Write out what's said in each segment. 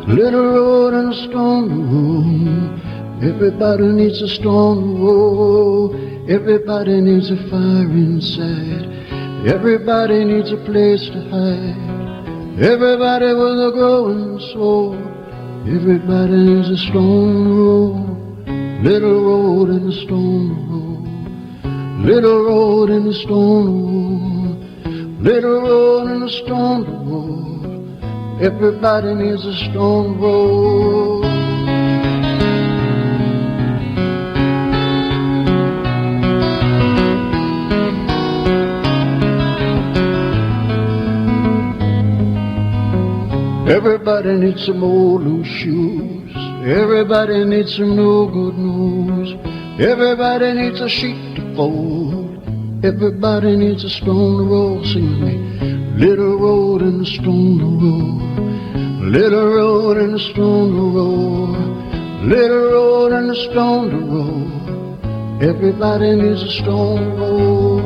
little road and a stone to roll. Everybody needs a stone to roll. Everybody needs a fire inside. Everybody needs a place to hide. Everybody with a growing soul. Everybody needs a stone to roll. Little road and a stone to roll. Little road and a stone to roll. Little road and a stone to roll. Everybody needs a stone to roll. Everybody needs some old loose shoes. Everybody needs some no good news. Everybody needs a sheet to fold. Everybody needs a stone to roll. Sing me, little road and a stone to roll. Little road and a stone to roll. Little road and a stone to roll. Everybody needs a stone to roll.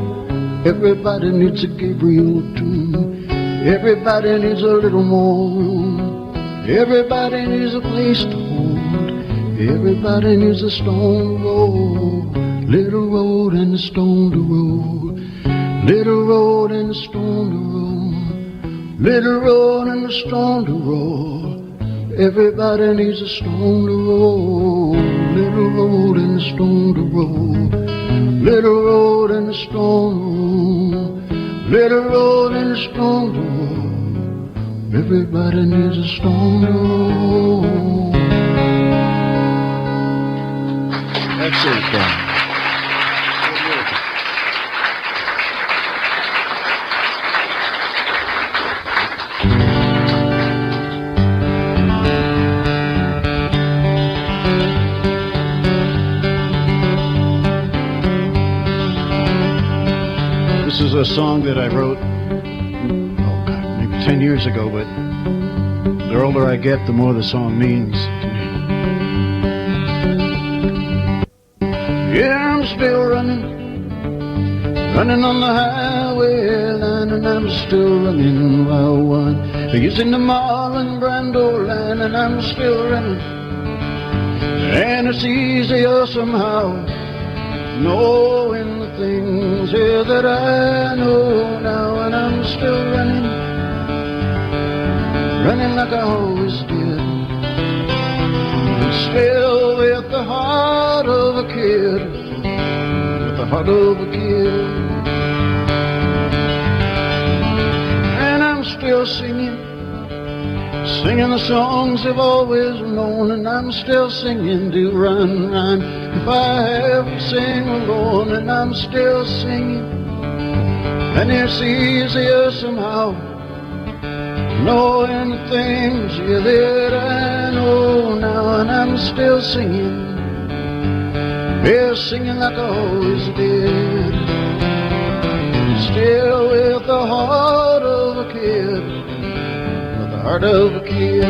Everybody needs a Gabriel tune. Everybody needs a little more room. Everybody needs a place to hold. Everybody needs a stone to roll. Little road and a stone to roll. Little road and a stone to roll. Little road and a stone to roll. Everybody needs a stone to roll. Little road and a stone to roll. Little road and a stone to roll. Little road and a stone to roll. Everybody needs a stone to roll. That's it, Dan. This is a song that I wrote, 10 years ago, but the older I get, the more the song means to me. Yeah, I'm still running on the highway line, and I'm still running while one using the Marlin Brando line, and I'm still running, and it's easier somehow knowing the things here that I know now, and I'm still running like I always did, and still with the heart of a kid, with the heart of a kid. And I'm still singing the songs I've always known, and I'm still singing to run, run, if I have to sing alone, and I'm still singing, and it's easier somehow knowing the things that I know now, and I'm still singing, yeah, singing like I always did, still with the heart of a kid, with the heart of a kid.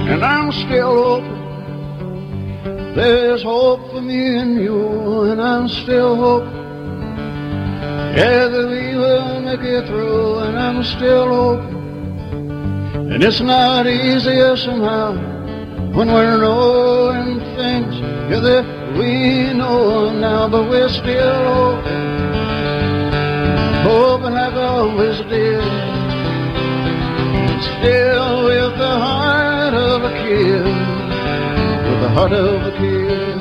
And I'm still hoping there's hope for me and you, and I'm still hoping, yeah, that we will make it through, and I'm still hoping, and it's not easier somehow when we're knowing things, yeah, that we know now, but we're still hoping like I always did, still with the heart of a kid, the heart of a kid,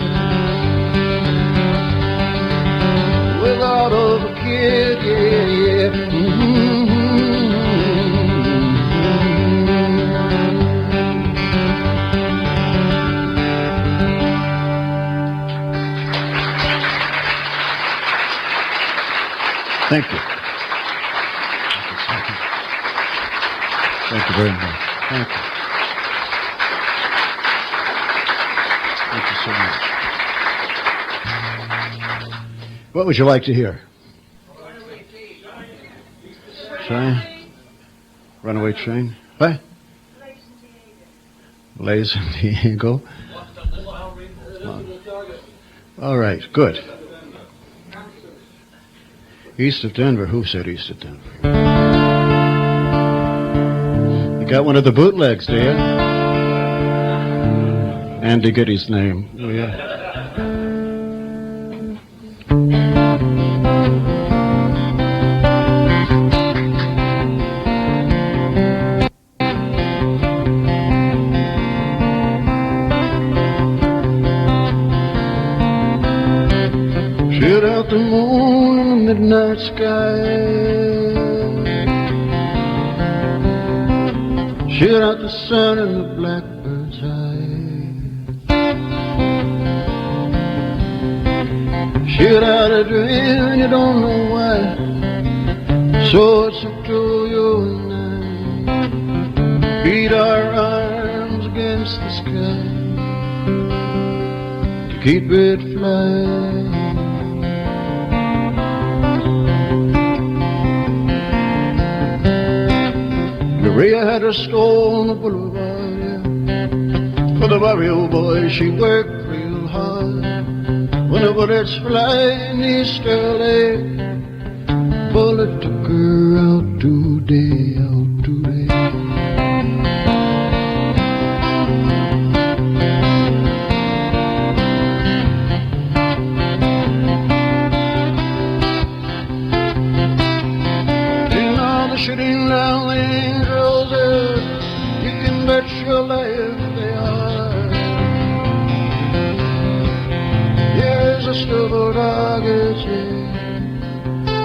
with the heart of a kid, yeah, yeah. Thank you. Thank you very much. Thank you. Thank you so much. What would you like to hear? Train? Runaway Train? What? Lays in Diego. All right, good. East of Denver? Who said east of Denver? You got one of the bootlegs, do you? Andy Giddy's name. Oh, yeah. Shoot out the moon in the midnight sky. Shoot out the sun in the blackbird's eye. Shoot out a dream and you don't know why. So it's up to you and I. Beat our arms against the sky to keep it flying. Maria had her store on the boulevard, yeah. For the barrio boy, she worked real hard. When the bullets fly in East LA, bullet took her out today, out today. 'Irresistible targets, yeah.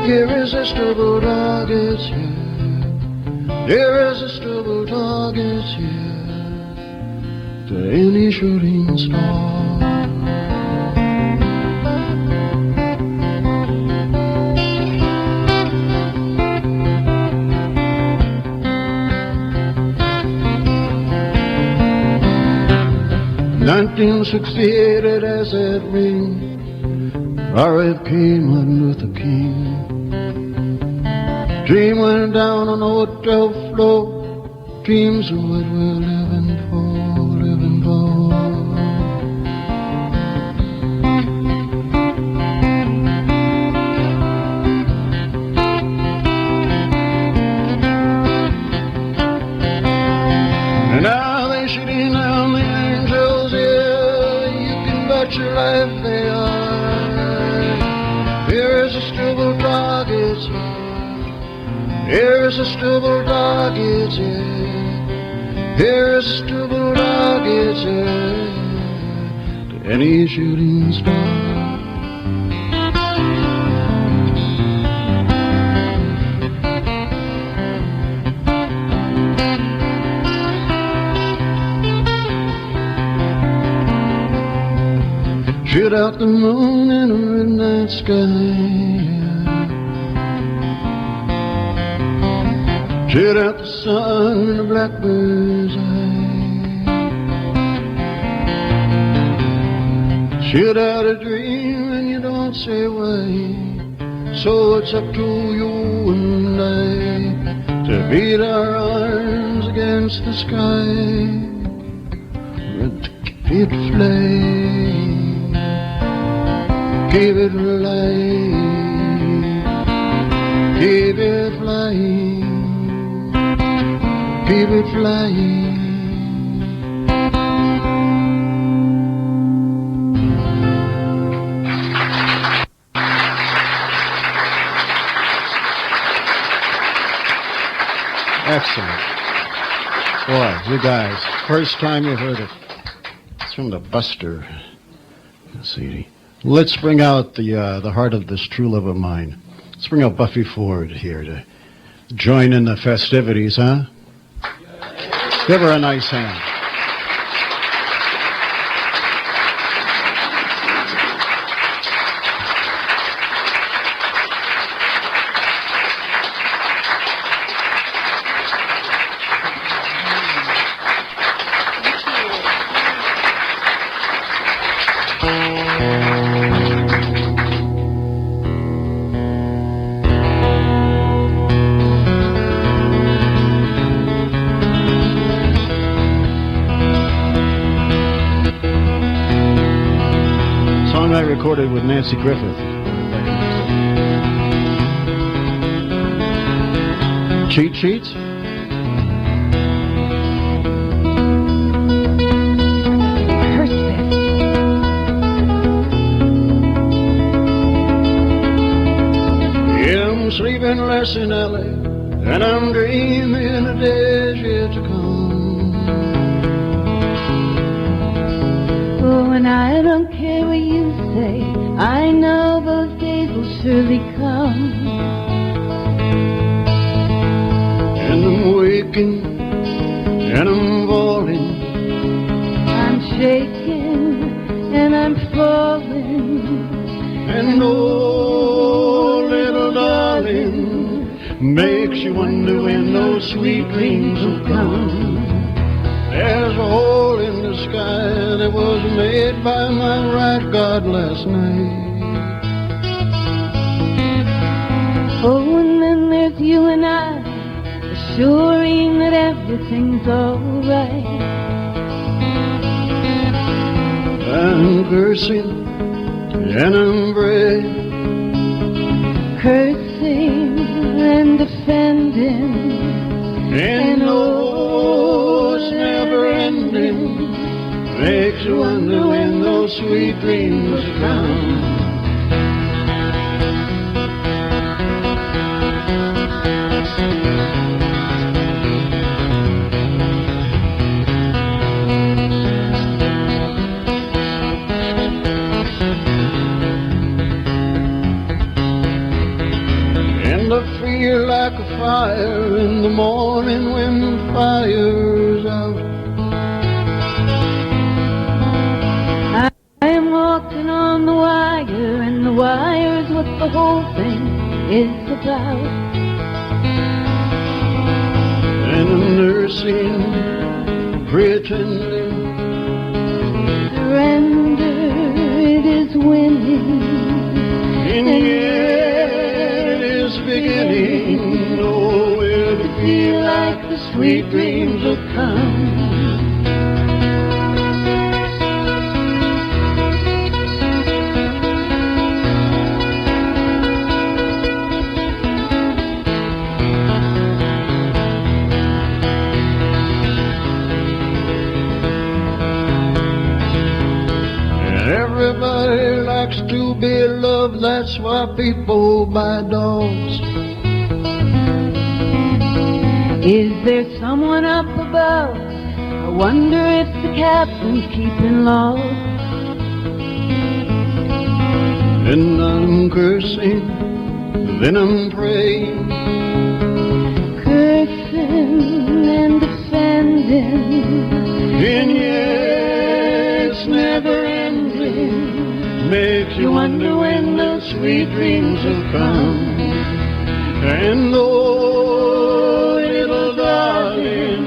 Irresistible targets, yeah. Irresistible targets, yeah. To any shooting star. "1968 it has that ring. RFK, Martin Luther King. Dream went down on the hotel floor. Dreams of what we're living for, living for. And now they're shooting down the angels, yeah. You can bet your life they are. Irresistible targets, yeah. Irresistible targets, yeah. Irresistible targets, yeah. To any shooting star. Shoot out the moon in a midnight sky. Shoot out the sun in a blackbird's eye. Shoot out a dream and you don't say why. So it's up to you and I to beat our arms against the sky and to keep it flying. Keep it flying, keep it flying, keep it flying. Excellent. Boy, you guys, first time you heard it. It's from the Buster CD. Let's bring out the heart of this true love of mine. Let's bring out Buffy Ford here to join in the festivities, huh? Give her a nice hand. Recorded with Nancy Griffith. Cheat sheets? Curse this. Yeah, I'm sleeping less in LA, and I'm dreaming of days yet to come. Oh, and I don't care what you say, I know those days will surely come. And I'm waking, and I'm falling, I'm shaking, and I'm falling. and oh, little darling, makes you wonder when those sweet dreams will come. There's a hole in the sky that was made by my right God last night. Oh, and then there's you and I, assuring that everything's alright. I'm cursing and I'm praying, Cursing and defending, and oh, it's never ending. Makes you wonder when those sweet dreams come. And I feel like a fire in the morning when the fire's out. I am walking on the wire, and the wire's what the whole thing is about. And I'm nursing, pretending, Surrender, it is winning. and yet it is beginning. Oh, will it feel like the sweet dreams will come? Everybody likes to be loved, that's why people buy dogs. Is there someone up above? I wonder if the captain's keeping log. And I'm cursing, then I'm praying, Cursing and defending, and yet it's never ending. Makes you wonder when those sweet dreams will come. And oh, little darling,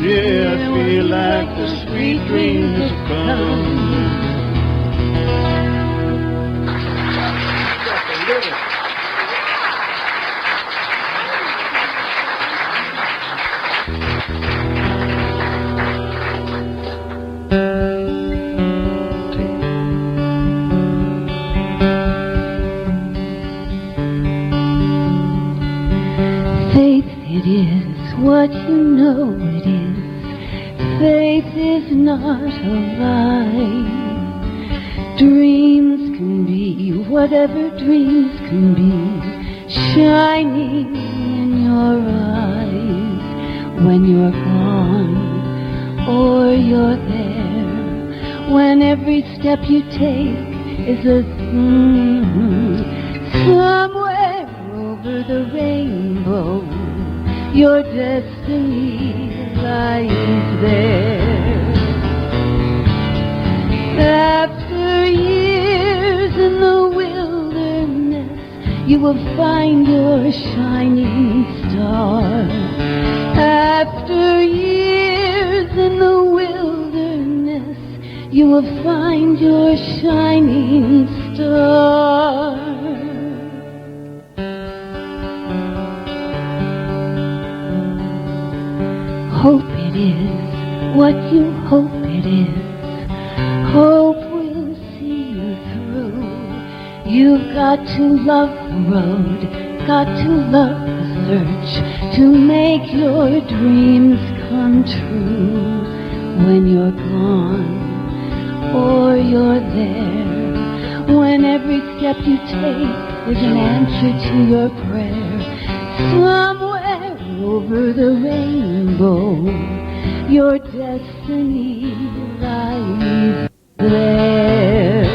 yeah, I feel like the sweet dreams will come. faith it is what you know it is. Faith is not a lie. Dreams can be whatever dreams can be, shining in your eyes when you're gone or you're there, when every step you take is a somewhere over the rainbow. Your destiny lies there. After years in the wilderness, you will find your shining star. After years in the wilderness, you will find your shining star. Hope it is what you hope it is. Hope will see you through. You've got to love the road, got to love the search to make make your dreams come true when you're gone or you're there, when every step you take is an answer to your prayer. Somewhere over the rainbow, your destiny lies there.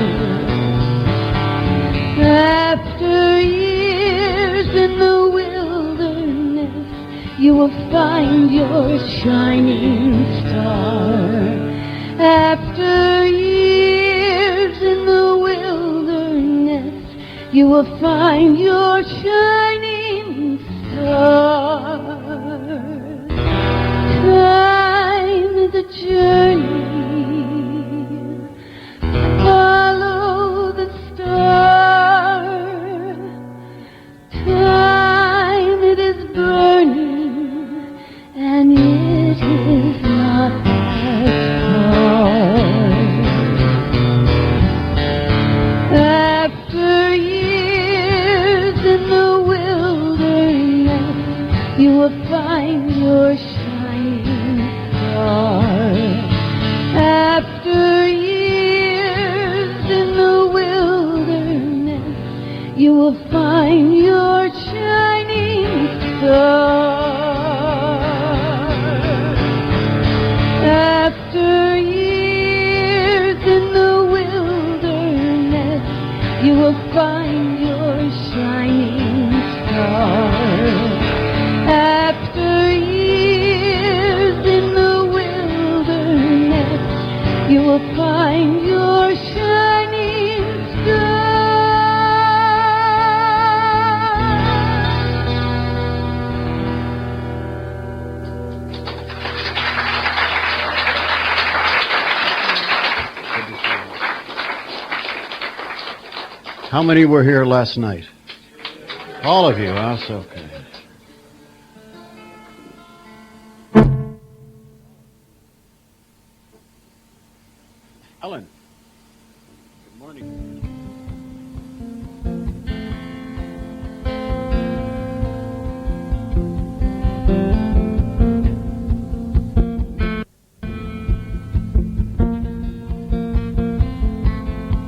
After years in the wilderness, you will find your shining star. After years in the wilderness, you will find your shining star. Time is a journey. Follow the star. Time it is burning, and it is not that far. After years in the wilderness, you will find your shining star. After years in the wilderness, you will find your shining star. After years in the wilderness, you will find your shining star. After years in the wilderness, you will find your shining star. How many were here last night? All of you, that's okay. Ellen. Good morning.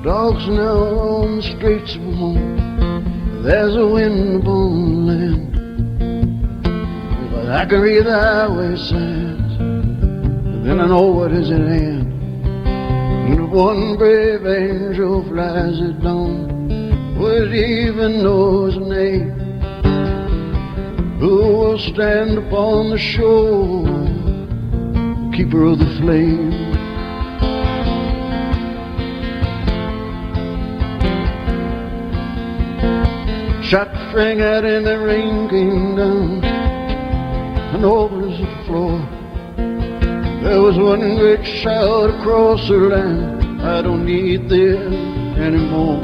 Dogs now on the streets of home. There's a wind upon the land. But I can read the highway signs, then I know what is at hand. And if one brave angel flies at dawn, would he even know his name? Who will stand upon the shore, keeper of the flame? Shot rang out and the rain came down, and over the floor there was one great shout across the land: I don't need this anymore.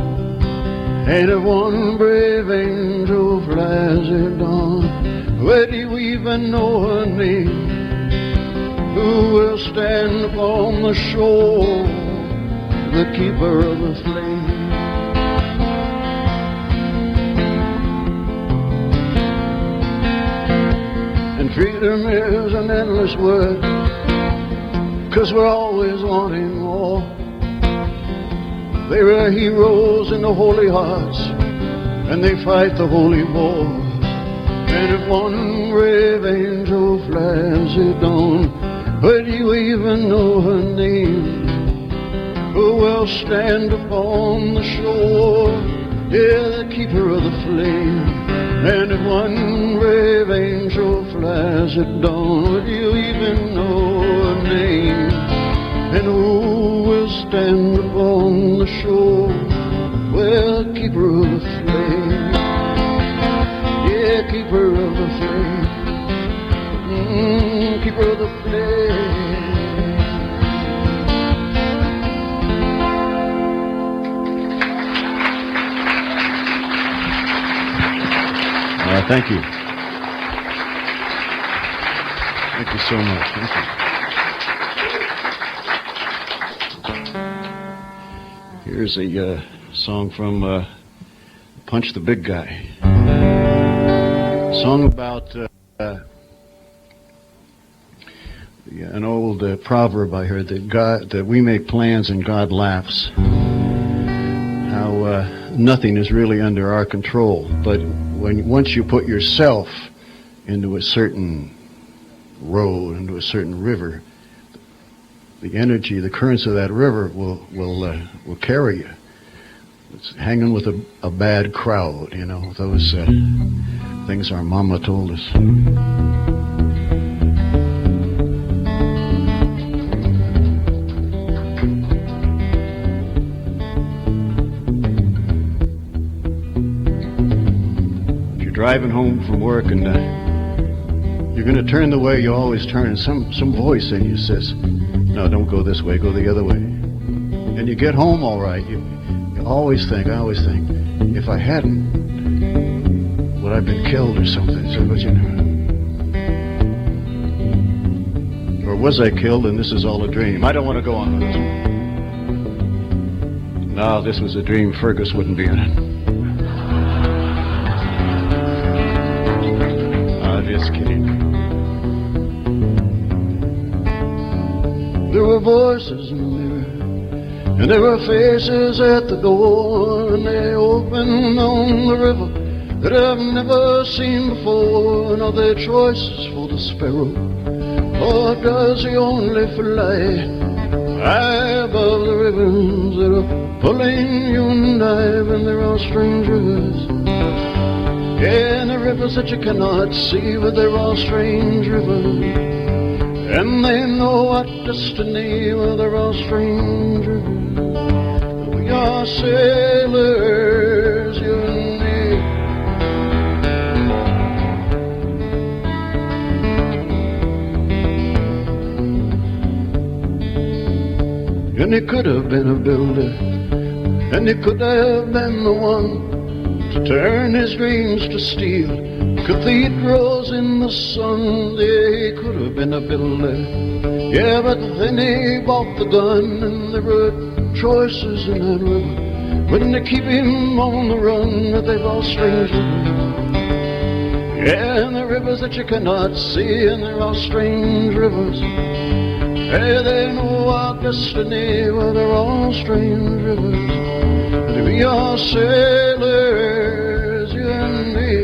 And if one brave angel flies at dawn, where do you even know her name? Who will stand upon the shore, the keeper of the flame? Freedom is an endless word, 'cause we're always wanting more. There are heroes in the holy hearts, and they fight the holy war. And if one brave angel flies at dawn, where do you even know her name? Who will stand upon the shore, yeah, the keeper of the flame? And if one brave angel flies at dawn, would you even know her name? And who will stand upon the shore, well, keeper of the flame? Yeah, keeper of the flame. Keeper of the flame. Thank you. Thank you so much. Thank you. Here's a song from Punch the Big Guy. A song about an old proverb I heard that we make plans and God laughs. How nothing is really under our control, but once you put yourself into a certain road, into a certain river, the energy, the currents of that river will carry you. It's hanging with a bad crowd, you know, those things our mama told us. Driving home from work and you're going to turn the way you always turn, and some voice in you says, no, don't go this way, go the other way. And you get home all right. I always think, if I hadn't, would I have been killed or something? So, but, you know, or was I killed and this is all a dream? I don't want to go on with this one. No, this was a dream. Fergus wouldn't be in it. Just kidding. There were voices in the mirror, and there were faces at the door, and they opened on the river that I've never seen before. And are there choices for the sparrow, or does he only fly high above the rivers that are pulling you and I? And there are strange rivers, yeah, and the rivers that you cannot see, but they're all strange rivers. And they know what destiny, well, they're all strange rivers. We are sailors, you and me. And he could have been a builder, and he could have been the one to turn his dreams to steel, cathedrals in the sun. Yeah, he could have been a builder, yeah, but then he bought the gun. And there were choices in that river, wouldn't they keep him on the run? But they've all strange rivers, yeah, and the rivers that you cannot see, and they're all strange rivers. Hey, they know our destiny, well, they're all strange rivers. And we are sailors, you and me.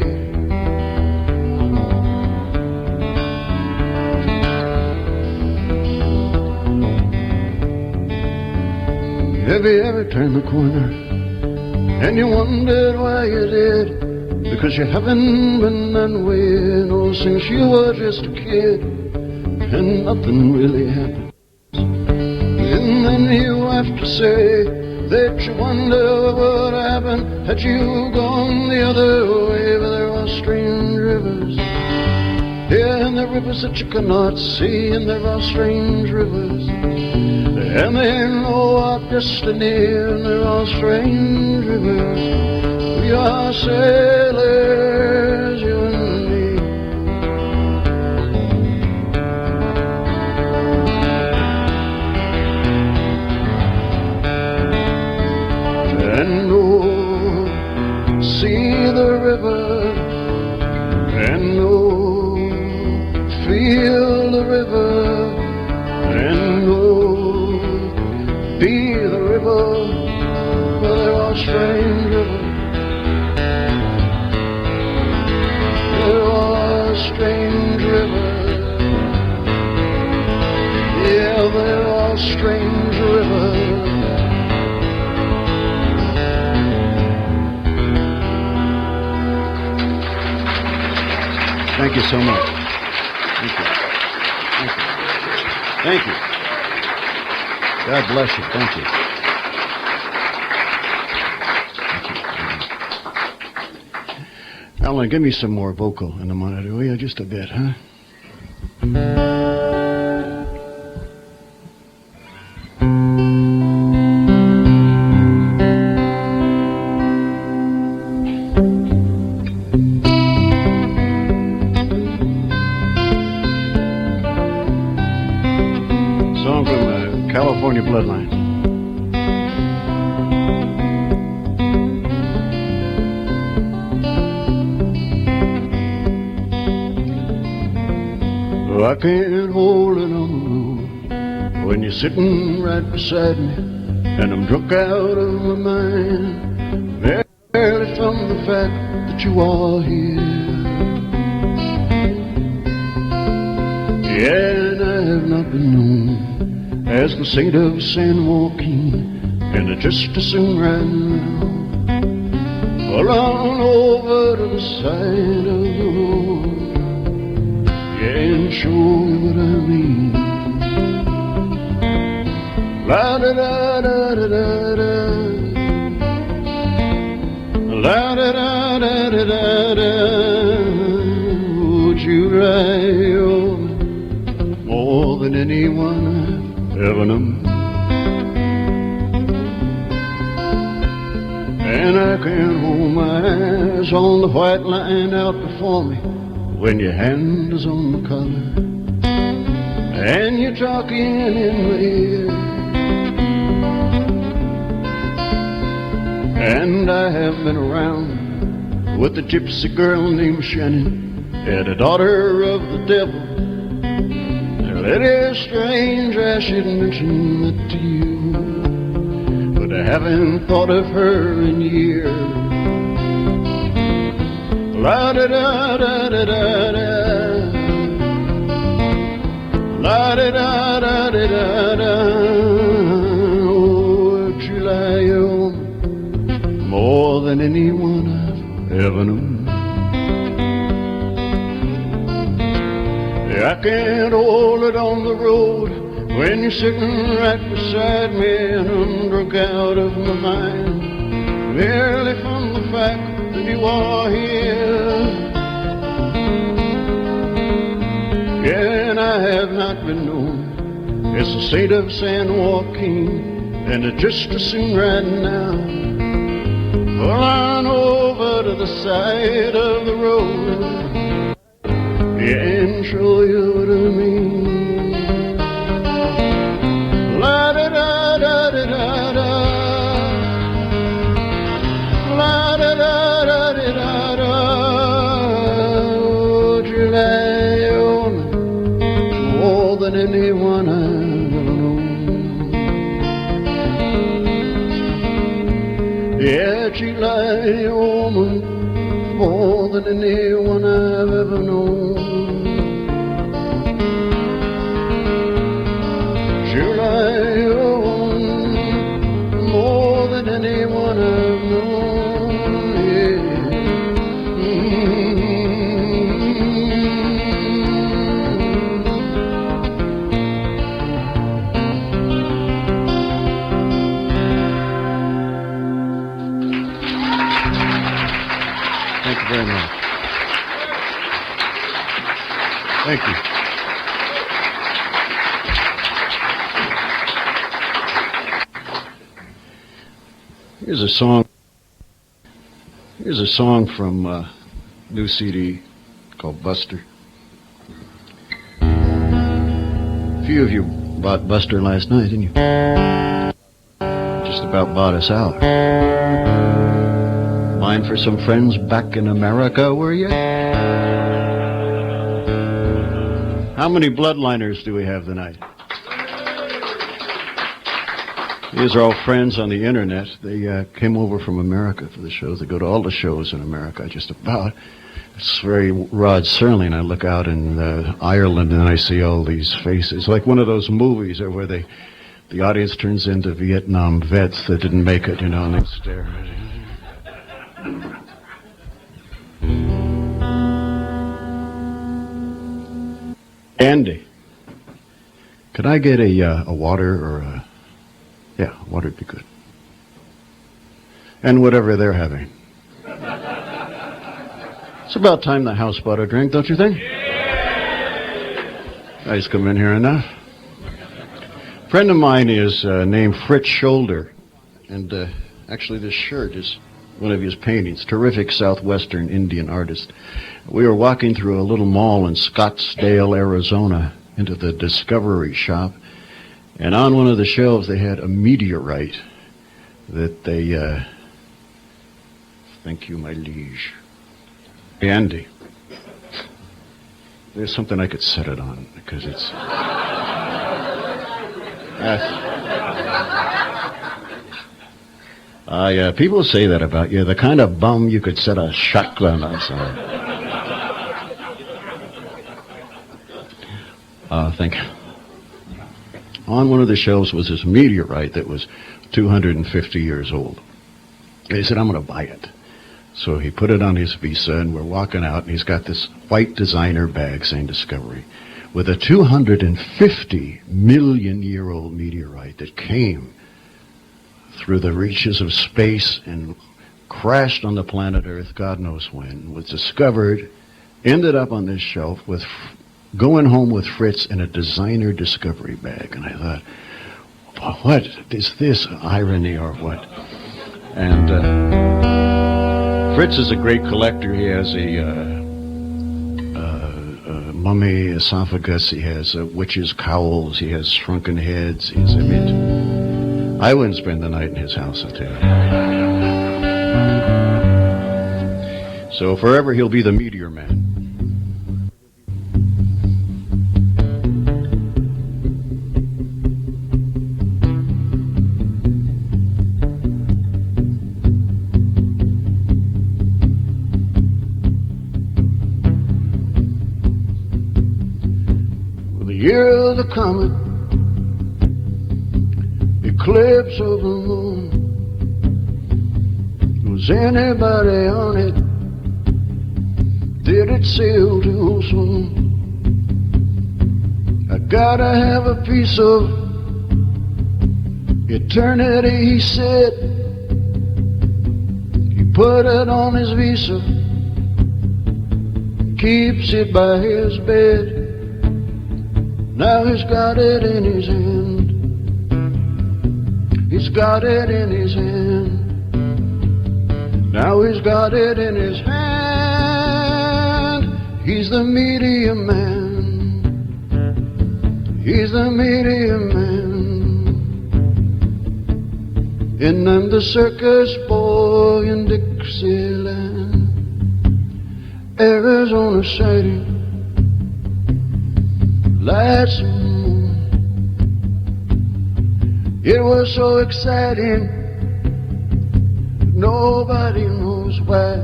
Have you ever turned the corner and you wondered why you did? Because you haven't been that way, no, since you were just a kid, and nothing really happened. And then you have to say that you wonder what would happen had you gone the other way. But there are strange rivers, yeah, and the rivers that you cannot see, and there are strange rivers, and they know our destiny, and there are strange rivers. We are sailors, you and me. And oh, see the river, and oh, feel the river, and oh, be the river. Well, there are strange rivers, there are strange rivers, yeah, there are strange rivers. Thank you so much. Thank you. Thank you. Thank you. God bless you. Thank you. Alan, give me some more vocal in the monitor, will you? Just a bit, huh? Song from California Bloodline. Oh, I can't hold it on the road when you're sitting right beside me, and I'm drunk out of my mind, barely from the fact that you are here. Yeah, and I have not been known as the saint of San Joaquin, and I just as soon right now run over to the side of the road, yeah, and show you what I mean. La da da da da da da, la da da da da da da. Would you ride more than anyone I've ever known? And I can't hold my eyes on the white line out before me when your hand is on the collar and you're talking in my ear. And I have been around with a gypsy girl named Shannon, and a daughter of the devil. Now it is strange I should mention that to you, but I haven't thought of her in years. La da da da da da da, la da da da da da da. Oh, July, more than anyone I've ever known. I can't hold it on the road when you're sitting right beside me, and I'm drunk out of my mind, merely from the fact that you are here. Yeah, and I have not been known as the saint of San Joaquin, and I just as soon right now run over to the side of the road, yeah, and show you what I mean. La da da da da da da, la da da da da da. Oh, July, more than anyone I've ever known. Yeah, July, woman, more than anyone I've ever known. July, woman, more than anyone I've known. Yeah. Thank you very much. Thank you. Here's a song from a new CD called Buster. A few of you bought Buster last night, didn't you? Just about bought us out. Mine for some friends back in America, were you? How many bloodliners do we have tonight? These are all friends on the internet. They came over from America for the shows. They go to all the shows in America, just about. It's very Rod Serling. I look out in Ireland and I see all these faces. Like one of those movies where the audience turns into Vietnam vets that didn't make it, you know, and they stare at it. Andy, could I get a water or a... Yeah, water would be good. And whatever they're having. It's about time the house bought a drink, don't you think? Guys come in here enough. A friend of mine is named Fritz Shoulder. And actually this shirt is one of his paintings. Terrific southwestern Indian artist. We were walking through a little mall in Scottsdale, Arizona, into the Discovery shop. And on one of the shelves, they had a meteorite that they, thank you, my liege. Andy, There's something I could set it on, because it's... yeah, people say that about you. The kind of bum you could set a shotgun on. Thank you. On one of the shelves was this meteorite that was 250 years old. He said, I'm going to buy it. So he put it on his visa, and we're walking out, and he's got this white designer bag saying Discovery, with a 250 million-year-old meteorite that came through the reaches of space and crashed on the planet Earth, God knows when, was discovered, ended up on this shelf with going home with Fritz in a designer Discovery bag. And I thought, what is this, irony or what? And Fritz is a great collector. He has a mummy esophagus. He has witches' cowls. He has shrunken heads. He's a mint. I wouldn't spend the night in his house, I tell you. So forever he'll be the Meteor Man. The year of the comet, eclipse of the moon. Was anybody on it? Did it sail too soon? I gotta have a piece of eternity, he said. He put it on his visa, keeps it by his bed. Now he's got it in his hand. He's got it in his hand. Now he's got it in his hand. He's the Meteor Man. He's the Meteor Man. And I'm the circus boy in Dixieland. Arizona sighting, lights and moon. It was so exciting, nobody knows why.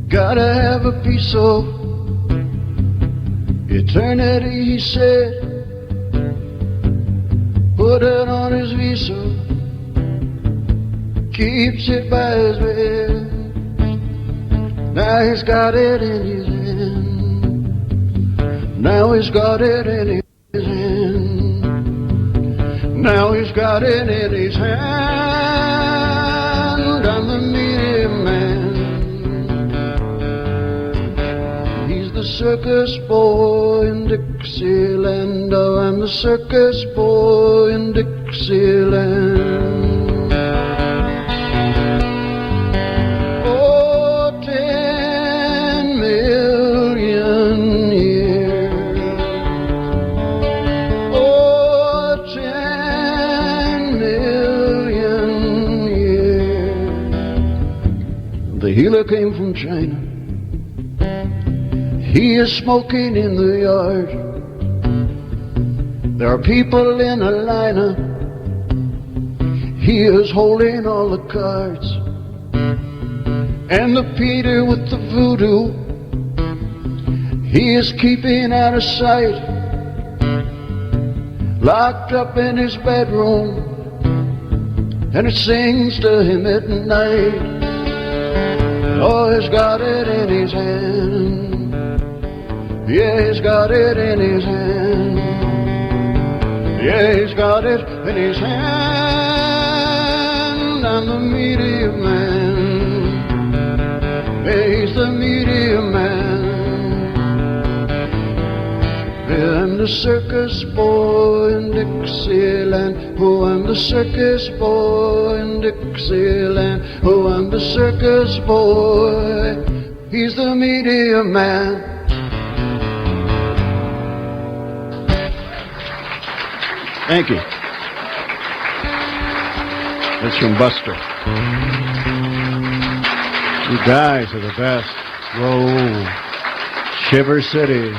Gotta have a piece of eternity, he said. Put it on his visa, keeps it by his bed. Now he's got it in his hand. Now he's got it in his hand. Now he's got it in his hand. I'm the Meteor Man. He's the circus boy in Dixieland. Oh, I'm the circus boy in Dixieland. The healer came from China. He is smoking in the yard. There are people in a lineup. He is holding all the cards. And the Peter with the voodoo, he is keeping out of sight. Locked up in his bedroom, and it sings to him at night. Oh, he's got it in his hand. Yeah, he's got it in his hand. Yeah, he's got it in his hand. I'm the Meteor Man. Yeah, he's the Meteor Man. Yeah, I'm the circus boy in Dixieland. Oh, I'm the circus boy in Dixieland. Oh, I'm the circus boy. He's the Meteor Man. Thank you. That's from Buster. You guys are the best. Roll. Shiver City.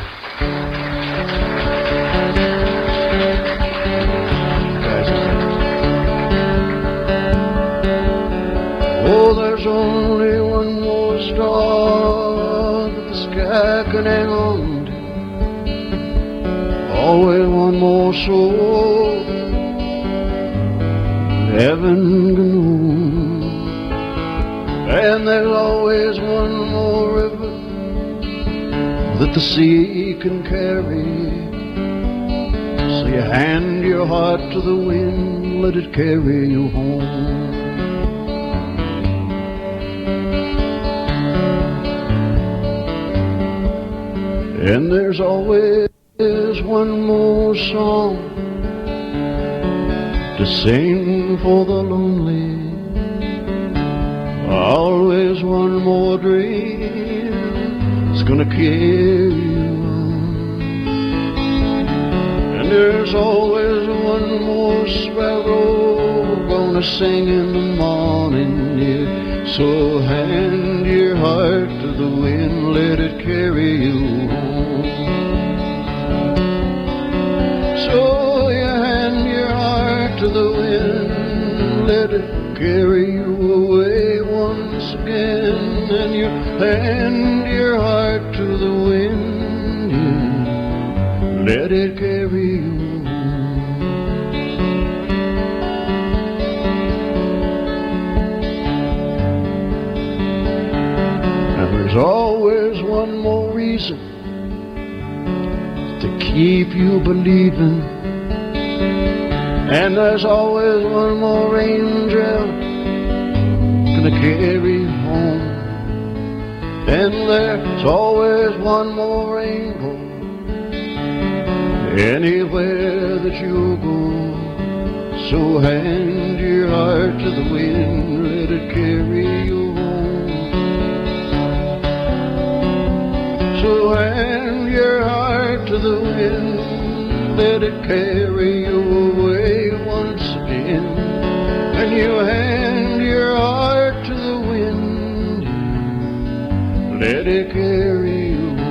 Oh, there's only one more star that the sky can hang on to. Always one more soul that heaven can hold. And there's always one more river that the sea can carry. So you hand your heart to the wind, let it carry you home. And there's always one more song to sing for the lonely. Always one more dream that's gonna carry you on. And there's always one more sparrow gonna sing in the morning, yeah. So hand your heart to the wind, let it carry you home. So you hand your heart to the wind, let it carry you away once again. And you hand your heart to the wind, yeah. Let it carry you home. And there's always one more reason to keep you believing. And there's always one more angel gonna carry you home. And there's always one more rainbow anywhere that you go. So hand your heart to the wind, let it carry you home. So hand your heart to the wind, let it carry you away once again. And you hand your heart to the wind, let it carry you home.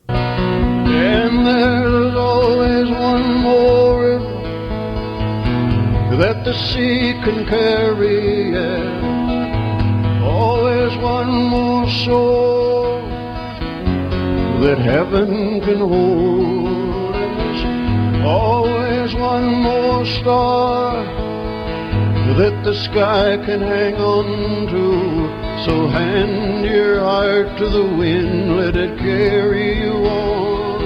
And there's always one more river that the sea can carry, yeah. Always one more soul that heaven can hold. And there's always one more star that the sky can hang on to. So hand your heart to the wind, let it carry you on.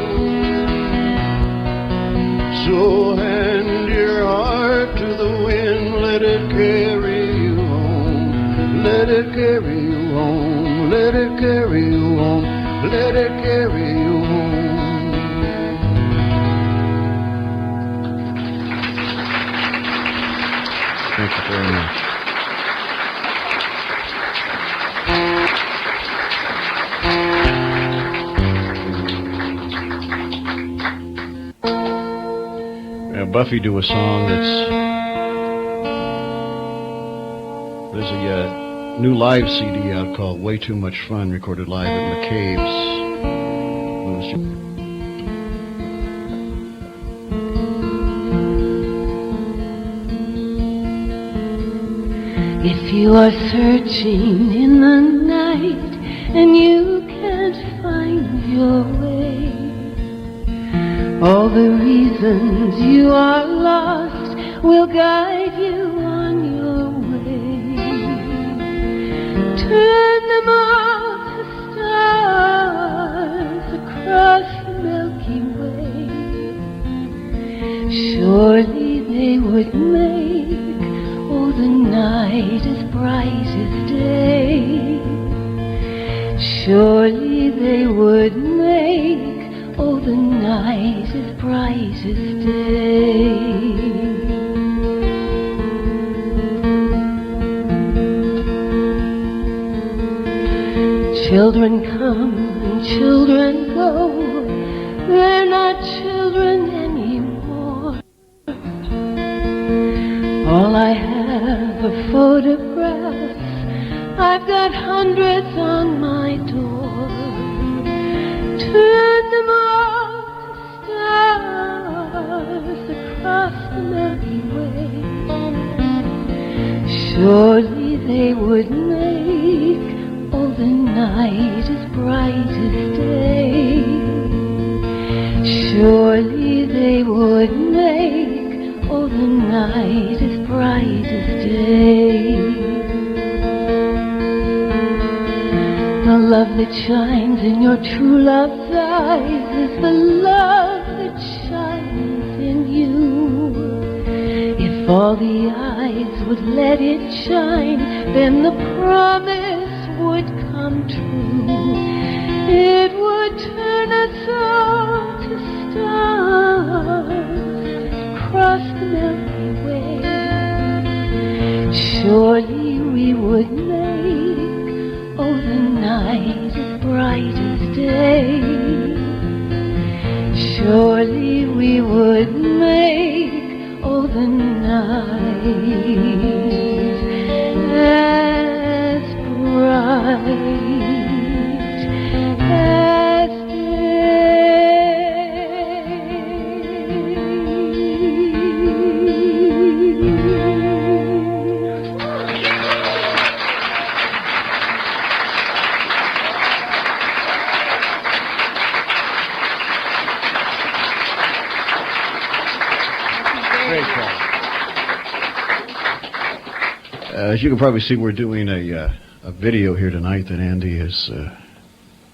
So hand your heart to the wind, let it carry you on. Let it carry you on, let it carry you on, let it carry you home. Thank you very much. Buffy do a song that's... There's a new live CD out called Way Too Much Fun, recorded live at McCabe's. If you are searching in the night and you can't find your way, all the reasons you are lost will guide you on your way. Turn them all to stars across the Milky Way. Surely they would make, oh, the night as bright as day. Surely they would make, oh, the night as bright as day. Children come and children go, they're not children anymore. All I have are photographs I've got hundreds on my door. Turn them all to stars across the Milky Way. Surely they would make all the night as bright as day. Surely they would make all the night as bright as day. The love that shines in your true love's eyes is the love that shines in you. If all the eyes would let it shine, then the promise would come true. It would turn us all to stars across the Milky Way. Surely we would make all the night as bright as day. Surely we would make all the night as bright as As you can probably see, we're doing a video here tonight that Andy has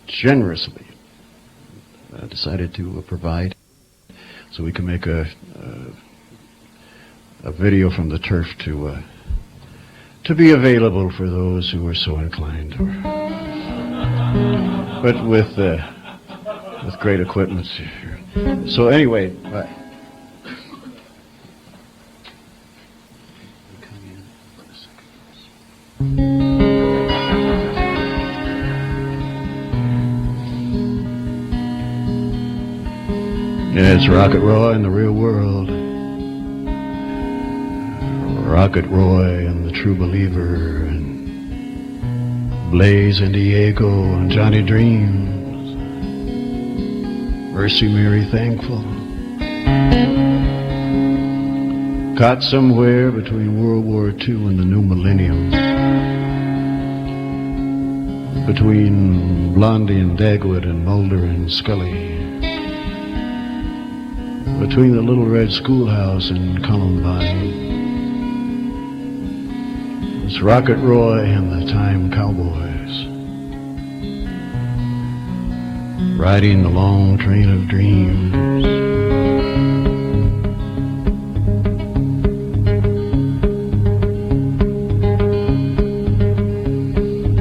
generously decided to provide, so we can make a video from the turf to be available for those who are so inclined. But with great equipment. So anyway. Yeah, it's Rocket Roy in the real world. Rocket Roy and the True Believer and Blaze and Diego and Johnny Dreams. Mercy Mary Thankful. Caught somewhere between World War II and the new millennium. Between Blondie and Dagwood and Mulder and Scully. Between the Little Red Schoolhouse and Columbine. It's Rocket Roy and the Time Cowboys. Riding the long train of dreams.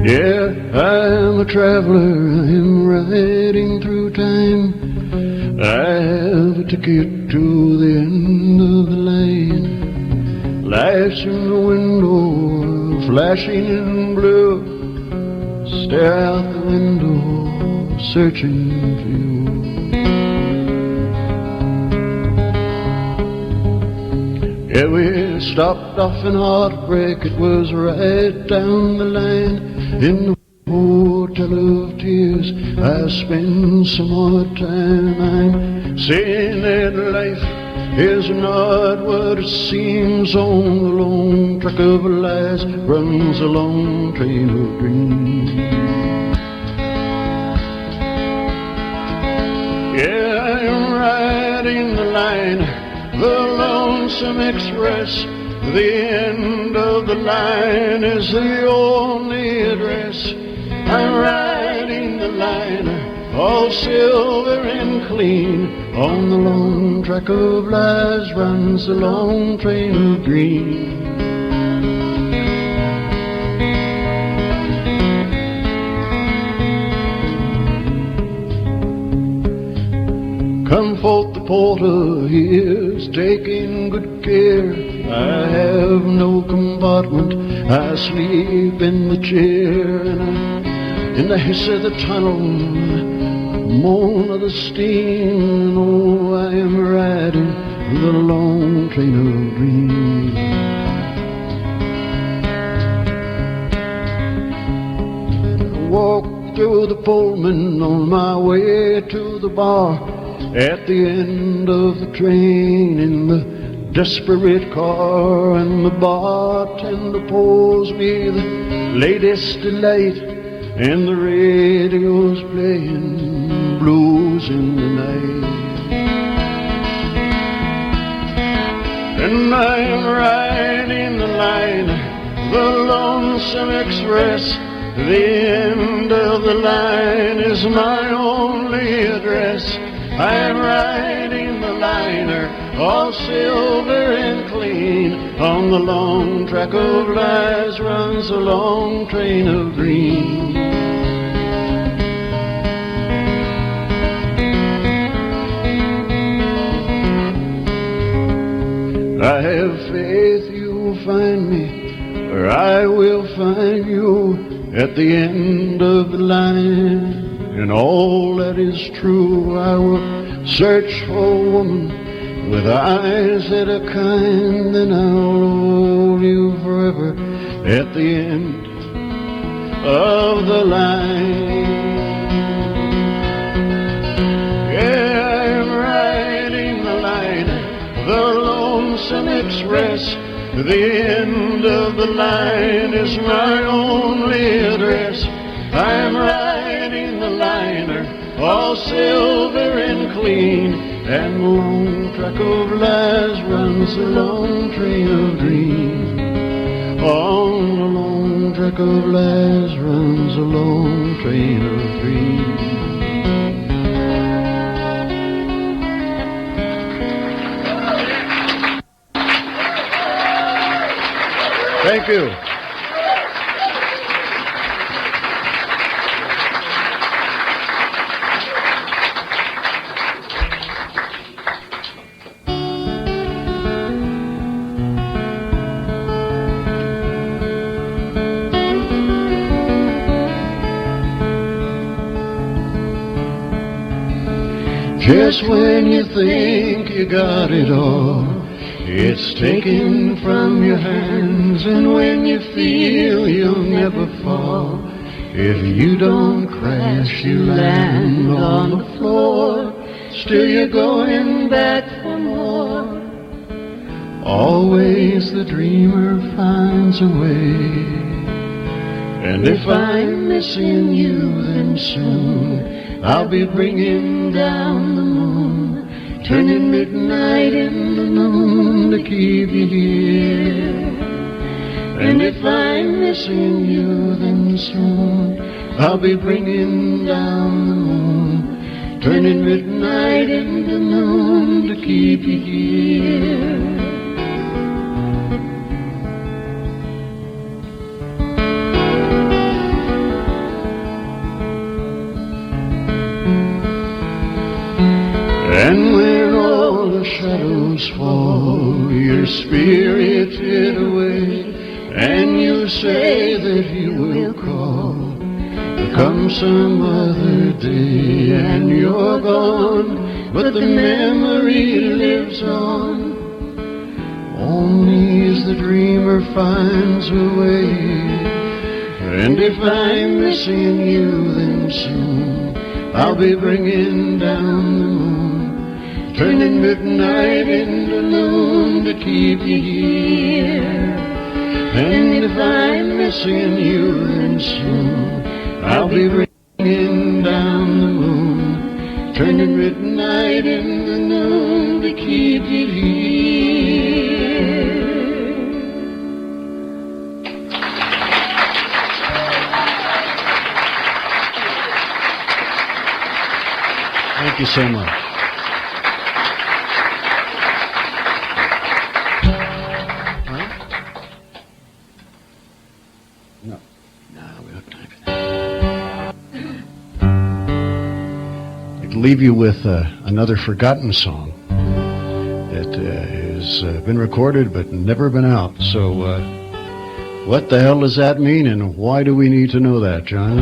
Yeah, I'm a traveler, I'm riding through time. I have a ticket to the end of the lane. Lights in the window, flashing in blue. Stare out the window, searching for you. Yeah, we stopped off in Heartbreak, it was right down the line. In the hotel of tears, I spend some more time. I'm saying that life is not what it seems. On the long track of lies runs a long train of dreams. Yeah, I'm riding the line, the lonesome express. The end of the line is the only address. I'm riding the line, all silver and clean. On the long track of lies runs the long train of green. Come forth the porter, he is taking good care. I have no compartment, I sleep in the chair. And in the hiss of the tunnel, moan of the steam. Oh, I am riding the long train of dreams. walk through the Pullman on my way to the bar. At the end of the train in the desperate car, and the bartender pours me the latest delight, and the radio's playing blues in the night. And I'm riding the line, the Lonesome Express. The end of the line is my only address. I'm riding the liner, all silver and clean. On the long track of lies runs a long train of dreams. I have faith you'll find me, or I will find you at the end of the line. And all that is true, I will search for a woman with eyes that are kind, and I'll hold you forever at the end of the line. Yeah, I'm riding the line, the Lonesome Express. The end of the line is my only address. I'm riding the liner, all silver and clean, and the long track of lies runs a long train of dreams. On the long track of lies runs a long train of dreams. Thank you. Just when you think you got it all, it's taken from your hands. And when you feel you'll never fall, if you don't crash, you land on the floor. Still you're going back for more. Always the dreamer finds a way. And if I'm missing you, then soon I'll be bringing down the moon, turning midnight into noon to keep you here. And if I'm missing you, then soon I'll be bringing down the moon, turning midnight into noon to keep you here. And when all the shadows fall, your spirit hid away, and you say that you will call. There comes some other day, and you're gone, but the memory lives on. Only as the dreamer finds a way. And if I'm missing you, then soon I'll be bringing down the moon, turning midnight into noon to keep you here. And if I'm missing you, then soon I'll be bringing down the moon, turning midnight into noon to keep you here. Thank you so much. Leave you with another forgotten song that has been recorded but never been out. So what the hell does that mean, and why do we need to know that, John?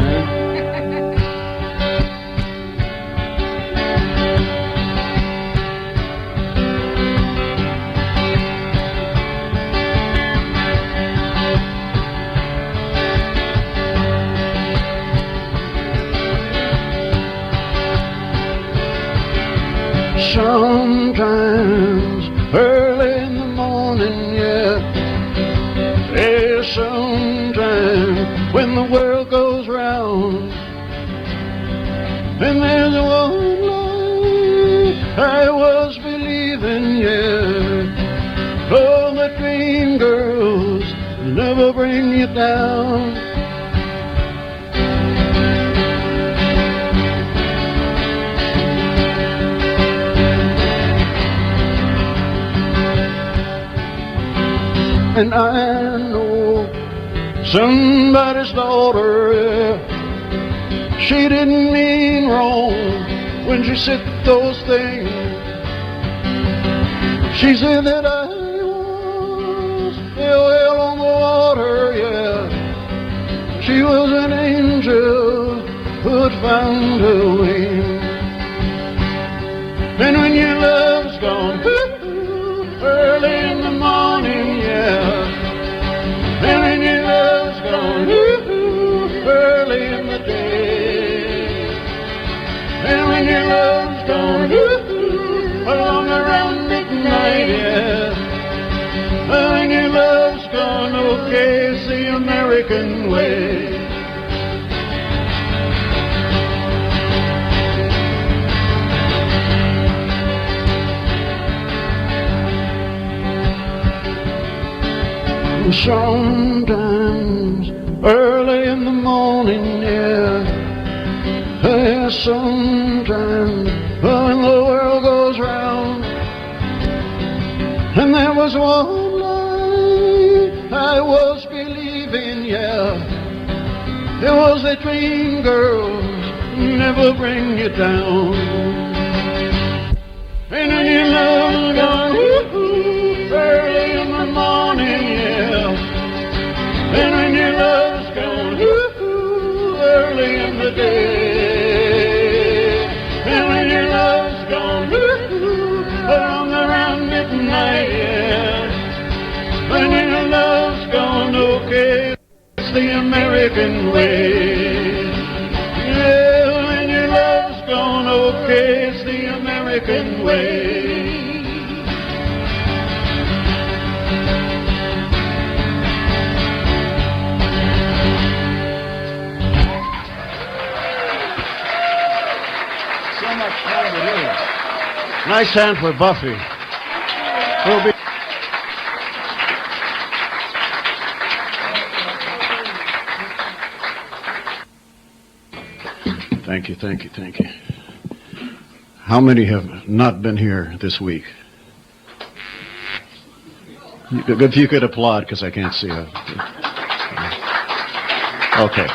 sometimes early in the morning, yeah. There's sometimes when the world goes round, and there's one life I was believing, yeah. Oh, the dream girls never bring you down. And I know somebody's daughter, yeah. She didn't mean wrong when she said those things. She said that I was a whale on the water, yeah. She was an angel who had found her wing. And when your love's gone early in the morning, yeah. And when your love's gone early in the day. And when your love's gone along around midnight, yeah. And when your love's gone, okay, it's the American way. Sometimes early in the morning, yeah. Sometimes when the world goes round, and there was one life I was believing, yeah. It was that dream girls never bring you down. And when your love's gone early in the morning, yeah. And when your love's gone early in the day. And when your love's gone around midnight, yeah. When your love's gone, okay, it's the American way. Yeah, when your love's gone, okay, it's the American way. Nice hand for Buffy. We'll be Thank you, thank you, thank you. How many have not been here this week? If you could applaud, because I can't see it. Okay.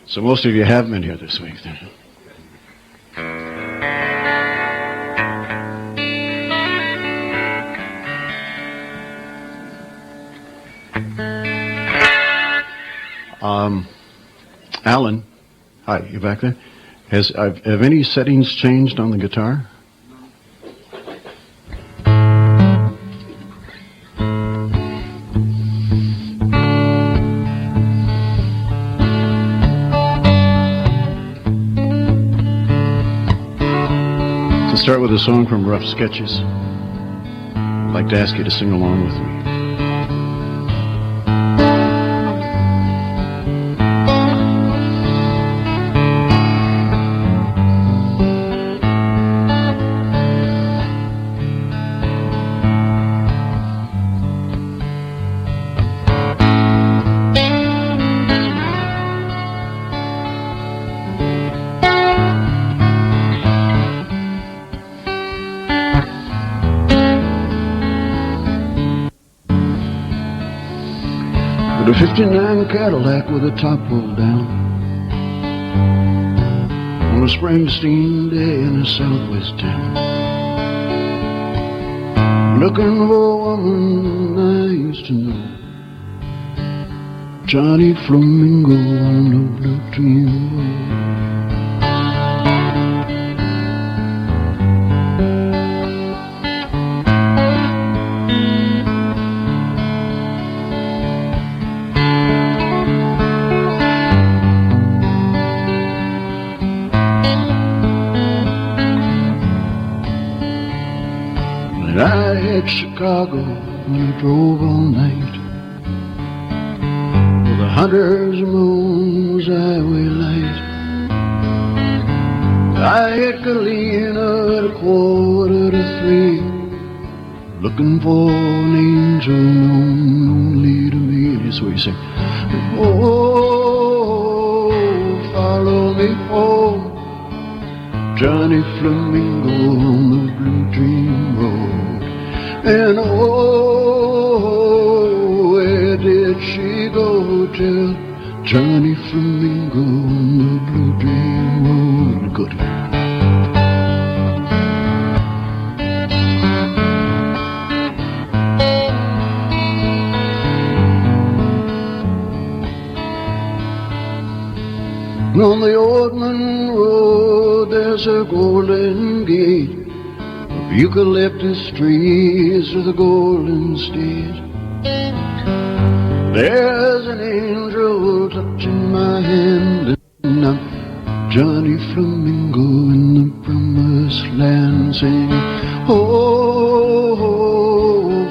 So most of you have been here this week, then. Alan, hi, you back there? Have any settings changed on the guitar? To start with a song from Rough Sketches, I'd like to ask you to sing along with me. A 59 Cadillac with a top rolled down on a Springsteen day in a southwest town, looking for a woman I used to know, Johnny Flamingo on the Blue Dream Road. like Chicago and you drove all night. Well, the hunter's moon was highway light. I hit Galena at 2:45, looking for an angel known only to me. That's what you sing. Oh, follow me home, Johnny Flamingo on the Blue Dream Road. And oh, where did she go? Tell Johnny Flamingo on the Blue Dream Road. Good. On the Oldman Road there's a golden gate of eucalyptus trees with a golden stage. There's an angel touching my hand, and I'm Johnny Flamingo in the promised land, singing, oh,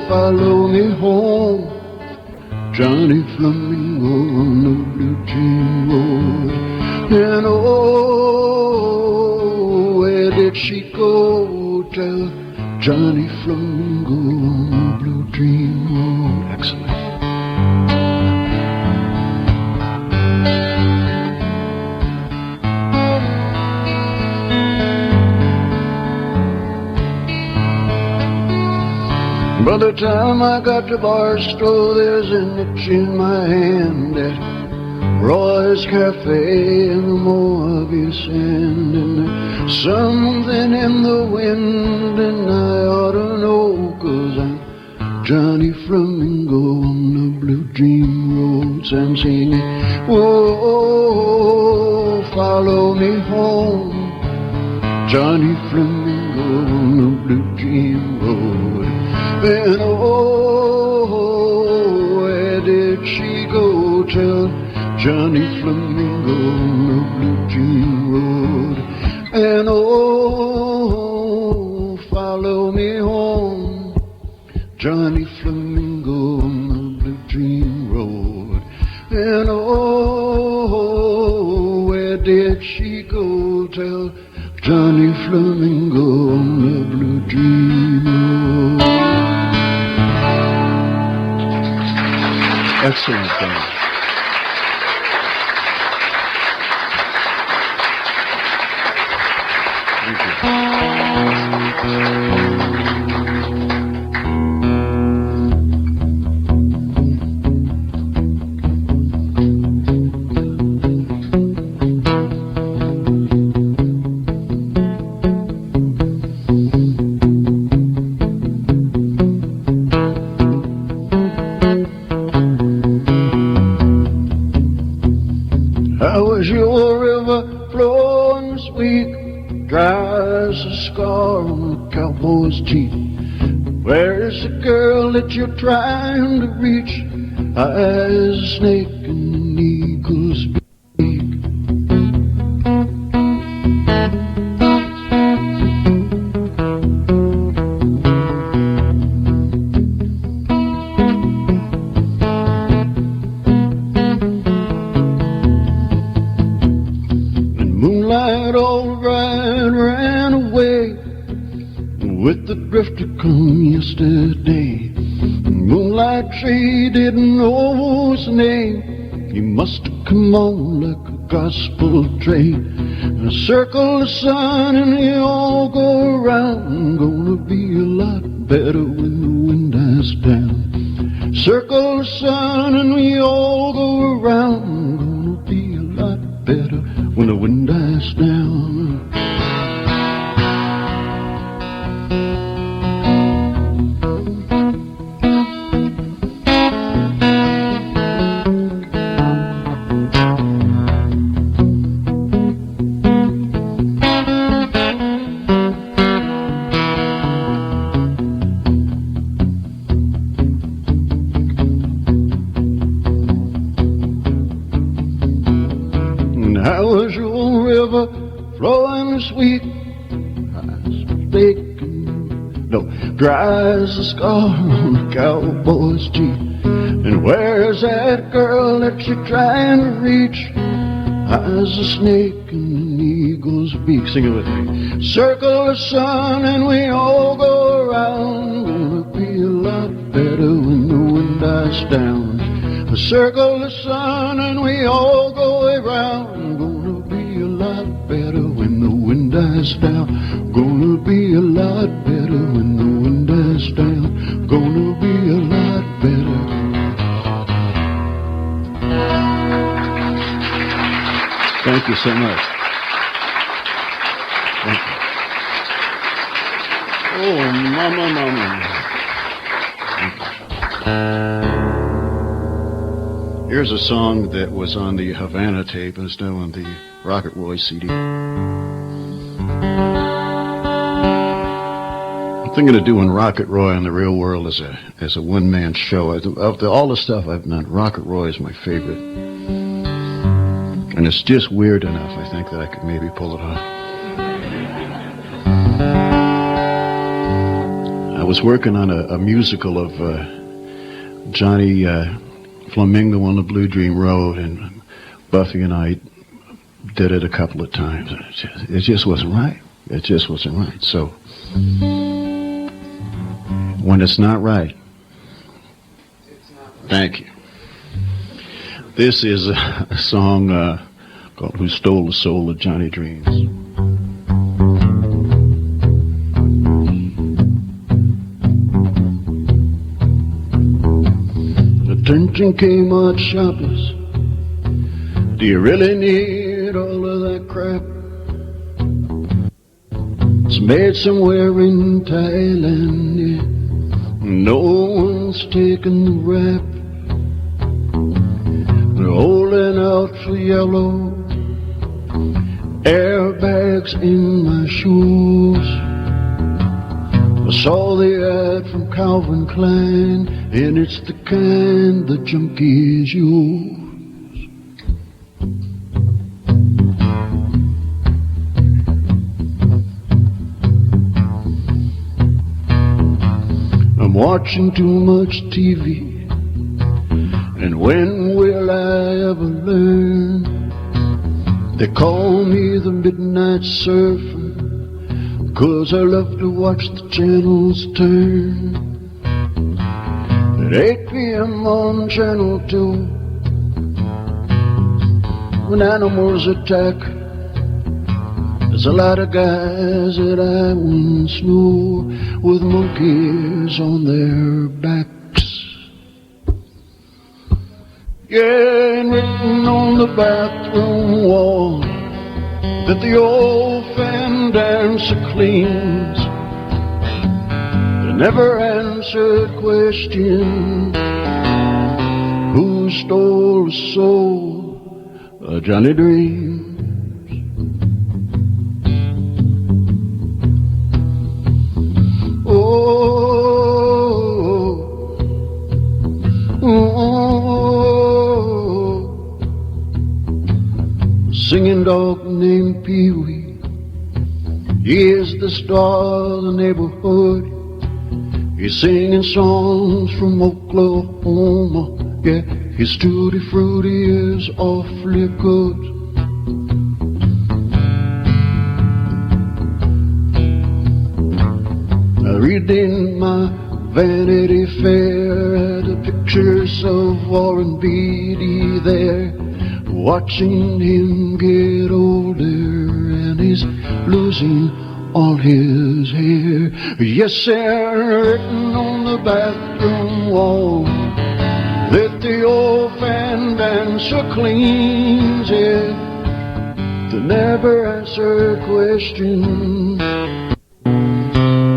follow me home, Johnny Flamingo on the Blue Dream Road. And oh, where did she go? Tell Johnny Flamingo on the Blue Dream Road. Excellent. By the time I got to Barstow, there's an itch in my hand at Roy's Cafe in the Mojave Sand. And there's something in the wind, and I ought to know, 'cause I'm Johnny Flamingo on the Blue Dream Roads. I'm singing, oh, follow me home, Johnny Flamingo on the Blue Dream Road. And oh, where did she go? Tell Johnny Flamingo on the Blue Dream Road. And oh, follow me home, Johnny Flamingo on the Blue Dream Road. And oh, where did she go? Tell Johnny Flamingo on the Blue Dream Road. Excellent, John. How was your river flowing sweet, dry as a scar on a cowboy's cheek? Where is the girl that you're trying to reach? High as a snake in an eagle's beak. Moonlight all right ran away with the drifter come yesterday. Moonlight tree didn't know his name. He must have come on like a gospel train. And circle the sun and they all go around. Gonna be a lot better when the wind dies down. Circle the sun and we all go around. Gonna be a lot better when the wind dies down. How was your river flowing sweet? I was baking No, dries the scar on the cowboy's cheek. And where's that girl that you're trying to reach? Hides a snake in an eagle's beak. Sing it with me. Circle the sun and we all go around. Gonna be a lot better when the wind dies down. Circle the sun and we all go around. Gonna be a lot better when the wind dies down. Gonna be a lot better when the wind dies down. Gonna be a lot better. Thank you so much. Thank you. Oh, mama, mama. Here's a song that was on the Havana tape and is now on the Rocket Roy CD. I'm thinking of doing Rocket Roy on the Real World as a one-man show. Of all the stuff I've done, Rocket Roy is my favorite. And it's just weird enough, I think, that I could maybe pull it off. I was working on a musical of Johnny Flamingo on the Blue Dream Road, and Buffy and I did it a couple of times. It just wasn't right. It just wasn't right. So when it's not right, thank you. This is a song called Who Stole the Soul of Johnny Dreams. Attention Kmart shoppers, do you really need all of that crap? It's made somewhere in Thailand, yeah. No one's taking the rap. They're holding out for yellow airbags in my shoes. I saw the ad from Calvin Klein, and it's the kind the junkies use. I'm watching too much TV. And when will I ever learn? They call me the midnight surfer, 'cause I love to watch the channels turn. At 8 p.m. on Channel 2, when animals attack, there's a lot of guys that I once knew with monkeys on their backs. Yeah, and written on the bathroom wall that the old fan dancer cleans the never answered question, who stole the soul of Johnny Dreams? Singing dog named Pee-wee, he is the star of the neighborhood. He's singing songs from Oklahoma. Yeah, his tutti frutti is awfully good. I read in my Vanity Fair the pictures of Warren Beatty there, watching him get older, and he's losing all his hair. Yes, sir, written on the bathroom wall that the old fan dancer cleans it. The never answered question,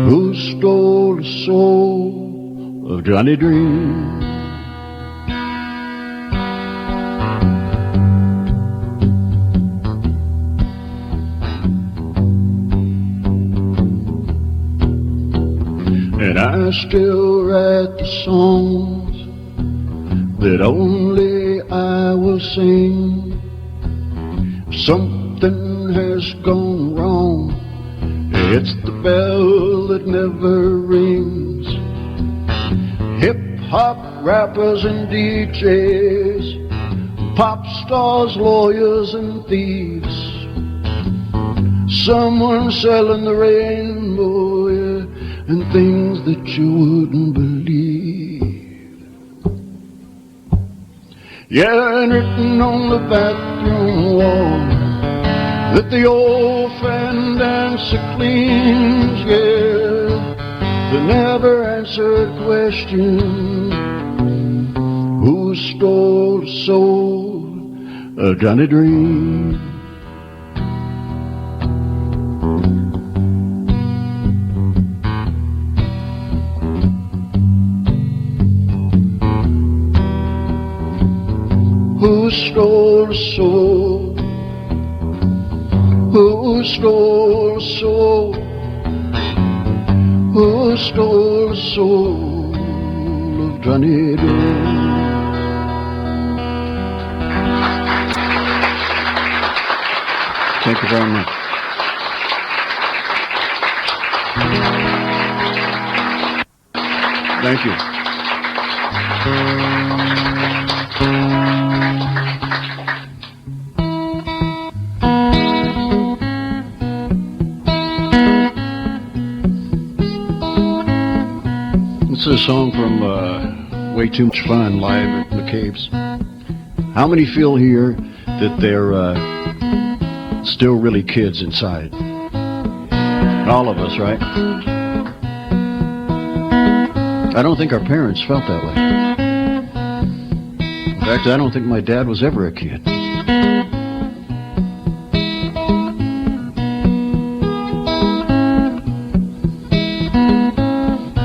who stole the soul of Johnny Dreams? And I still write the songs that only I will sing. Something has gone wrong, It's the bell that never rings. Hip-hop rappers and DJs, pop stars, lawyers and thieves. Someone selling the rainbow, yeah, and things that you wouldn't believe. Yeah, and written on the bathroom wall that the old fan dancer cleans, yeah, the never answered question, who stole the soul of Johnny Dream? Who stole the soul? Who stole the soul? Who stole the soul of Johnny Dream? Thank you very much. Thank you. This is a song from Way Too Much Fun live at McCabe's. How many feel here that they're still really kids inside? All of us, right? I don't think our parents felt that way. In fact, I don't think my dad was ever a kid.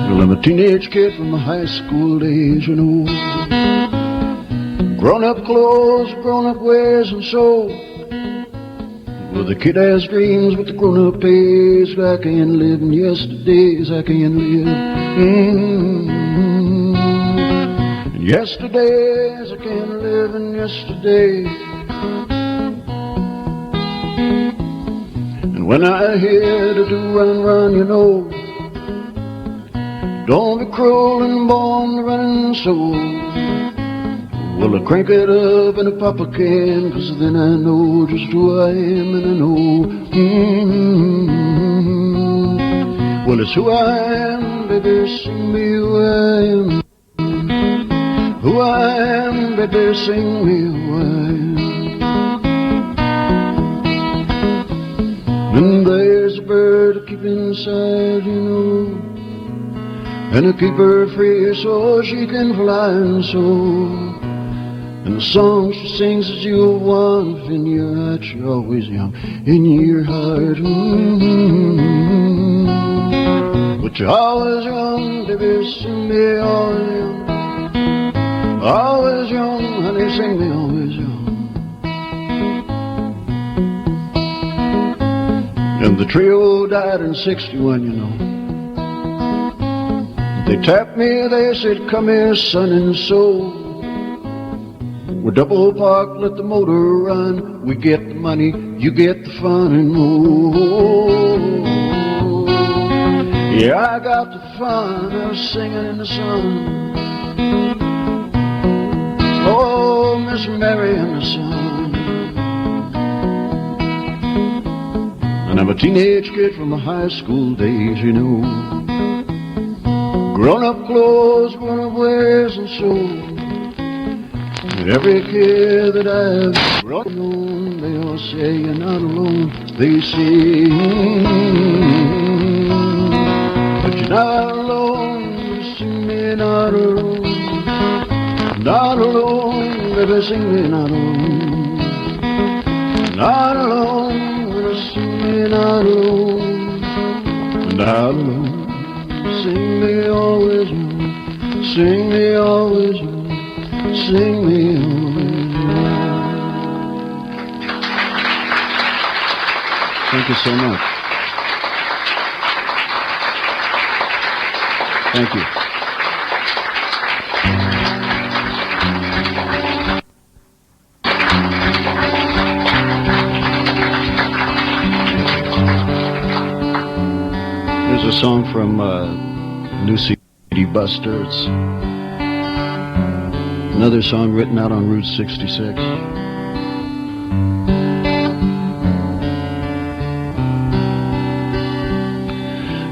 Well, I'm a teenage kid from the high school days, you know. Grown-up clothes, grown-up ways, and so. Well, the kid has dreams with the grown-up days. I can't live in yesterdays, I can't live in yesterdays, I can't live in yesterday. And when I hear the do run, you know, don't be cruel and born the running soul. Well, I crank it up and I pop a can, 'cause then I know just who I am, and I know, well, it's who I am, baby, sing me who I am. Who I am, baby, sing me who I am. And there's a bird to keep inside, you know, and to keep her free so she can fly, and so. And the song she sings is you're one, if in your heart you're always young, in your heart, but you're always young, baby, sing me always young. Always young, honey, sing me always young. And the trio died in 61, you know. They tapped me, they said, come here, son, and so. We're double parked, let the motor run. We get the money, you get the fun, and oh, yeah, I got the fun of singing in the sun. Oh, Miss Mary and the sun. And I'm a teenage kid from the high school days, you know. Grown-up clothes, grown-up ways, and so. Every kid that I've brought on, they all say you're not alone. They say, but you're not alone. You sing me not alone. Not alone, baby, sing me not alone. Not alone, baby, sing me not alone. Not alone, sing me always young. Sing me always young. Sing me always young. Thank you so much. Thank you. song from New CD Buster. It's another song written out on Route 66.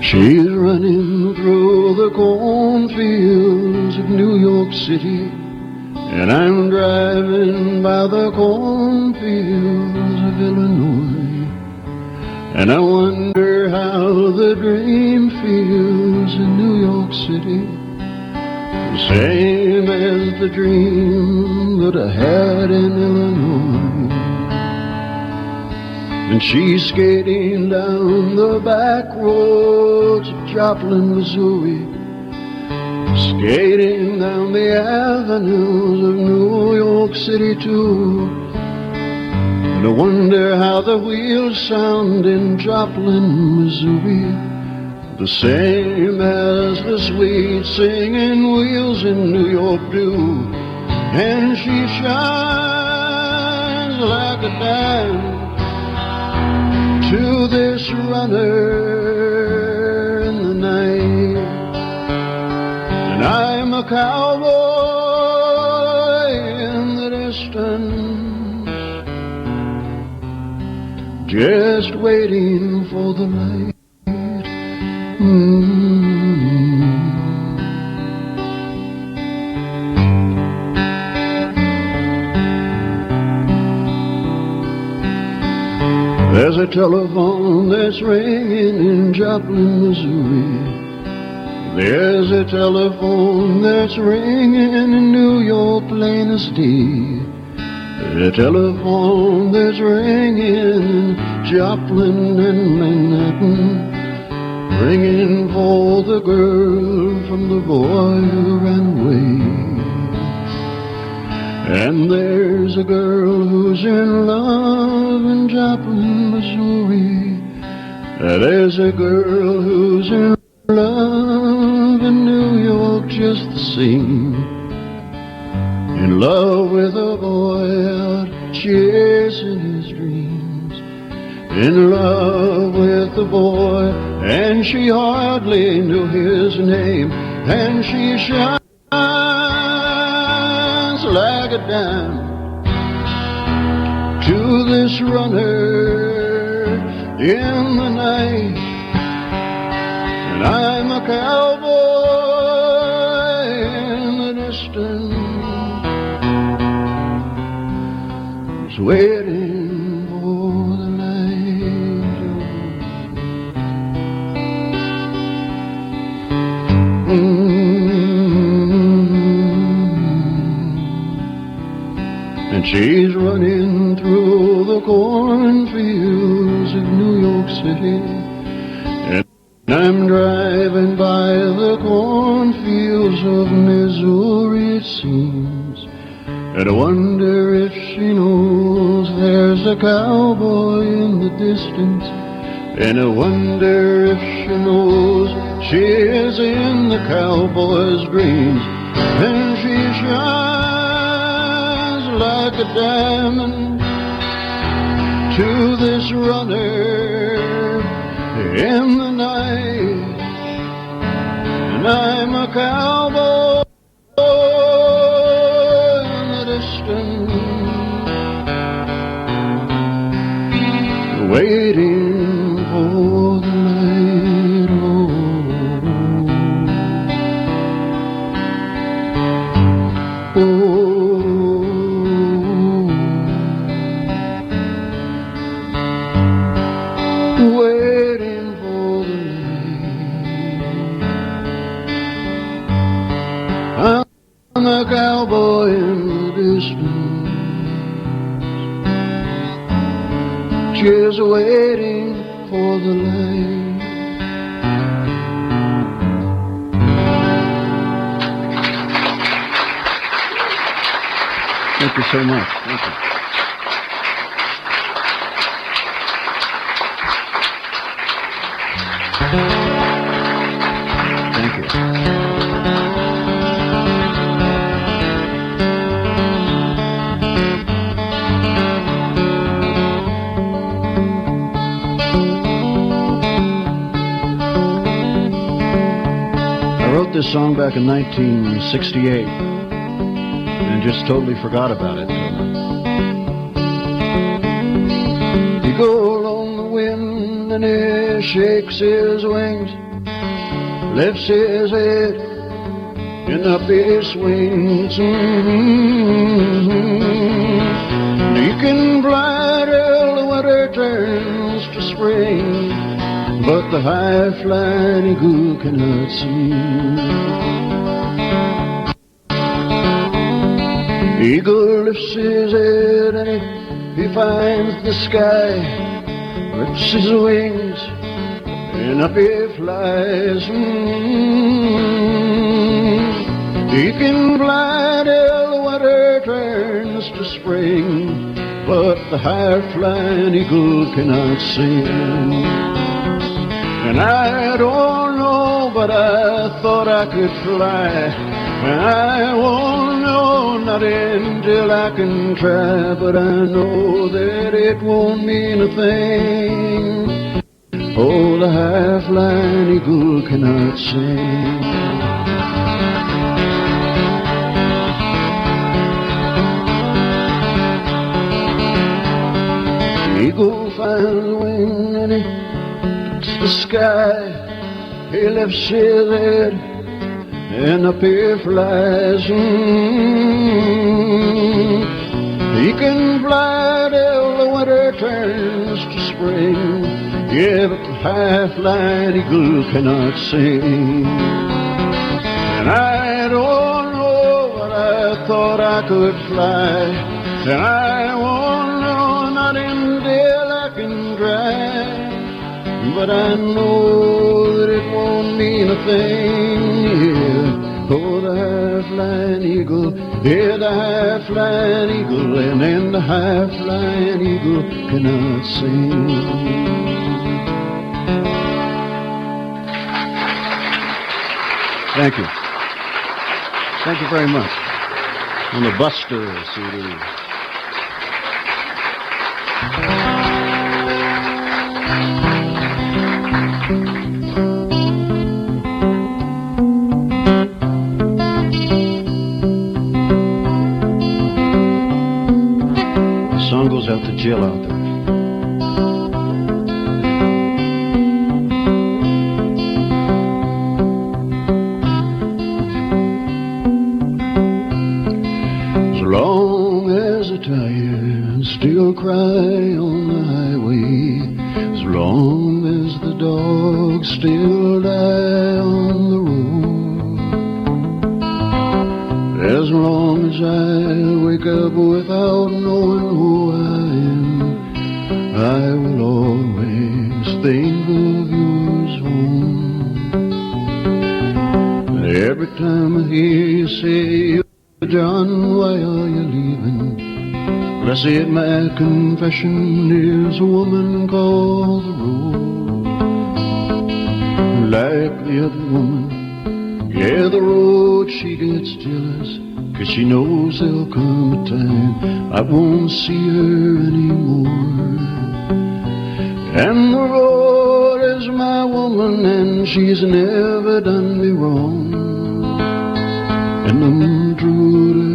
She's running through the cornfields of New York City, and I'm driving by the cornfields of Illinois, and I wonder how the dream feels in New York City, the same as the dream that I had in Illinois. And she's skating down the back roads of Joplin, Missouri, skating down the avenues of New York City too. And I wonder how the wheels sound in Joplin, Missouri, the same as the sweet singing wheels in New York do. And she shines like a dime to this runner in the night, and I'm a cowboy in the distance, just waiting for the light. There's a telephone that's ringing in Joplin, Missouri. There's a telephone that's ringing in New York, plain as day. A telephone that's ringing in Joplin and Manhattan, ringing for the girl from the boy who ran away. And there's a girl who's in love in Joplin, Missouri. There's a girl who's in love in New York just the same. In love with a boy out chasing his dreams. In love with the boy, and she hardly knew his name. And she shines like a dime to this runner in the night, and I'm a cowboy in the distance, waiting for the light. And she's running through the cornfields of New York City, and I'm driving by the cornfields of Missouri, it seems. And I wonder if she knows there's a cowboy in the distance, and I wonder if she knows she is in the cowboy's dreams. And she shines like a diamond to this runner in the night, and I'm a cowboy in the distance, waiting for the light. Oh, oh. Waiting for the light. I'm a cowboy in the distance, just waiting for the light. Thank you so much. Thank you. Thank you. this song back in 1968 and just totally forgot about it. Eagle on the wind and he shakes his wings, lifts his head and up he swings. You can fly till the winter turns to spring, but the high-flying eagle cannot sing. Eagle lifts his head and he finds the sky, rips his wings and up he flies. He can fly till the winter turns to spring, but the high-flying eagle cannot sing. And I don't know, but I thought I could fly. I won't know, not until I can try, but I know that it won't mean a thing. Oh, the high-flying eagle cannot sing. Eagle finds the wind and he touches the sky. He lifts his head and up he flies. He can fly till the winter turns to spring. Yeah, but the high-flying eagle cannot sing. And I don't know, but I thought I could fly. And I won't know, not until I can try. But I know that it won't mean a thing. Yeah. Oh, the high-flying eagle, yeah, the high-flying eagle, and then the high-flying eagle cannot sing. Thank you. Thank you very much. On the Buster CD. The song goes out to Jill out there. Still cry on the highway, as long as the dogs still die on the road, as long as I wake up without knowing who I am, I will always think of yours home. Every time I hear you say, John, why are you leaving? Blessed my confession is a woman called the road. Like the other woman, yeah, the road, she gets jealous, 'cause she knows there'll come a time I won't see her anymore. And the road is my woman, and she's never done me wrong, and I'm true to her.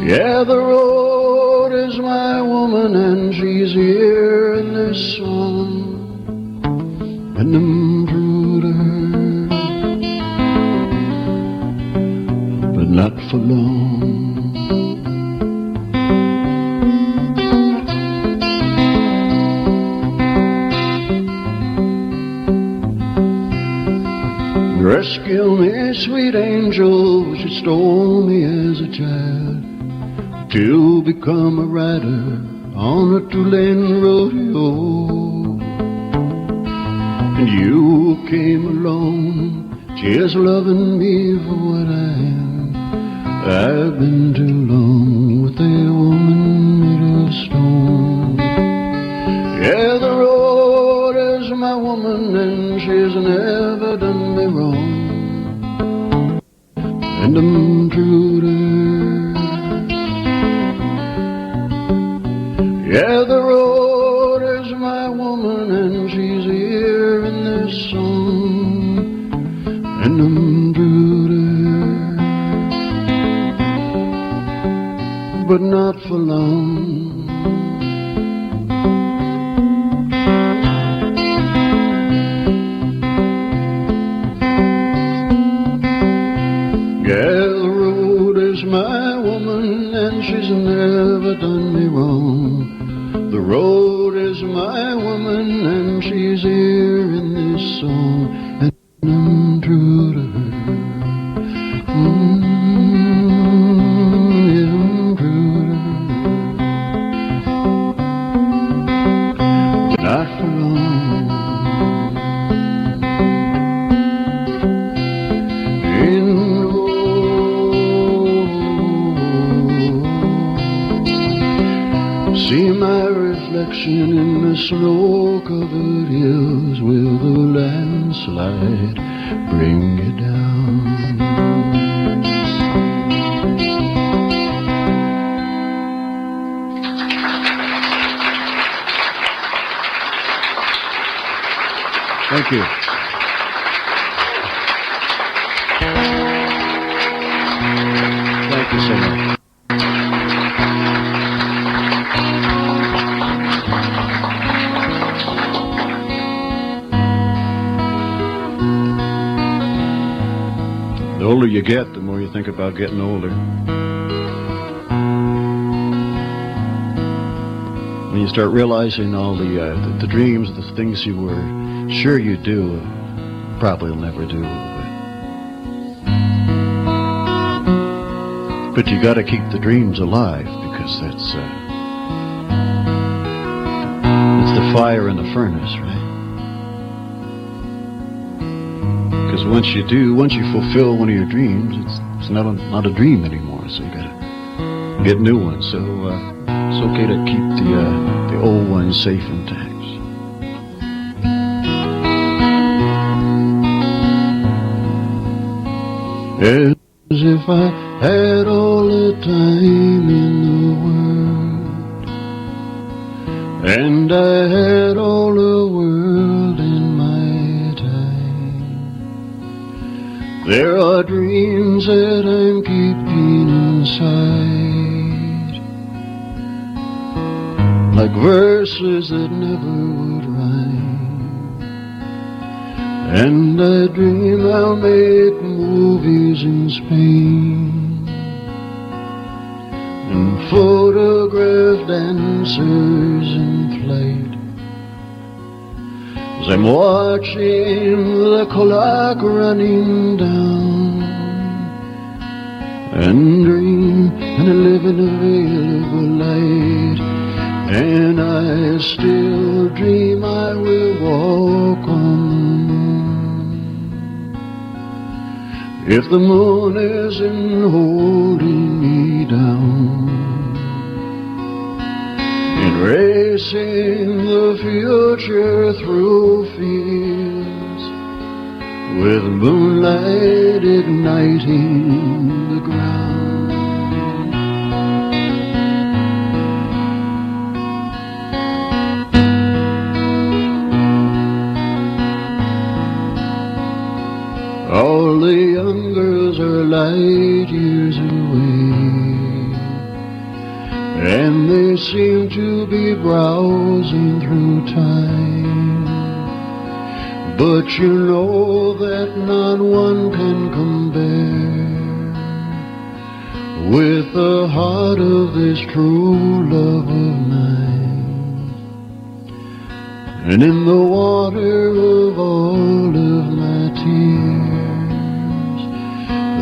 Yeah, the road is my woman, and she's here in this song, and I'm true to her, but not for long. Rescue me, sweet angel, you stole me as a child to become a rider on a two-lane rodeo. And you came along, just loving me for what I am. I've been too long with a woman made of stone. Yeah, the road is my woman, and she's never done me wrong, and I'm true to her. Yeah, the road is my woman, and she's here in this song. but not for long. Yeah, the road is my woman, and she's never done me wrong. The road is my woman, and she's here in this song, and I'm true to her. Yeah, I'm true to her. Not for long. See my reflection in the snow-covered hills. Will the landslide bring you down? Thank you. Thank you so much. The older you get, the more you think about getting older. When you start realizing all the dreams, the things you were sure you'd do, probably will never do. But you got to keep the dreams alive, because that's it's the fire in the furnace, right? Because once you fulfill one of your dreams, it's not a dream anymore. So you gotta get new ones. So it's okay to keep the old ones safe intact. As if I had all the time in the world, and I had all the world in my time. There are dreams that I'm keeping inside, like verses that never would rhyme. And I dream I'll make movies in Spain and photograph dancers in flight, as I'm watching the clock running down, and dream and I live in available light. And I still dream I will walk on the moon, if the moon isn't holding me down, and racing the future through fields, with moonlight igniting the ground. All the young girls are light years away, and they seem to be browsing through time. But you know that not one can compare with the heart of this true love of mine. And in the water of all of my tears,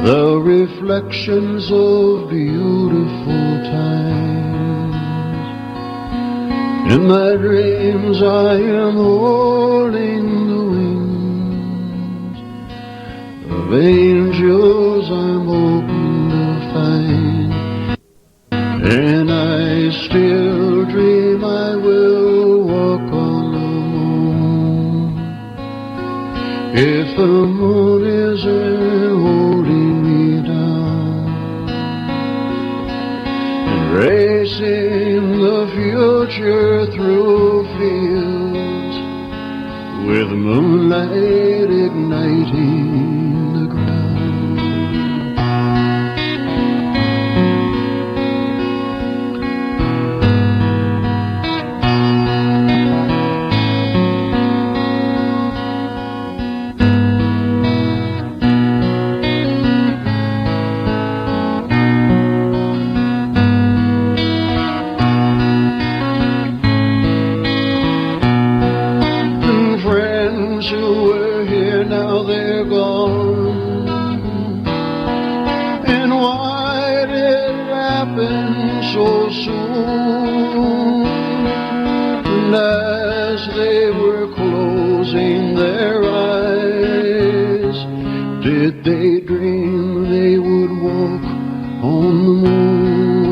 the reflections of beautiful times. In my dreams I am holding the wings of angels I'm hoping to find. And I still dream I will walk on the moon, if the moon isn't holding me down, and racing the future through fields, with moonlight igniting the ground. soon. And as they were closing their eyes, did they dream they would walk on the moon?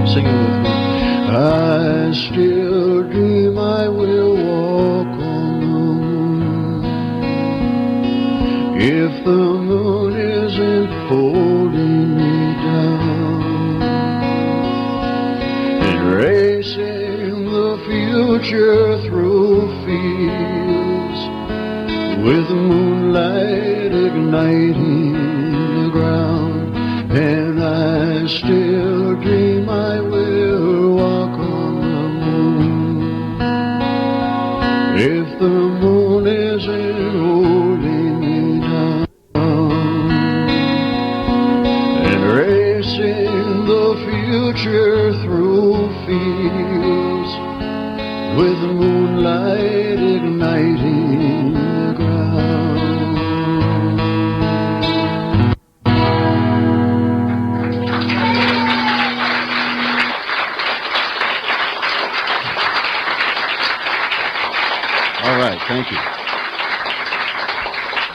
Sing it with me. I still dream I will walk on the moon. If the moon isn't holding me down and racing the future through fields with moonlight igniting the ground, and I still dream I will walk on the moon. If the moon isn't holding me down and racing the future through fields with moonlight igniting the ground. All right, thank you.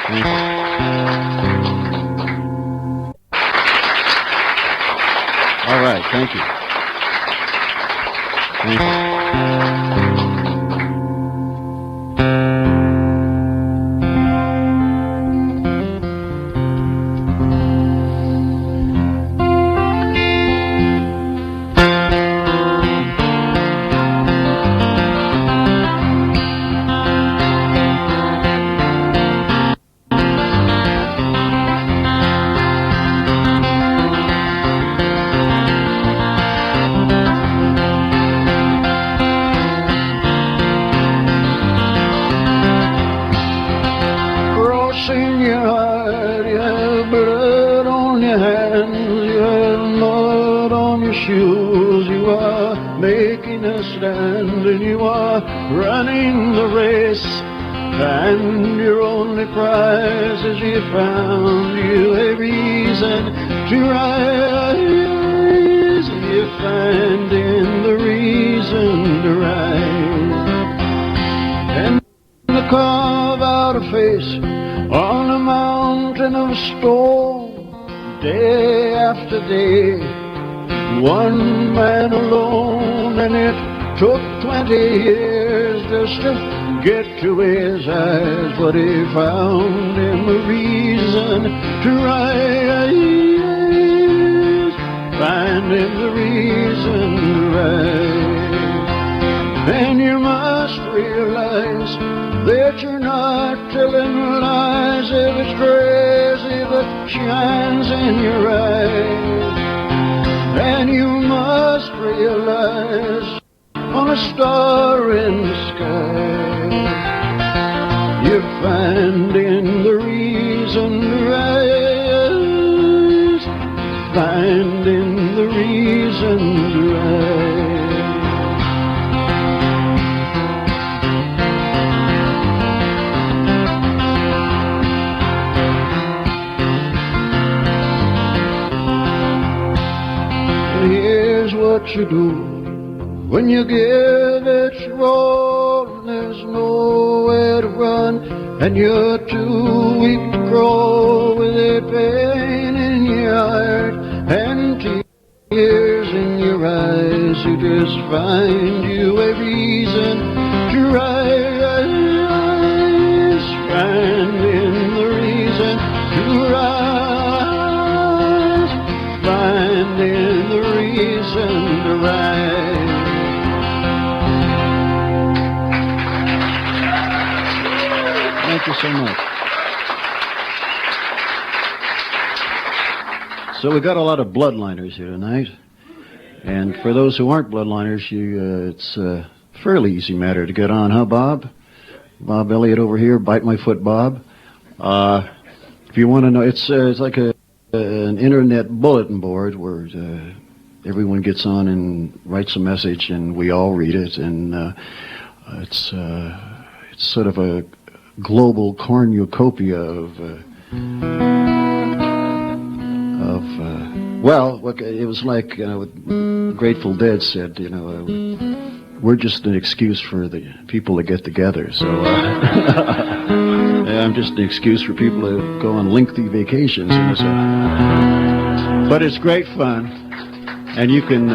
Thank you. All right, thank you. Thank you. And you are running the race, and your only prize is you found you a reason to rise. You find in the reason to rise, and to carve out a face on a mountain of stone, day after day, one man alone, and it took 20 years just to get to his eyes, but he found in the reason to rise, find in the reason to rise. And you must realize that you're not telling lies if it's crazy that shines in your eyes. And you must realize on a star in the sky, you find in the reason to rise, find in the reason to rise. And here's what you do when you give it your all, there's nowhere to run, and you're too weak to crawl with a pain in your heart and tears in your eyes. You just find you a reason to rise, find in the reason to rise, find in the reason to rise. Thank you so much. So we got a lot of bloodliners here tonight, and for those who aren't bloodliners, it's a fairly easy matter to get on, huh, Bob? Bob Elliott over here, Bite My Foot Bob. If you want to know, it's like an internet bulletin board where everyone gets on and writes a message, and we all read it, and it's sort of a global cornucopia of of, well, it was like what Grateful Dead said, we're just an excuse for the people to get together. So I'm just an excuse for people to go on lengthy vacations. But it's great fun, and you can.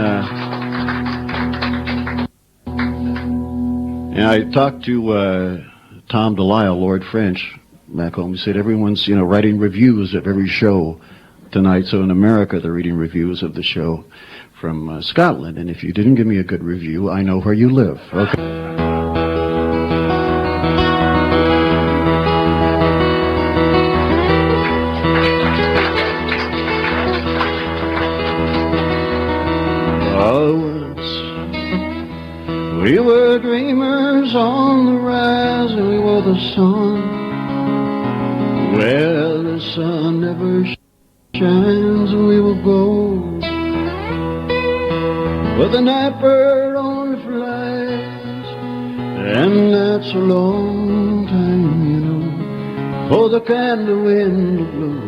And I talked to Tom Delisle, Lord French, back home. He said everyone's writing reviews of every show tonight. So in America, they're reading reviews of the show from Scotland. And if you didn't give me a good review, I know where you live. Okay. We were dreamers on the rise, and we were the sun. Well, the sun never shines, and we were gold. But the night bird only flies, and that's a long time, for the candle wind to blow.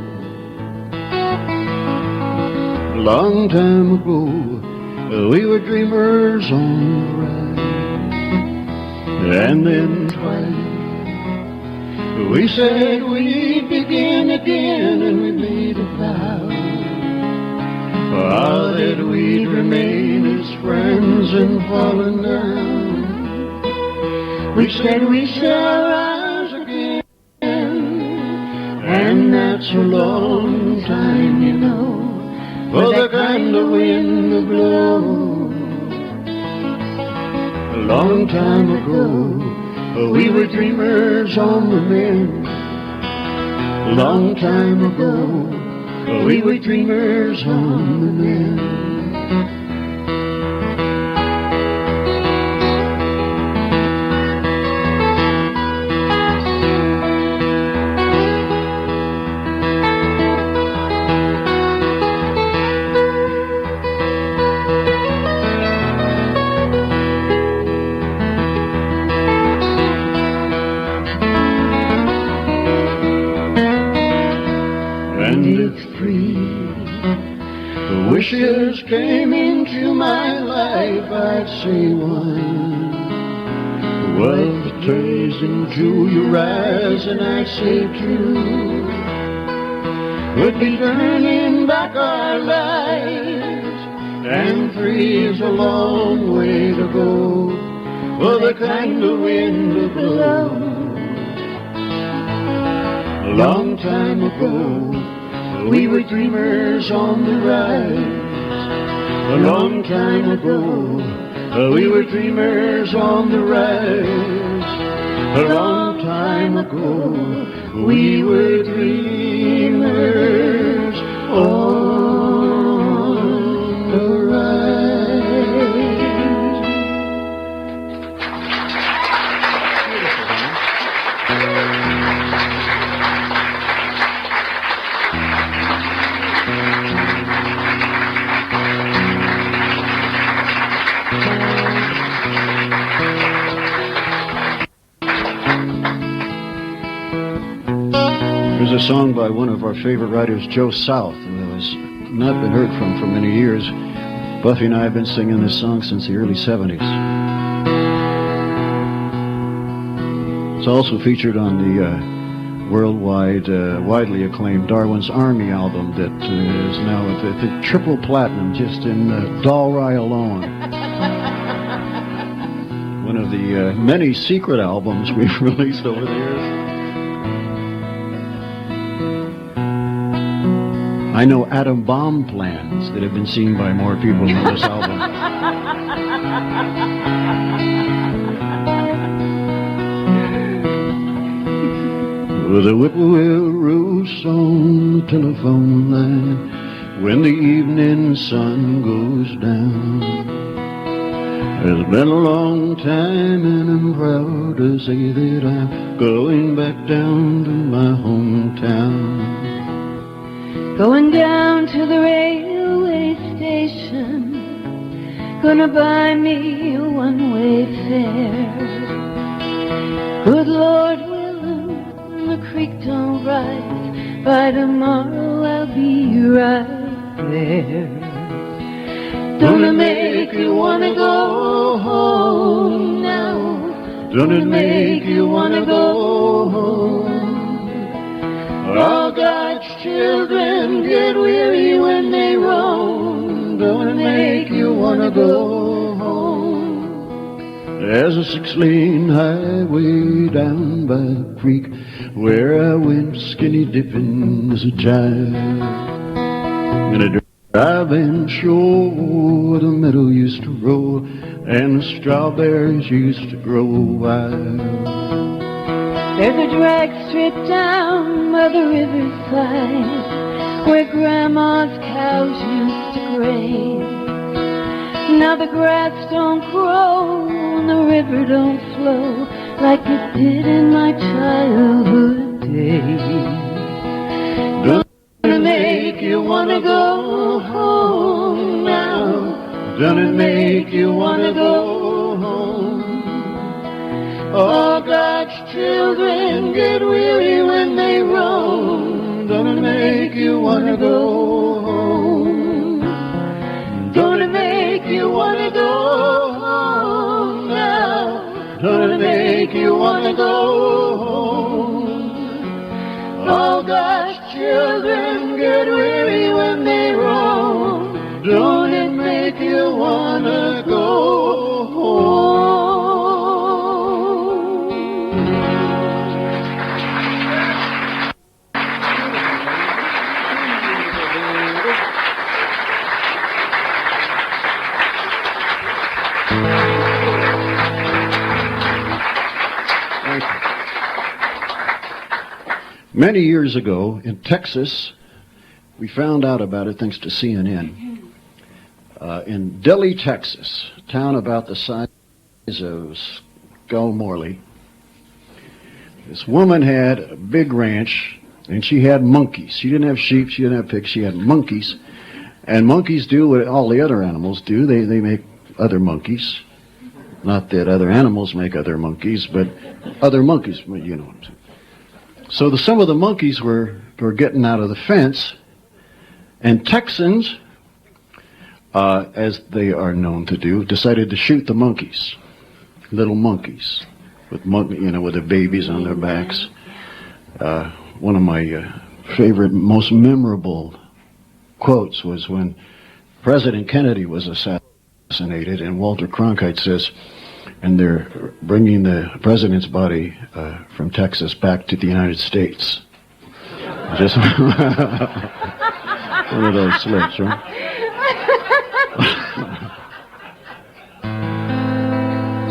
Long time ago, we were dreamers on the rise. And then twice we said we'd begin again, and we made a vow that we'd remain as friends and falling down. We said we shall rise again, and that's a long time, for the kind of wind to blow. A long time ago, we were dreamers on the mend. A long time ago, we were dreamers on the mend. Wishes came into my life, I'd say one was turns into your eyes, and I'd say two would be turning back our lives, and three is a long way to go for the kind of wind to blow. A long time ago, we were dreamers on the rise. A long time ago, we were dreamers on the rise. A long time ago, we were dreamers on the rise. There's a song by one of our favorite writers, Joe South, who has not been heard from for many years. Buffy and I have been singing this song since the early 70s. It's also featured on the worldwide, widely acclaimed Darwin's Army album that is now at the triple platinum just in Dalry alone. One of the many secret albums we've released over the years. I know atom bomb plans that have been seen by more people than this album. With a whippoorwill roost on the telephone line when the evening sun goes down. It's been a long time, and I'm proud to say that I'm going back down to my hometown. Going down to the railway station, gonna buy me a one-way fare. Good Lord willing, the creek don't rise, by tomorrow I'll be right there. Don't it make you wanna go home now? Don't it make you wanna go home? All God's children get weary when they roam. Don't it make you wanna go home? There's a 6-lane highway down by the creek where I went skinny dipping as a child. And a driving shore the meadow used to roll and the strawberries used to grow wild. There's a drag strip down by the riverside where Grandma's cows used to graze. Now the grass don't grow and the river don't flow like it did in my childhood days. Don't it make you wanna go home now? Don't it make you wanna go home? All God's children get weary when they roam. Don't it make you wanna go home? Don't it make you wanna go home now? Don't it make you wanna go home? All God's children get weary when they roam. Don't it make you wanna go home? Many years ago in Texas, we found out about it thanks to CNN. In Dilly, Texas, a town about the size of Skull-Morley, this woman had a big ranch and she had monkeys. She didn't have sheep, she didn't have pigs, she had monkeys. And monkeys do what all the other animals do. They make other monkeys. Not that other animals make other monkeys, but other monkeys, you know what I'm saying. So some of the monkeys were getting out of the fence, and Texans, as they are known to do, decided to shoot the monkeys, little monkeys, with their babies on their backs. One of my favorite, most memorable quotes was when President Kennedy was assassinated, and Walter Cronkite says, and they're bringing the president's body from Texas back to the United States. Just one of those slips, right?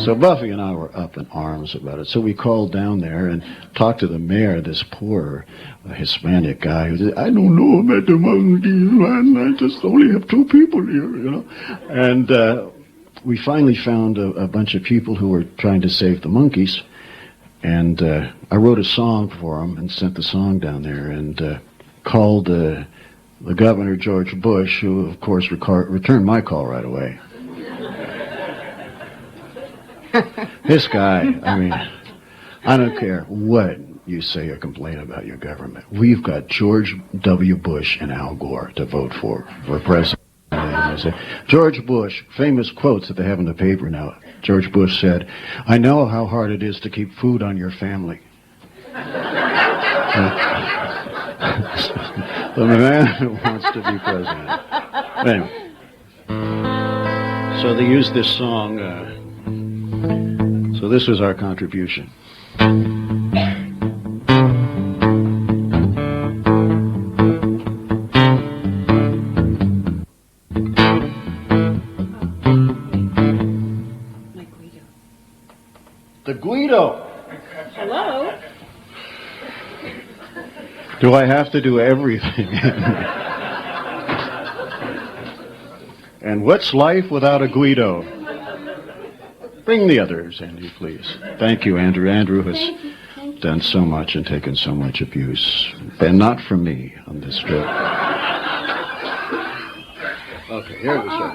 So Buffy and I were up in arms about it. So we called down there and talked to the mayor, this poor Hispanic guy who said, I don't know about the monkeys, man. I just only have 2 people here, you know. And we finally found a bunch of people who were trying to save the monkeys, and I wrote a song for them and sent the song down there and called the governor, George Bush, who, of course, returned my call right away. This guy, I mean, I don't care what you say or complain about your government. We've got George W. Bush and Al Gore to vote for president. George Bush, famous quotes that they have in the paper now. George Bush said, I know how hard it is to keep food on your family. The man who wants to be president. Anyway, so they used this song, so this was our contribution. The Guido. Hello? Do I have to do everything? And what's life without a Guido? Bring the others, Andy, please. Thank you, Andrew. Andrew has done so much and taken so much abuse. And not from me on this trip. Okay, here we go.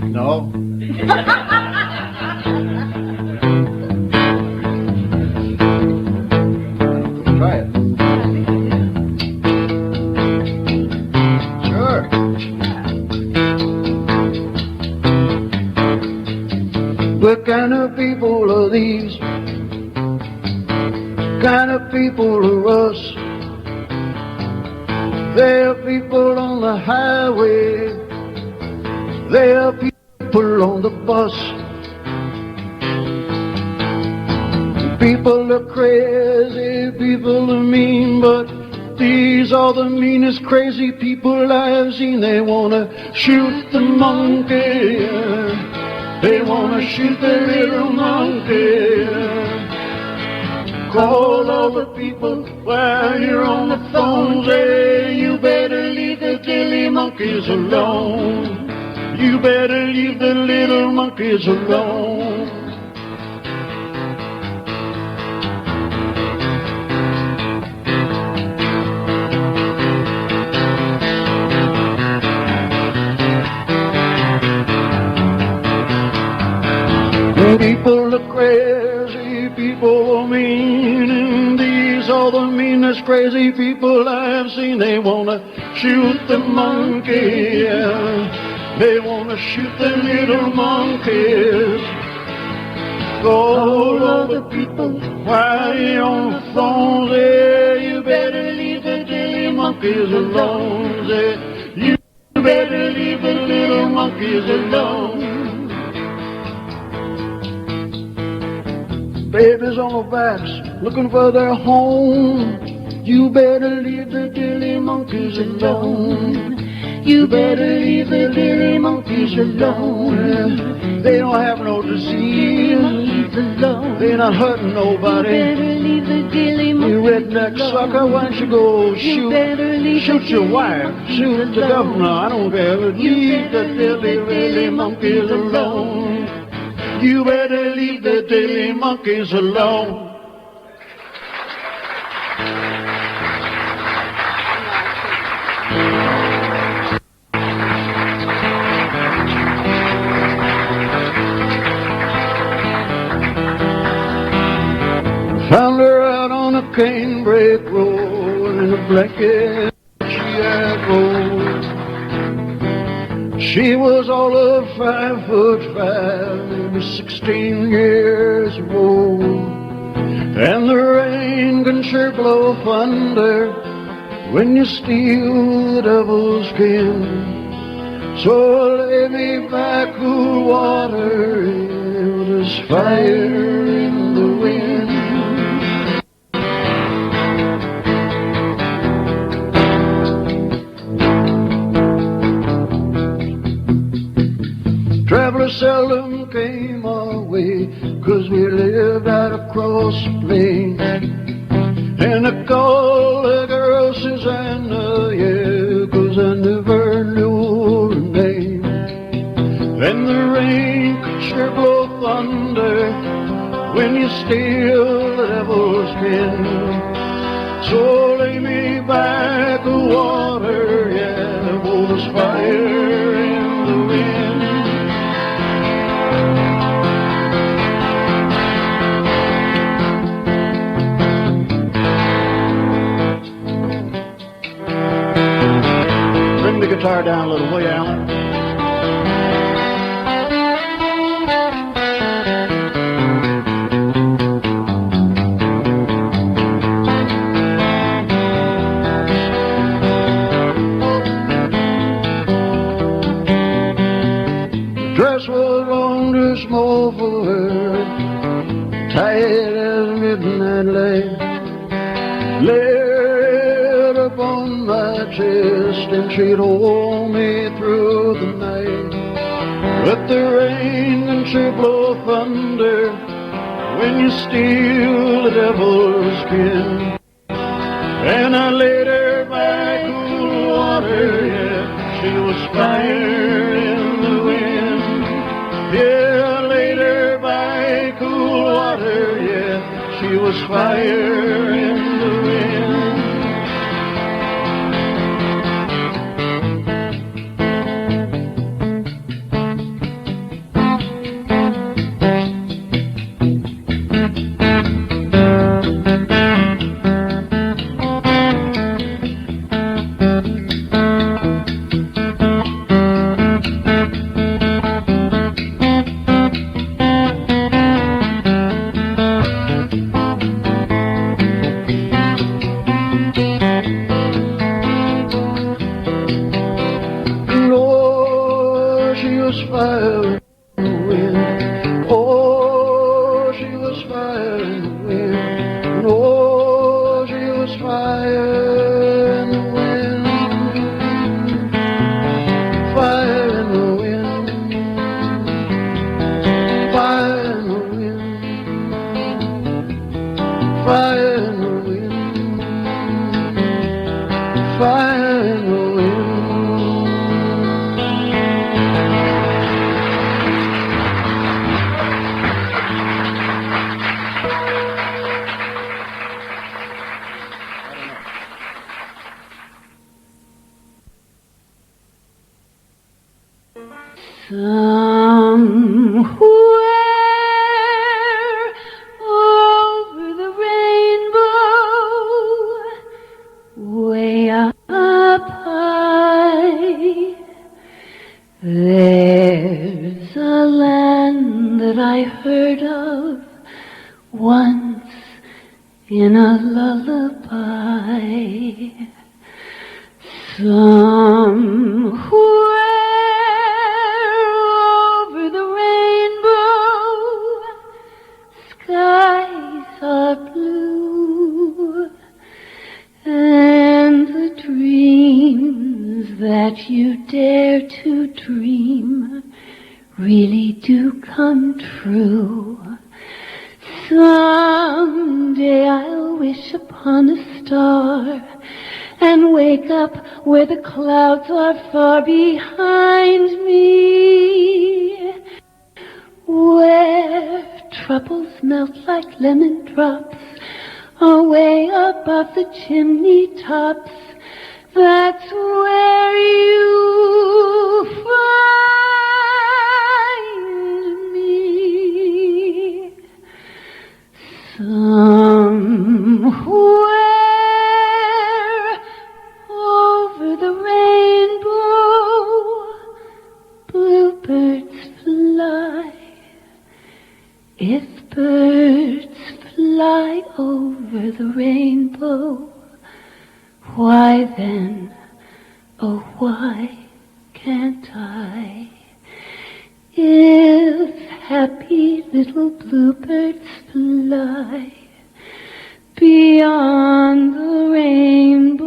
No? Try it. What kind of people are these? Kind of people are us. They are people on the highway. They are people on the bus. People are crazy, people are mean, but these are the meanest crazy people I've seen. They wanna shoot the monkey. They wanna shoot the little monkey. Call all the people while you're on the phone. Say, you better leave the Dilly Monkeys alone. You better leave the little monkeys alone. People are crazy, people are mean, and these are the meanest crazy people I've seen. They wanna shoot the monkey, they wanna shoot the little monkeys. All of the people while you're on the phone, say, you better leave the Dilly Monkeys alone. Say, you better leave the little monkeys alone. Babies on the backs, looking for their home. You better leave the Dilly Monkeys alone. You better leave the Dilly Monkeys alone. They don't have no disease. They're not hurting nobody. You better leave the Dilly Monkeys You redneck sucker, why don't you go shoot your wife, shoot the governor, I don't care. Leave the Dilly Monkeys alone. You better leave the Dilly Monkeys alone. Found her out on a canebrake road in a blanket she had rolled. She was all of 5'5", maybe 16 years old. And the rain can sure blow thunder when you steal the devil's skin. So lay me by cool water, there's fire in the wind. Travelers seldom came our way, 'cause we lived out across the plain. And I called the girl Susanna, yeah, 'cause I never knew her name. And the rain could sure blow thunder when you steal the devil's pen. So lay me by the water, yeah, oh, there's fire in the wind. Bring the guitar down a little, will you, Alan? The dress was on too small for her, tight as midnight light. Lay upon my chest and she'd hold me through the night. But the rain can sure blow thunder when you steal the devil's skin. And I laid her by cool water, yeah, she was fire in the wind. Yeah, I laid her by cool water, yeah, she was fire in the wind. was fire in the wind. Oh, she was fire in the wind. And oh, she was fire in the wind. Fire in the wind. Fire in the wind. Fire in the wind. Fire in the wind. Somewhere over the rainbow, way up high, there's a land that I heard of once in a lullaby. Somewhere over the rainbow, skies are blue, and the dreams that you dare to dream really do come true. Someday I'll wish upon a star and wake up where the clouds are far behind me, where troubles melt like lemon drops away above the chimney tops. That's where you find me. Somewhere over the rainbow, bluebirds fly. If birds fly over the rainbow, why then, oh why can't I? If happy little bluebirds fly beyond the rainbow,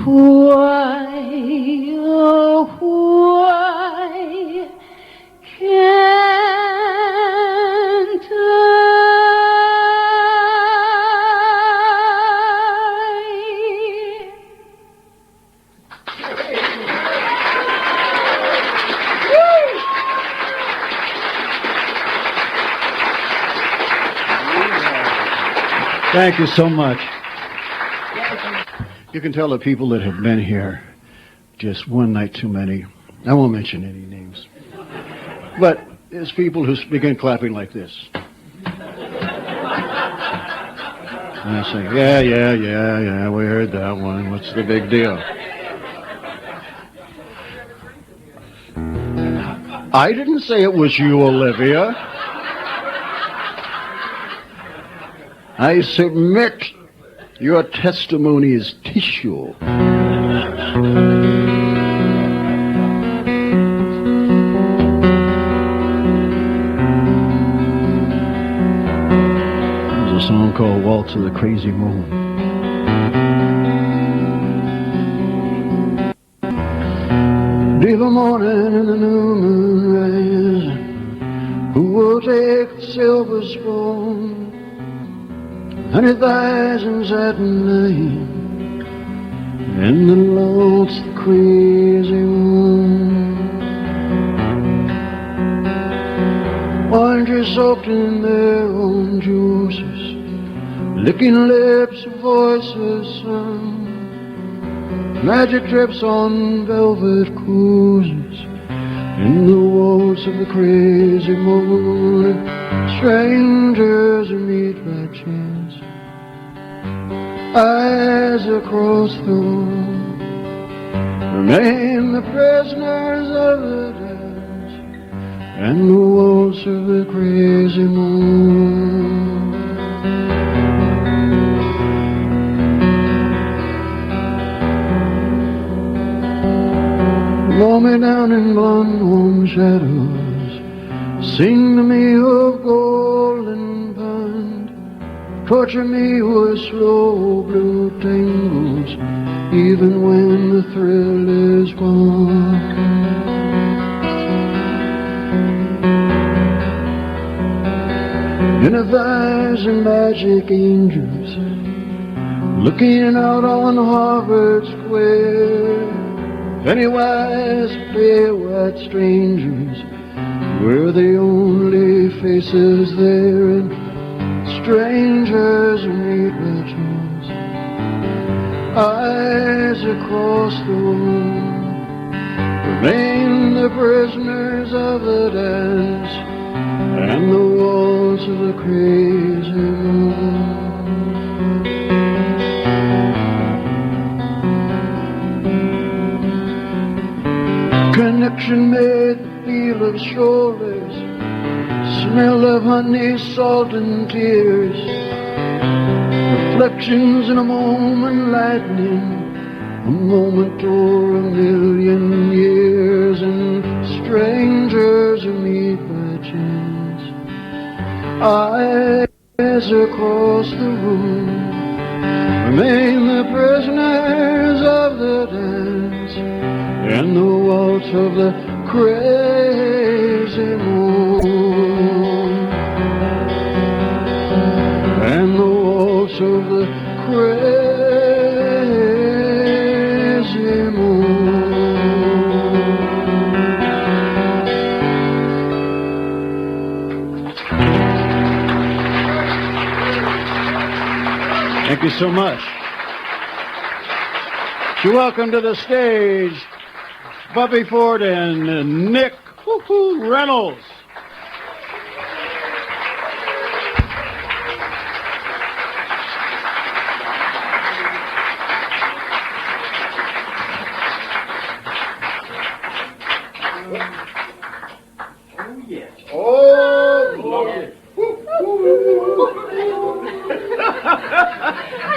why, oh why can't I? Thank you so much. You can tell the people that have been here just one night too many. I won't mention any names. But there's people who begin clapping like this. And I say, yeah, we heard that one. What's the big deal? I didn't say it was you, Olivia. I submit your testimony is tissue. There's a song called Waltz of the Crazy Moon. Deep morning and the new moon rise, who will take the silver spoon? 100,000 satin lane, and the Lord's the crazy moon. Oranges soaked in their own juices, licking lips, voices sung, magic trips on velvet cruises, in the waltz of the crazy moon. Strangers meet by chance, eyes across the room, remain the prisoners of the dance, and the waltz of the crazy moon. Blow me down in blonde warm shadows, sing to me of golden pond, torture me with slow blue tangles, even when the thrill is gone. In a vise of magic angels, looking out on Harvard Square, pennywise, pale white strangers were the only faces there, and strangers meet legends, eyes across the room, remain the prisoners of the dance and the walls of the crazy room. Connection made the feel of shoulders, smell of honey, salt and tears, reflections in a moment, lightning, a moment or a million years, and strangers who meet by chance, eyes across the room, remain the prisoners of the dance and the waltz of the crazy moon, and the waltz of the crazy moon. Thank you so much. To welcome to the stage Buffy Ford and Nick Reynolds. Oh, yes. Oh, glory.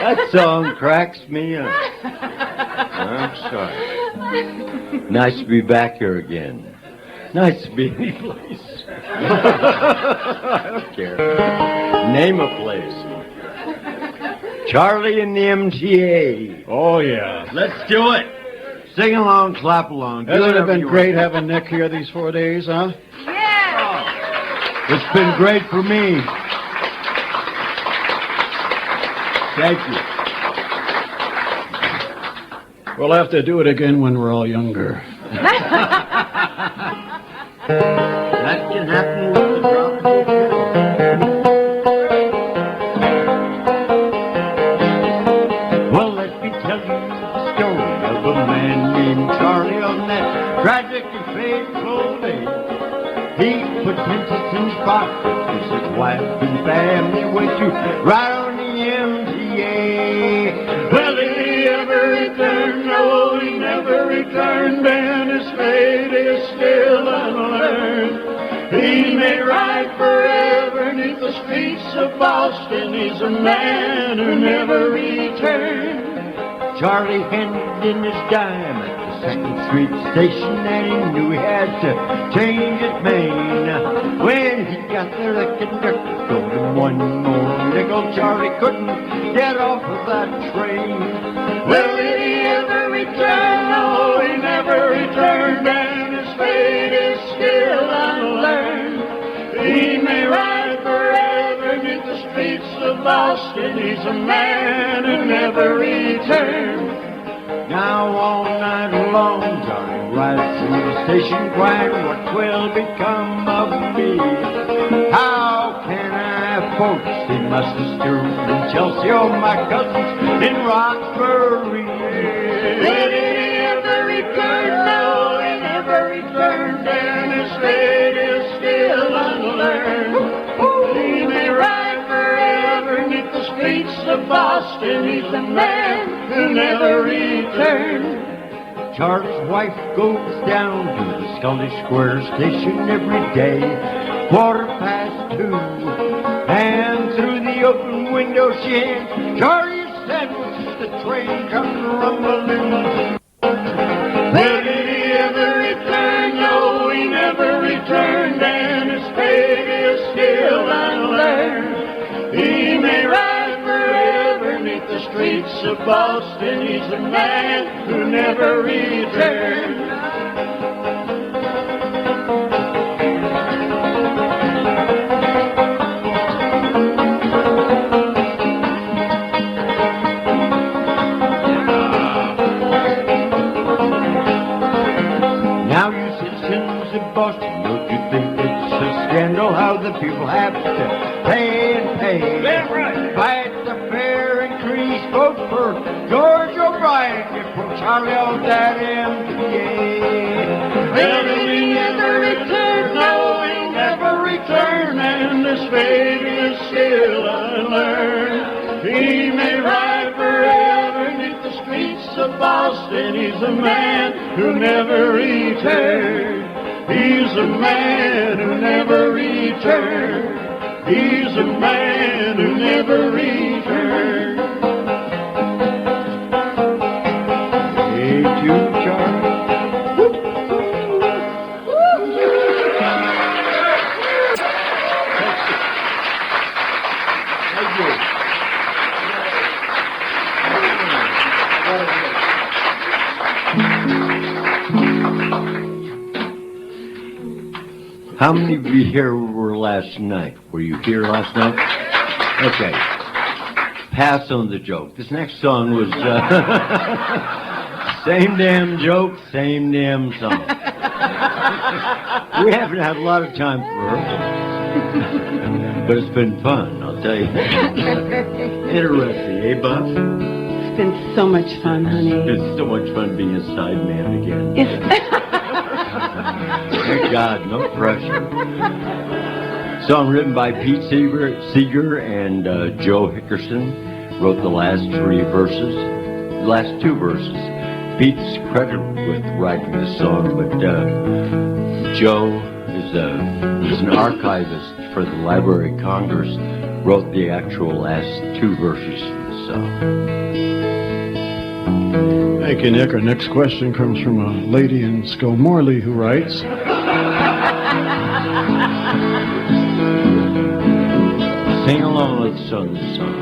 That song cracks me up. I'm sorry. Nice to be back here again. Nice to be any place. I don't care. Name a place. Charlie and the MTA. Oh, yeah. Let's do it. Sing along, clap along. Hasn't it been great having Nick here these 4 days, huh? Yeah. It's been great for me. Thank you. We'll have to do it again when we're all younger. That can happen with the drop. Well, let me tell you the story of a man named Charlie on that tragic and fateful day. He put pencils in his pocket as his wife and family went to ride on the MTA. Well, did he ever return? No, he never returned, and his fate is still unlearned. He may ride forever neath the streets of Boston. He's a man who never returned. Charlie handed in his dime at the 2nd Street station, and he knew he had to change his main. When he got there, the conductor told him one more nickel. Charlie couldn't get off of that train. Well, did he ever return? No, he never returned, and his fate is still unlearned. He may ride forever neath the streets of Boston. He's a man who never returned. Now all night long, Johnny rides through the station crying, what will become of me? How can I afford to see my sister in Chelsea or my cousins in Roxbury? Did he ever return? No, he never returned, and his fate is still unlearned. He may ride forever neath the streets of Boston. He's a man who never returned. Charlie's wife goes down to the Scully Square station every day, 2:15, and through the open window she hands Charlie a sandwich as the train comes rumbling. Well, did he ever returned, and his fate is still unlearned. He may ride forever neath the streets of Boston. He's a man who never returned. Boston, don't you think it's a scandal how the people have to pay and pay? That's right. Fight the fare increase, vote for George O'Brien, get for Charlie on that MTA. Will he never return? No, he'll never return, and his fate is still unlearned. He may ride forever neath the streets of Boston. He's a man who never returned. He's a man who never returned. He's a man who never returned. Hey, you, Charlie. Thank you. How many of you here were last night? Were you here last night? Okay. Pass on the joke. This next song was same damn joke, same damn song. We haven't had a lot of time for rehearsal, but it's been fun, I'll tell you. Interesting, eh, Buff? It's been so much fun, honey. It's so much fun being a sideman again. Thank God, no pressure. Song written by Pete Seeger and Joe Hickerson. Wrote the last two verses. Pete's credited with writing this song, but Joe is an archivist for the Library of Congress. Wrote the actual last two verses of the song. Thank you, Nick. Our next question comes from a lady in Skelmorley who writes, sing along with this song.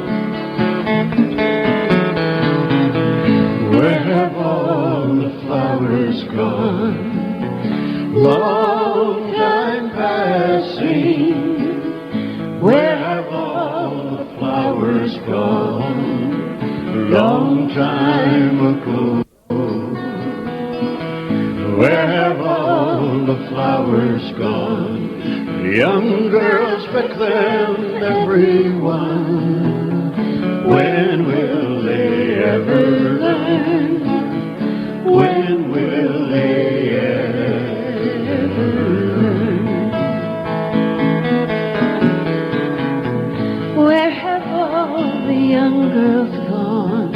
Where have all the flowers gone? Long time passing. Where have all the flowers gone? Long time ago. Where have all the flowers gone? Young girls back then, everyone. When will they ever learn? When will they ever learn? Where have all the young girls gone?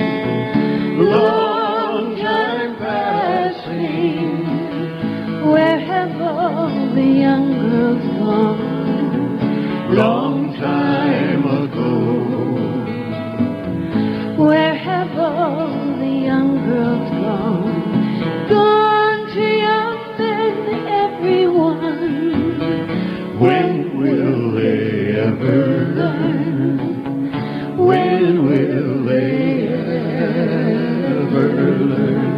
Long time passing. Where have all the young girls gone? Long time ago. Where have all the young girls gone? Gone to young men, everyone. When will they ever learn? When will they ever learn?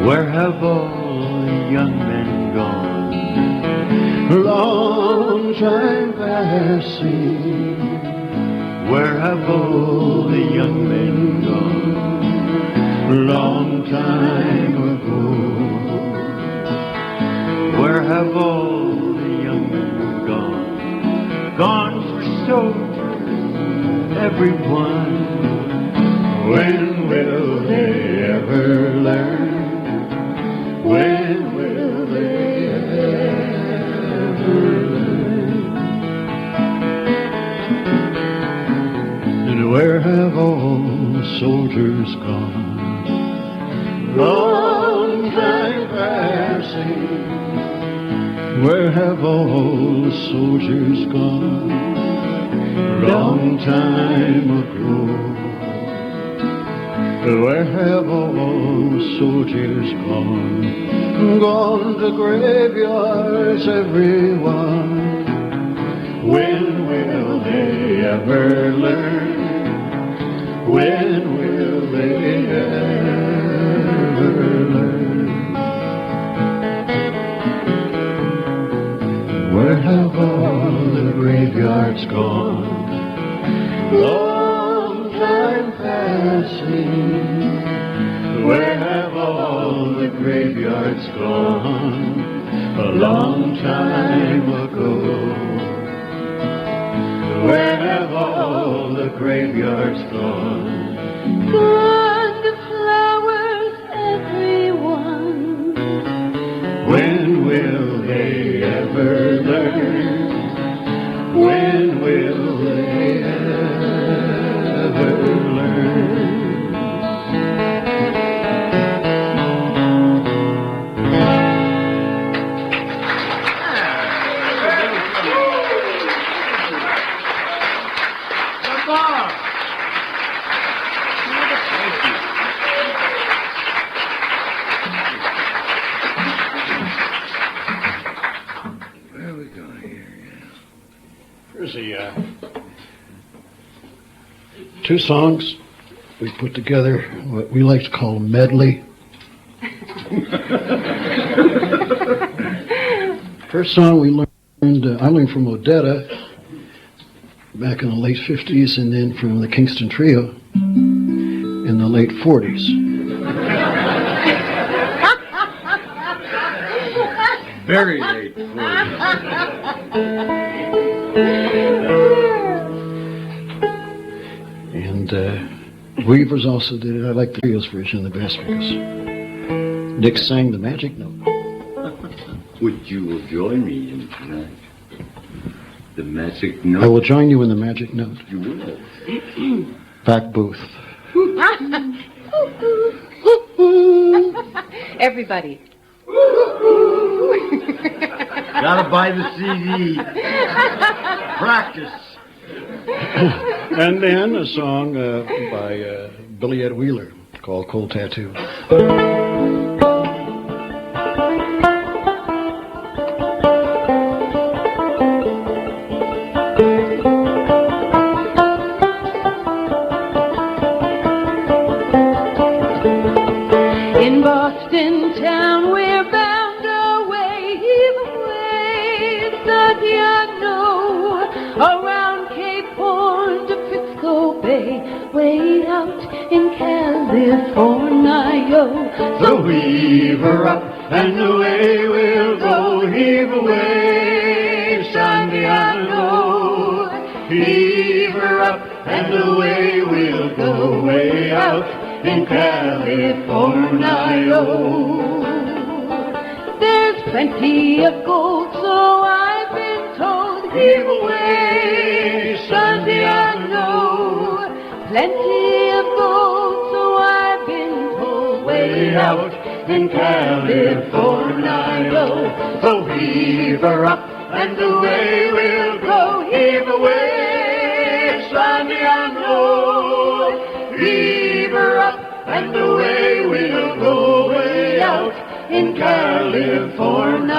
Where have all the young men gone? Long time passing. Where have all the young men gone? Long time ago. Where have all the young men gone? Gone for soldiers, everyone. When will they ever learn? When will they ever learn? And where have all the soldiers gone? Long time passing. Where have all the soldiers gone? Long time ago. Where have all the soldiers gone? Gone to graveyards, everyone. When will they ever learn? When will they ever learn? Where have all the graveyards gone? Long time passing. Where have all the graveyards gone? A long time ago. Where have all the graveyards gone? Gone the flowers, everyone. When will they ever learn? When will they ever learn? Here's the two songs we put together, what we like to call a medley. First song we learned, I learned from Odetta back in the late 50s, and then from the Kingston Trio in the late 40s. Very late 40s. And Weavers also did it. I like the Trio's version the best because Nick sang the magic note. Would you join me in tonight? The magic I note. will join you in the magic note. You will. Back booth. Everybody. Gotta buy the CD. Practice. And then a song by Billy Ed Wheeler called Cold Tattoo. In Boston town we're bound away, Santiago, around Cape Horn to Frisco Bay, way out in California. So heave her up and away we'll go. Heave away, Santiago. Heave her up and away we'll go. Way out in California. There's plenty of gold, so I've been told. Heave away, Santiago. Plenty of gold, so I've been told. Way out in California. So heave her up and away we'll go. Heave away, Santiago. Heave her up and away we'll go. Way out in California.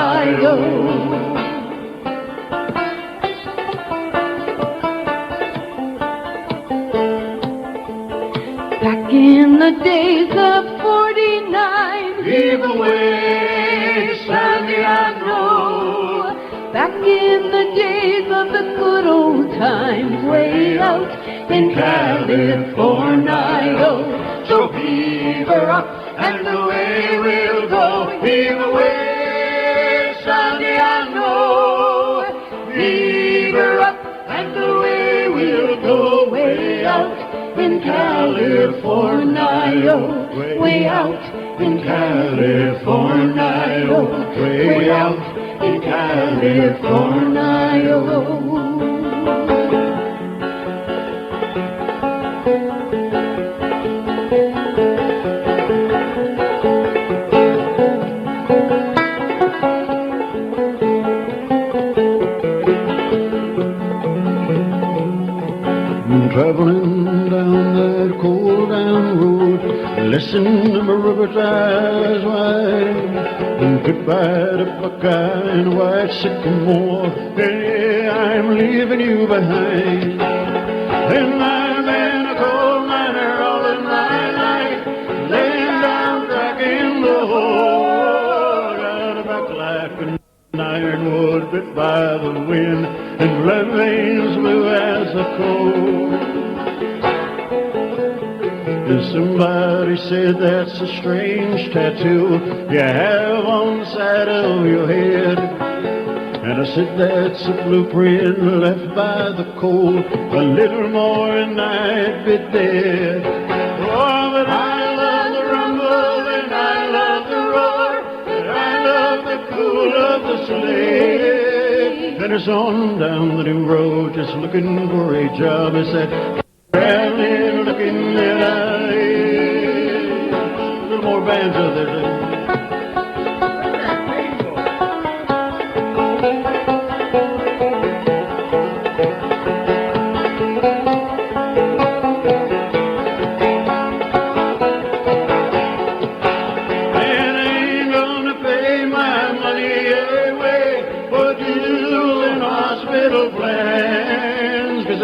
Back in the days of 49, Heave away, Santiago. back in the days of the good old times, way out in California. So heave her up and away we'll go. Heave away, Santiago. Heave her up and away we'll go. Way out in California. Way out in California. Way out in California. Traveling down that cold down road, listen to my river's eyes wide, and goodbye to Buckeye and white sycamore. Hey, I'm leaving you behind. And I've been a coal miner all in my life, laying down track in the hole. Got a back like an ironwood bit by the wind, and blood veins blue as the coal. Somebody said that's a strange tattoo you have on the side of your head. And I said that's a blueprint left by the cold. A little more and I'd be dead. Oh, but I love the rumble and I love the roar, and I love the cool of the sleigh. And it's on down the new road, just looking for a job. It's that traveling looking that I. A little more banjo there.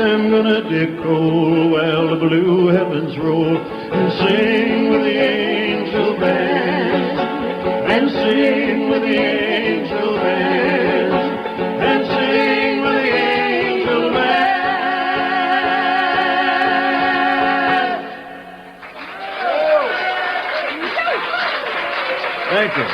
I'm gonna dig coal while the blue heavens roll, and sing with the angel band, and sing with the angel band, and sing with the angel band. Thank you.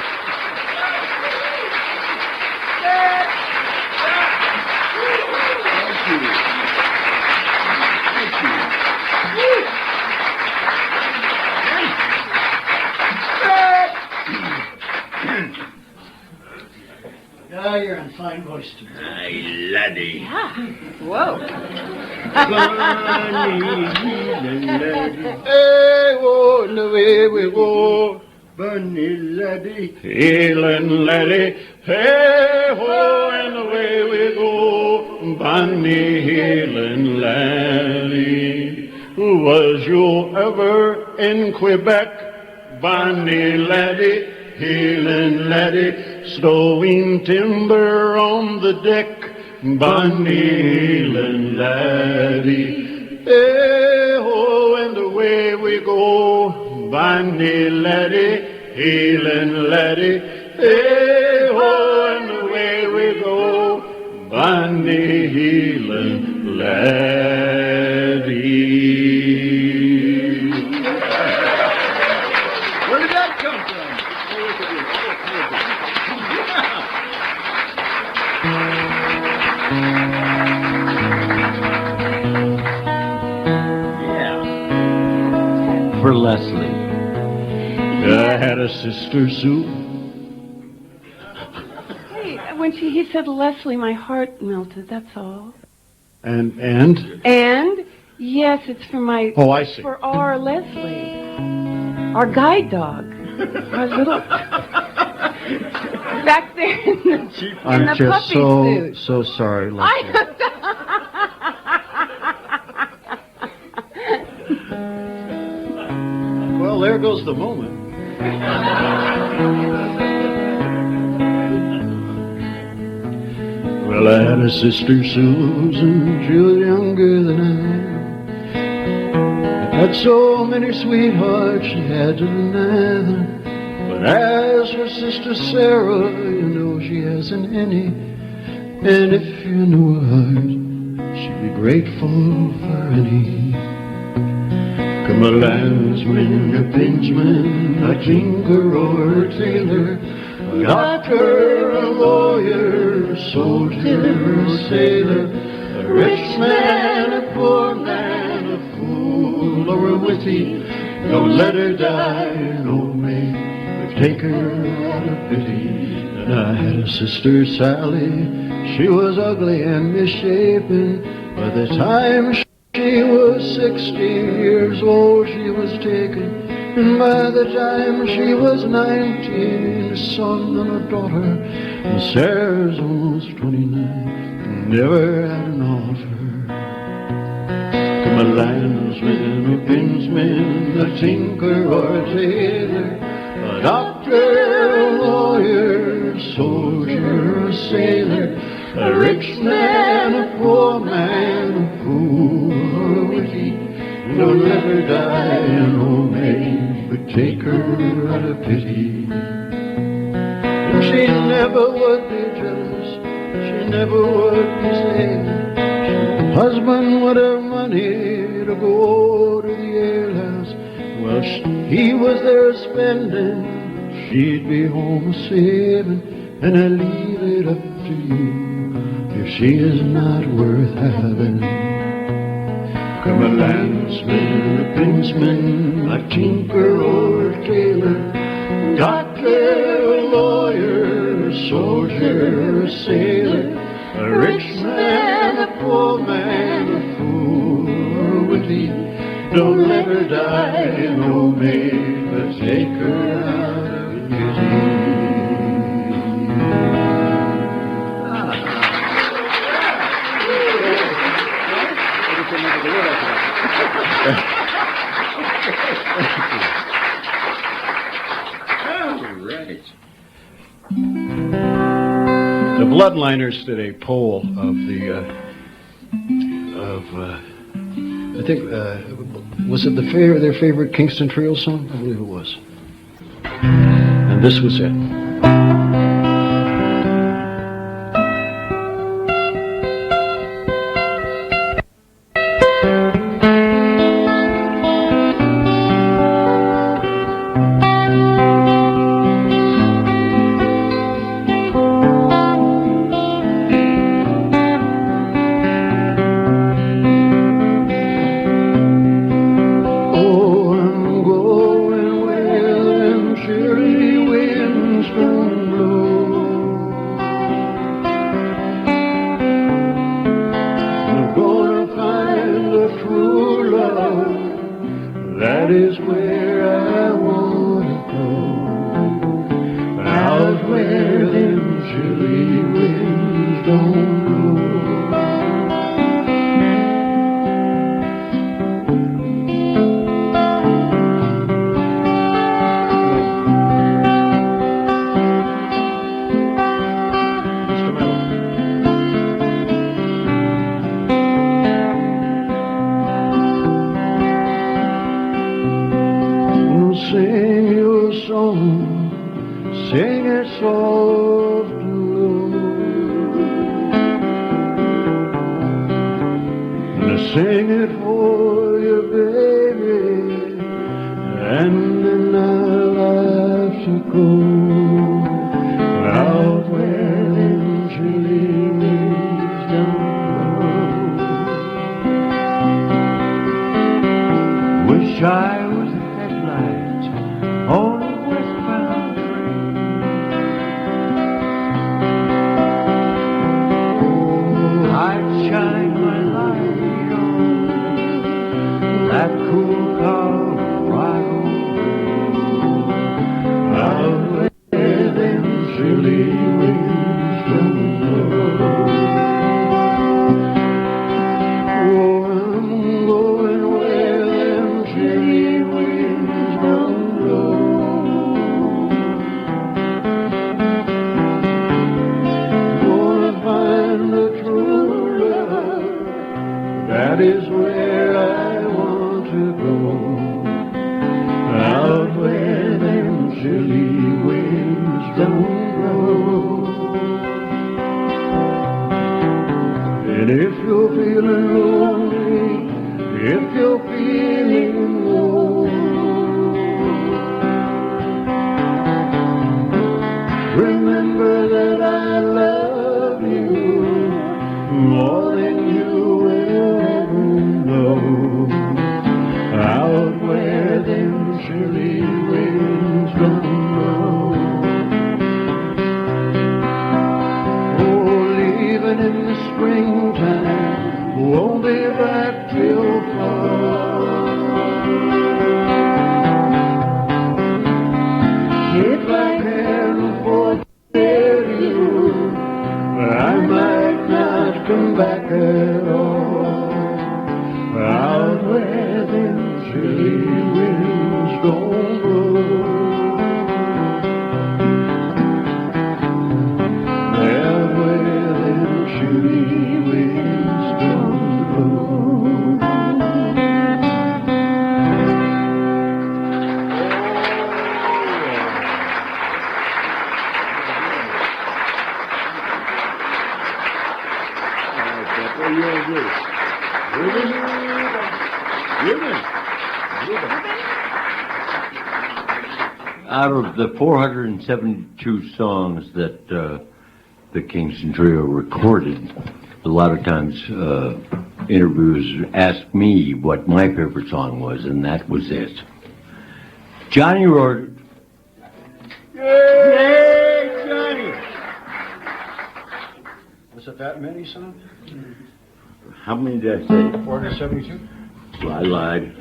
Ah, you're in fine voice tonight. Aye, laddie. Yeah. Whoa. Hey, whoa, and away we go. Bunny laddie. Healing laddie. Hey, whoa, and away we go. Bunny healing laddie. Was you ever in Quebec? Bunny laddie, healing laddie, stowing timber on the deck. Bunny healing laddie, hey ho, and away we go. Bunny laddie, healing laddie, hey ho, and away we go. Bunny healing laddie. Where did that come from? Yeah. For Leslie. I had a sister, Sue. Hey, when he said Leslie, my heart melted, that's all. And? And, yes, it's for my... Oh, I see. For our Leslie. Our guide dog. Our little... Back there in the, I'm the just puppy suit. so sorry, Leslie. Well, there goes the moment. Well, I had a sister, Susan, she was younger than I am. Had so many sweethearts, she had to deny them. But as for Sister Sarah, you know she hasn't any. And if you knew her heart, she'd be grateful for any. Come a landsman, a kinsman, a tinker or a tailor, a doctor, a lawyer, a soldier, a sailor, a rich man, a poor man, a fool or a witty. Don't let her die an old maid, but take her out of pity. And I had a sister, Sally, she was ugly and misshapen. By the time she was 16 years old, she was taken. And by the time she was 19, a son and a daughter. And Sarah's almost 29, never had an offer. Come a landsman, a a pinsman, a tinker or a tailor, a doctor, a lawyer, a soldier, a sailor, a rich man, a poor man, a fool or a witty, don't let her die an old maid, but take her out of pity. And she never would be jealous, she never would be sad. Her husband would have money to go to the alehouse. Well, he was there spending, she'd be home a-saving, and I leave it up to you if she is not worth having. Come a landsman, a pinsman, a tinker or a tailor, doctor, a lawyer, a soldier, a sailor, a rich man, a poor man, a fool or a witty, don't let her die an old maid, but take her out of pity. The Bloodliners did a poll of the I think was it their favorite Kingston Trio song? I believe it was. And this was it. Springtime, won't Out of the 472 songs that the Kingston Trio recorded, a lot of times interviewers asked me what my favorite song was, and that was it. Johnny wrote... Yay, Johnny! Was it that many songs? How many did I say? 472? Well, I lied.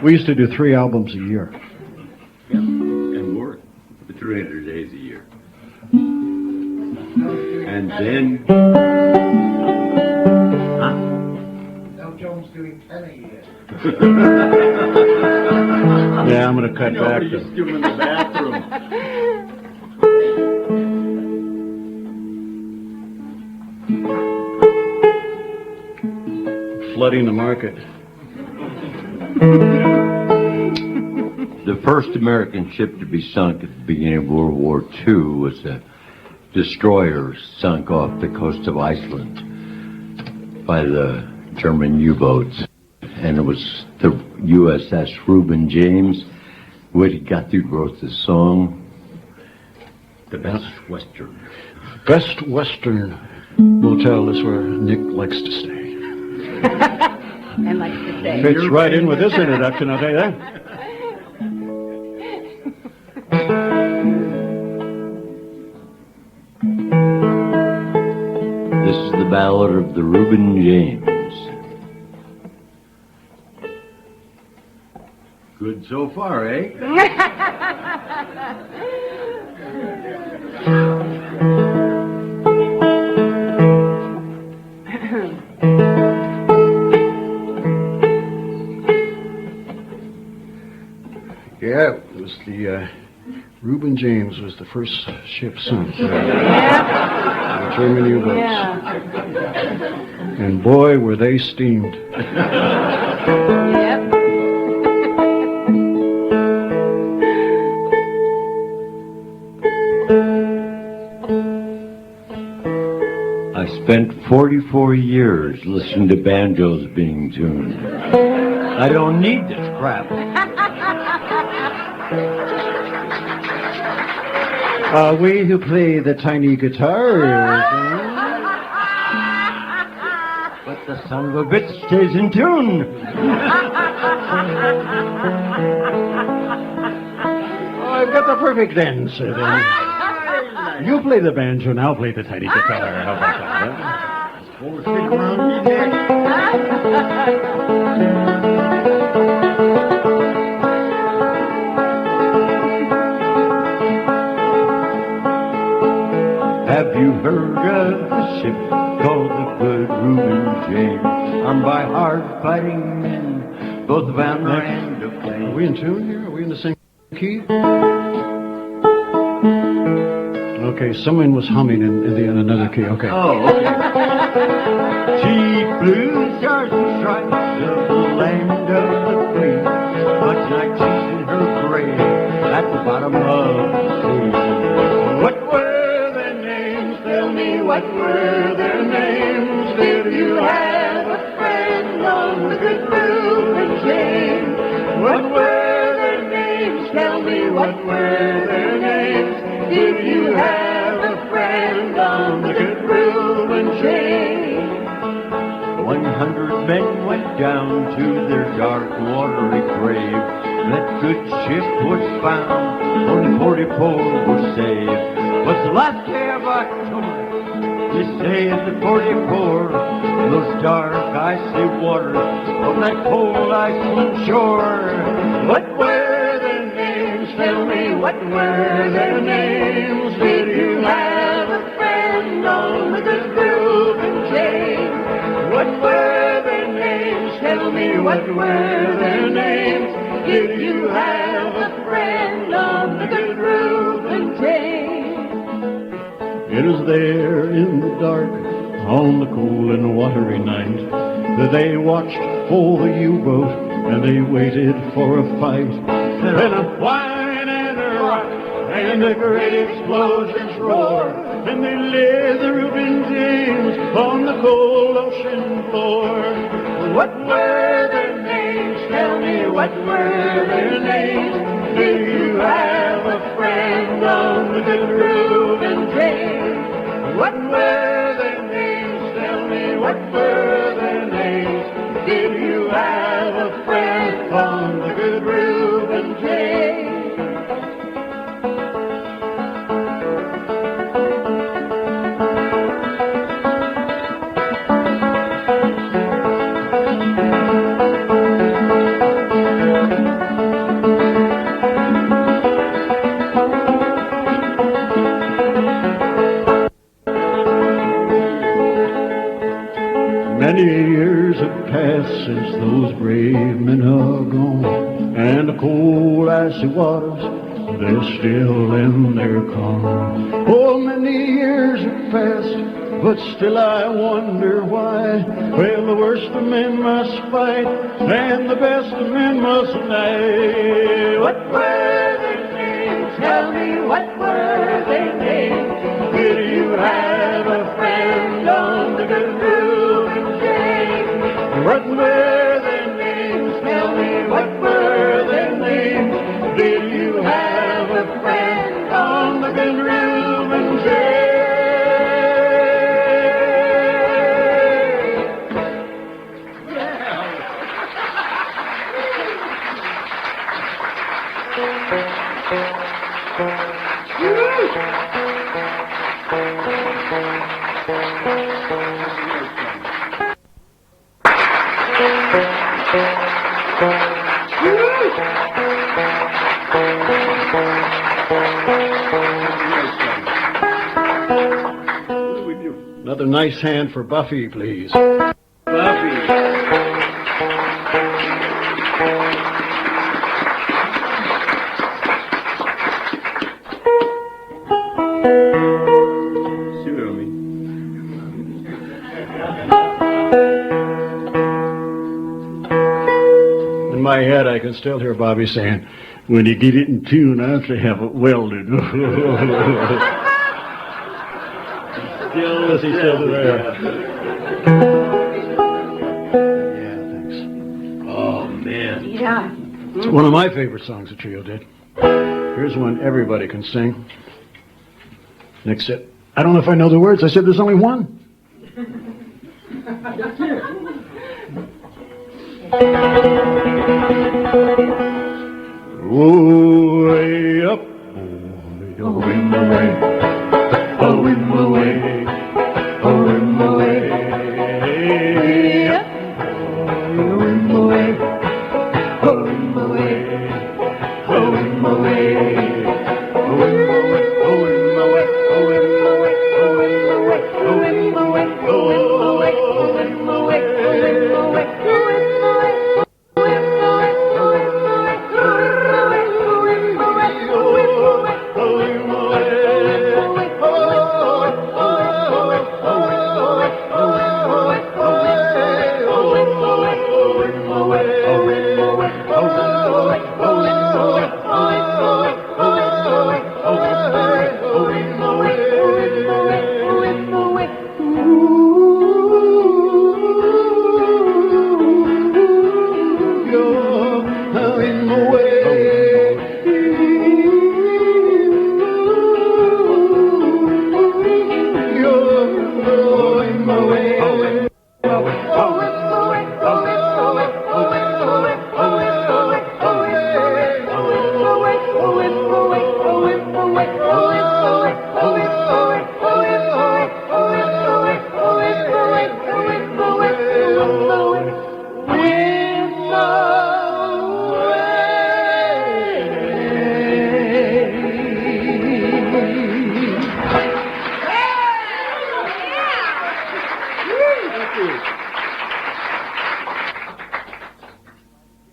We used to do 3 albums a year. Yeah, and work for 300 days a year. And then... Now John's doing 10 a year. Yeah, I'm going to cut back. Just do them in the bathroom. Flooding the market. The first American ship to be sunk at the beginning of World War II was a destroyer sunk off the coast of Iceland by the German U-boats. And it was the USS Reuben James. Woody Guthrie wrote the song, The Best Western. Best Western Motel is where Nick likes to stay. And like to say. Fits right in with this introduction, I'll tell you that. This is the ballad of the Reuben James. Good so far, eh? Yeah, it was the Reuben James was the first ship sunk. The German U-boats. Yeah. And boy, were they steamed. Yep. I spent 44 years listening to banjos being tuned. I don't need this crap. We who play the tiny guitar. But the son of a bitch stays in tune. I've got the perfect dance. You play the banjo and I'll play the tiny guitar. How about that? Have you heard of the ship called the Good Reuben James? Armed by hard-fighting men, both of honor and of flame. Are we in tune here? Are we in the same key? Okay, someone was humming in another key. Okay. Oh, okay. She flew the stars and stripes of the land of the free, much like she's in her grave at the bottom of the sea. What were their names? Tell me, what were their names? Did you have a friend on the Good Reuben James? What were their names? Tell me, what were their names? Did you have a friend on the Good Reuben James? 100 men went down to their dark, watery grave. That good ship was found, only 44 were saved. Was the last day of October, they say at the 44, those dark, icy waters of that cold Iceland shore. What were their names? Tell me, what were their names? Did you have a friend on the Good Reuben James? What were their names? Tell me, what were their names? Did you have a friend on the Good Reuben James? It is there in the dark, on the cool and watery night, that they watched for the U-boat and they waited for a fight. Then a whine and a rock and the great explosions roar, and they lay the Reuben James on the cold ocean floor. What were their names? Tell me, what were their names? good Reuben James. What were their names? Tell me, what were their names? Did you have a friend on the good Reuben James? Many years have passed since those brave men are gone, and the cold icy waters, they're still in their calm. Oh, many years have passed, but still I wonder why. Well, the worst of men must fight, and the best of men must die. What were their names? Tell me, what were their names? Did you have a friend on the good Reuben James? What were their names? Tell me, what were their names? Did you have a friend on the good Reuben James? Another nice hand for Buffy, please. Buffy. In my head, I can still hear Bobby saying, "When you get it in tune, I have to have it welded." Still, is he still there? Yeah, thanks. Oh, man. Yeah. It's one of my favorite songs the trio did. Here's one everybody can sing. Nick said, "I don't know if I know the words." I said, "There's only one." Oh, way up, oh, in my way, oh, in my way, oh, in my way, oh, in my way, oh, in my way, oh, in my way, oh, in my way, oh, in my way, oh, in my way, oh, in my way, oh, in my way, oh, in my way, oh, in my way, oh, in my way.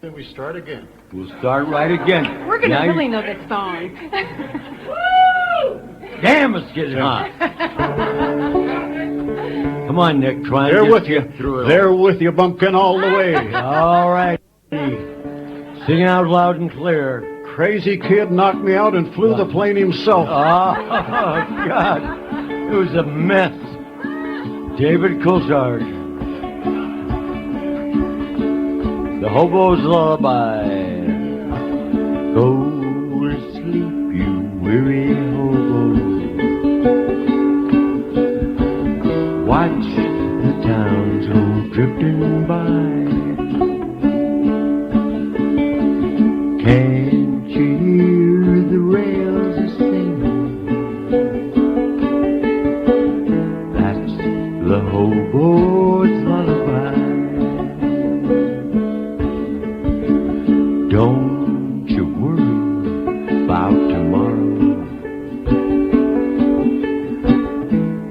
Then we start again. We'll start right again. We're going to really know this song. Damn, it's getting hot. Come on, Nick. Try and They're get with you. through it. They're with you, bumpkin, all the way. All right. Sing out loud and clear. Crazy kid knocked me out and flew the plane himself. Oh, God. It was a mess. David Coulthard. The Hobo's Lullaby. Go to sleep, you weary hobo. by. Can't you hear the rails a singing? That's the hobo's lullaby. Don't you worry about tomorrow.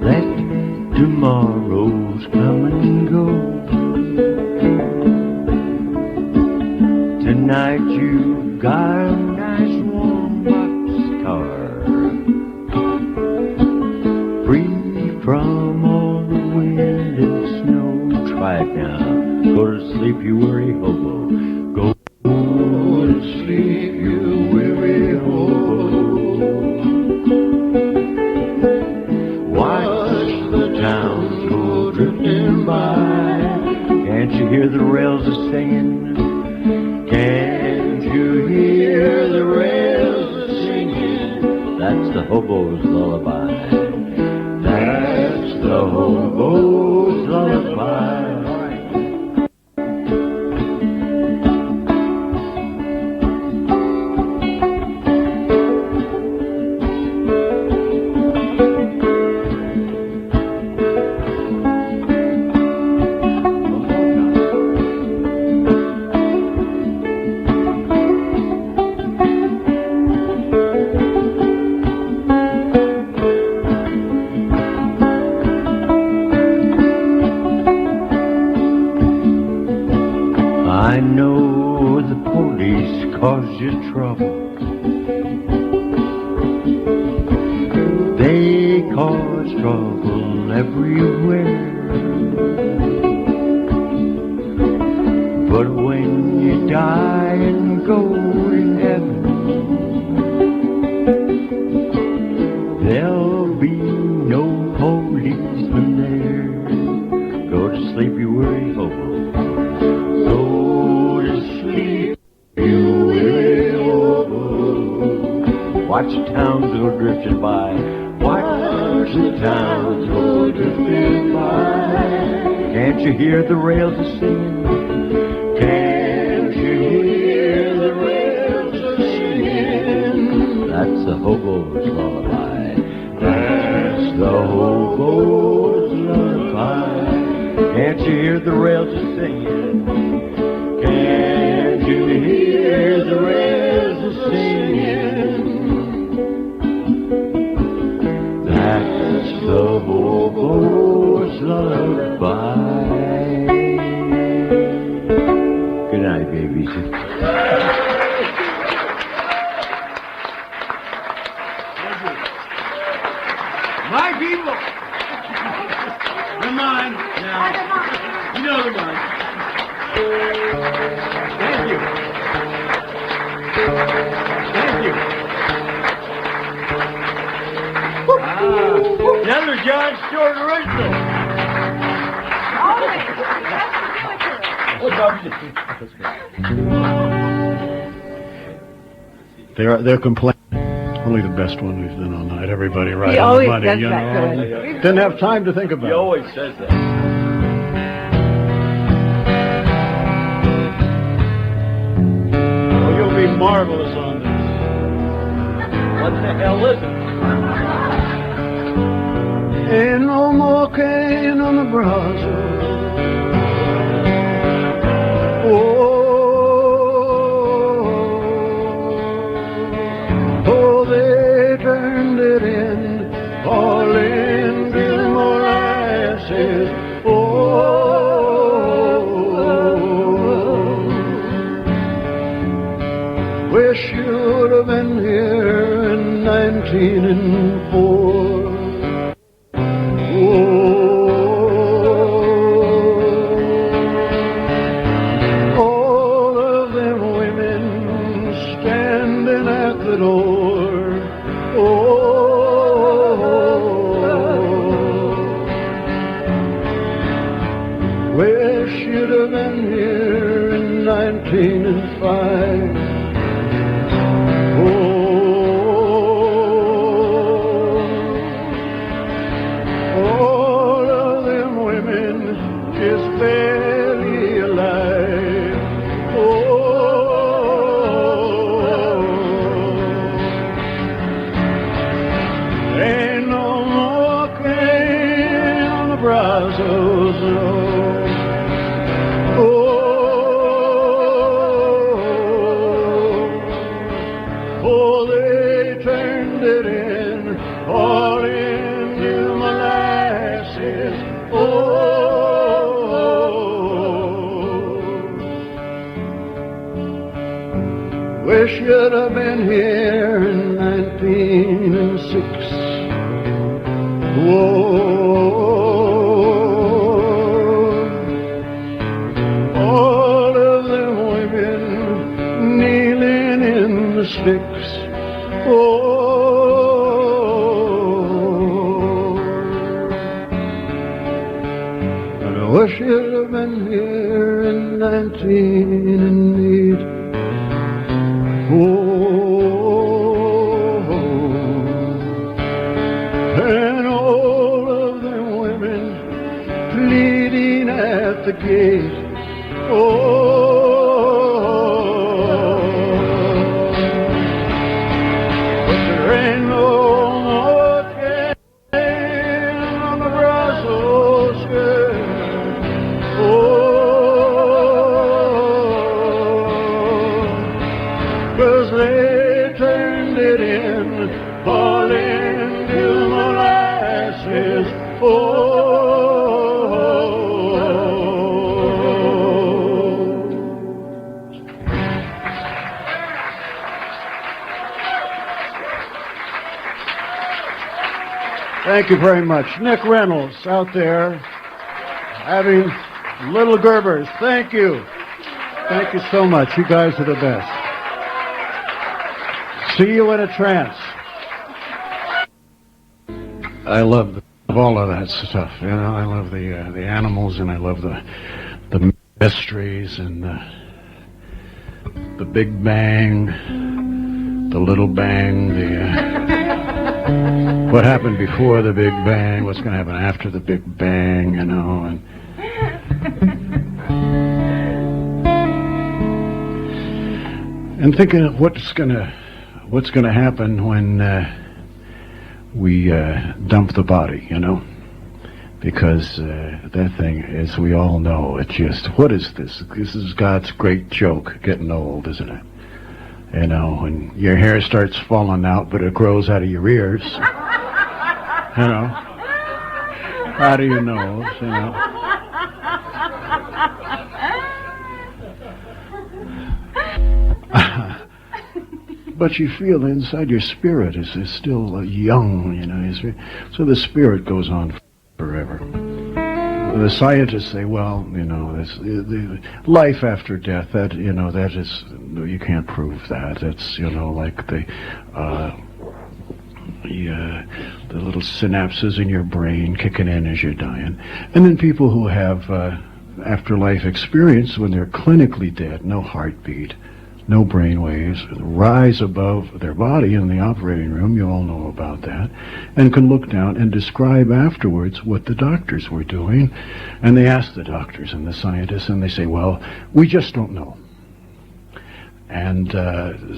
Let tomorrow's come and go. Tonight you've got a nice warm boxcar, free from all the wind and snow. Try it now. Go to sleep, you weary hobo. Go to sleep, you weary hobo. Watch the towns go drifting by. Can't you hear the rails a singing? Can't you hear the rails a singing? That's the hobo's lullaby. That's the hobo's lullaby. I know the police cause you trouble. They cause trouble everywhere. But when you die and go to heaven, there'll be no policeman there. Go to sleep, you weary hobo. Go to sleep, you weary hobo. Watch the towns go drifting by. Watch the towns go drifting by. Can't you hear the rails a singing? Can't you hear the rails a singing? That's the hobo's lullaby. That's the hobo's lullaby. Can't you hear the rails a singing? Can't you hear the rails a singing? That's the hobo's lullaby. Good night, babies. My people! They're mine now. You know they're mine. Thank you. Thank you. Another John Stewart original. They're complaining. Only the best one we've done all night. Everybody right He on the always money, does you that know. good. Didn't have time to think about He it. always says that. Oh, you'll be marvelous on this. What the hell is it? Ain't no more cane on the brazos. Oh, they turned it in, all into molasses. Wish you'd have been here in 1904. All of them women standing at the door. Wish you'd have been here in 1905. All of them women just barely Oh, they turned it in, all into molasses. Oh, wish you'd have been here in 1906. Whoa. Sticks. Oh, but I wish you'd have been here in 1908. Oh, and all of them women pleading at the gate. Oh, thank you very much. Nick Reynolds out there having little Gerbers. Thank you. Thank you so much. You guys are the best. See you in a trance. I love all of that stuff. You know, I love the animals, and I love the mysteries, and the Big Bang, the Little Bang, what happened before the Big Bang, what's going to happen after the Big Bang, you know, and thinking of what's going to happen when we dump the body, you know, because that thing, as we all know, it's just, what is this? This is God's great joke, getting old, isn't it? You know, when your hair starts falling out, but it grows out of your ears. You know, out of your nose, you know. But you feel inside your spirit is still young, you know. So the spirit goes on forever. The scientists say, well, you know, the life after death, that, you know, that is, you can't prove that. It's, you know, like the little synapses in your brain kicking in as you're dying. And then people who have afterlife experience, when they're clinically dead, no heartbeat, no brain waves, rise above their body in the operating room, you all know about that, and can look down and describe afterwards what the doctors were doing. And they ask the doctors and the scientists, and they say, well, we just don't know. And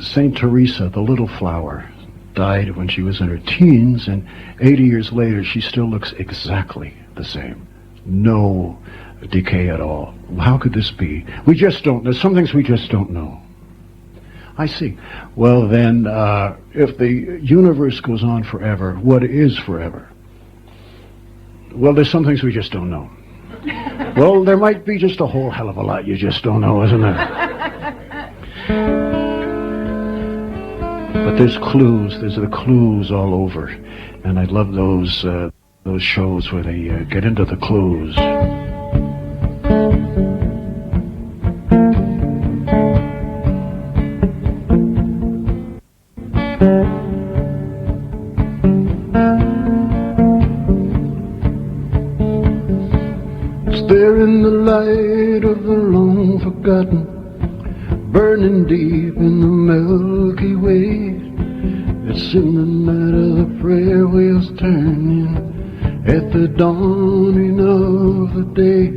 St. Teresa, the little flower, died when she was in her teens, and 80 years later she still looks exactly the same. No decay at all. How could this be? We just don't know. Some things we just don't know. I see. Well, then, if the universe goes on forever, what is forever? Well, there's some things we just don't know. Well, there might be just a whole hell of a lot you just don't know, isn't there? But there's clues. There's the clues all over, and I love those shows where they get into the clues. There in the light of the long forgotten, burning deep in the Milky Way. It's in the night of the prayer wheels turning, at the dawning of the day.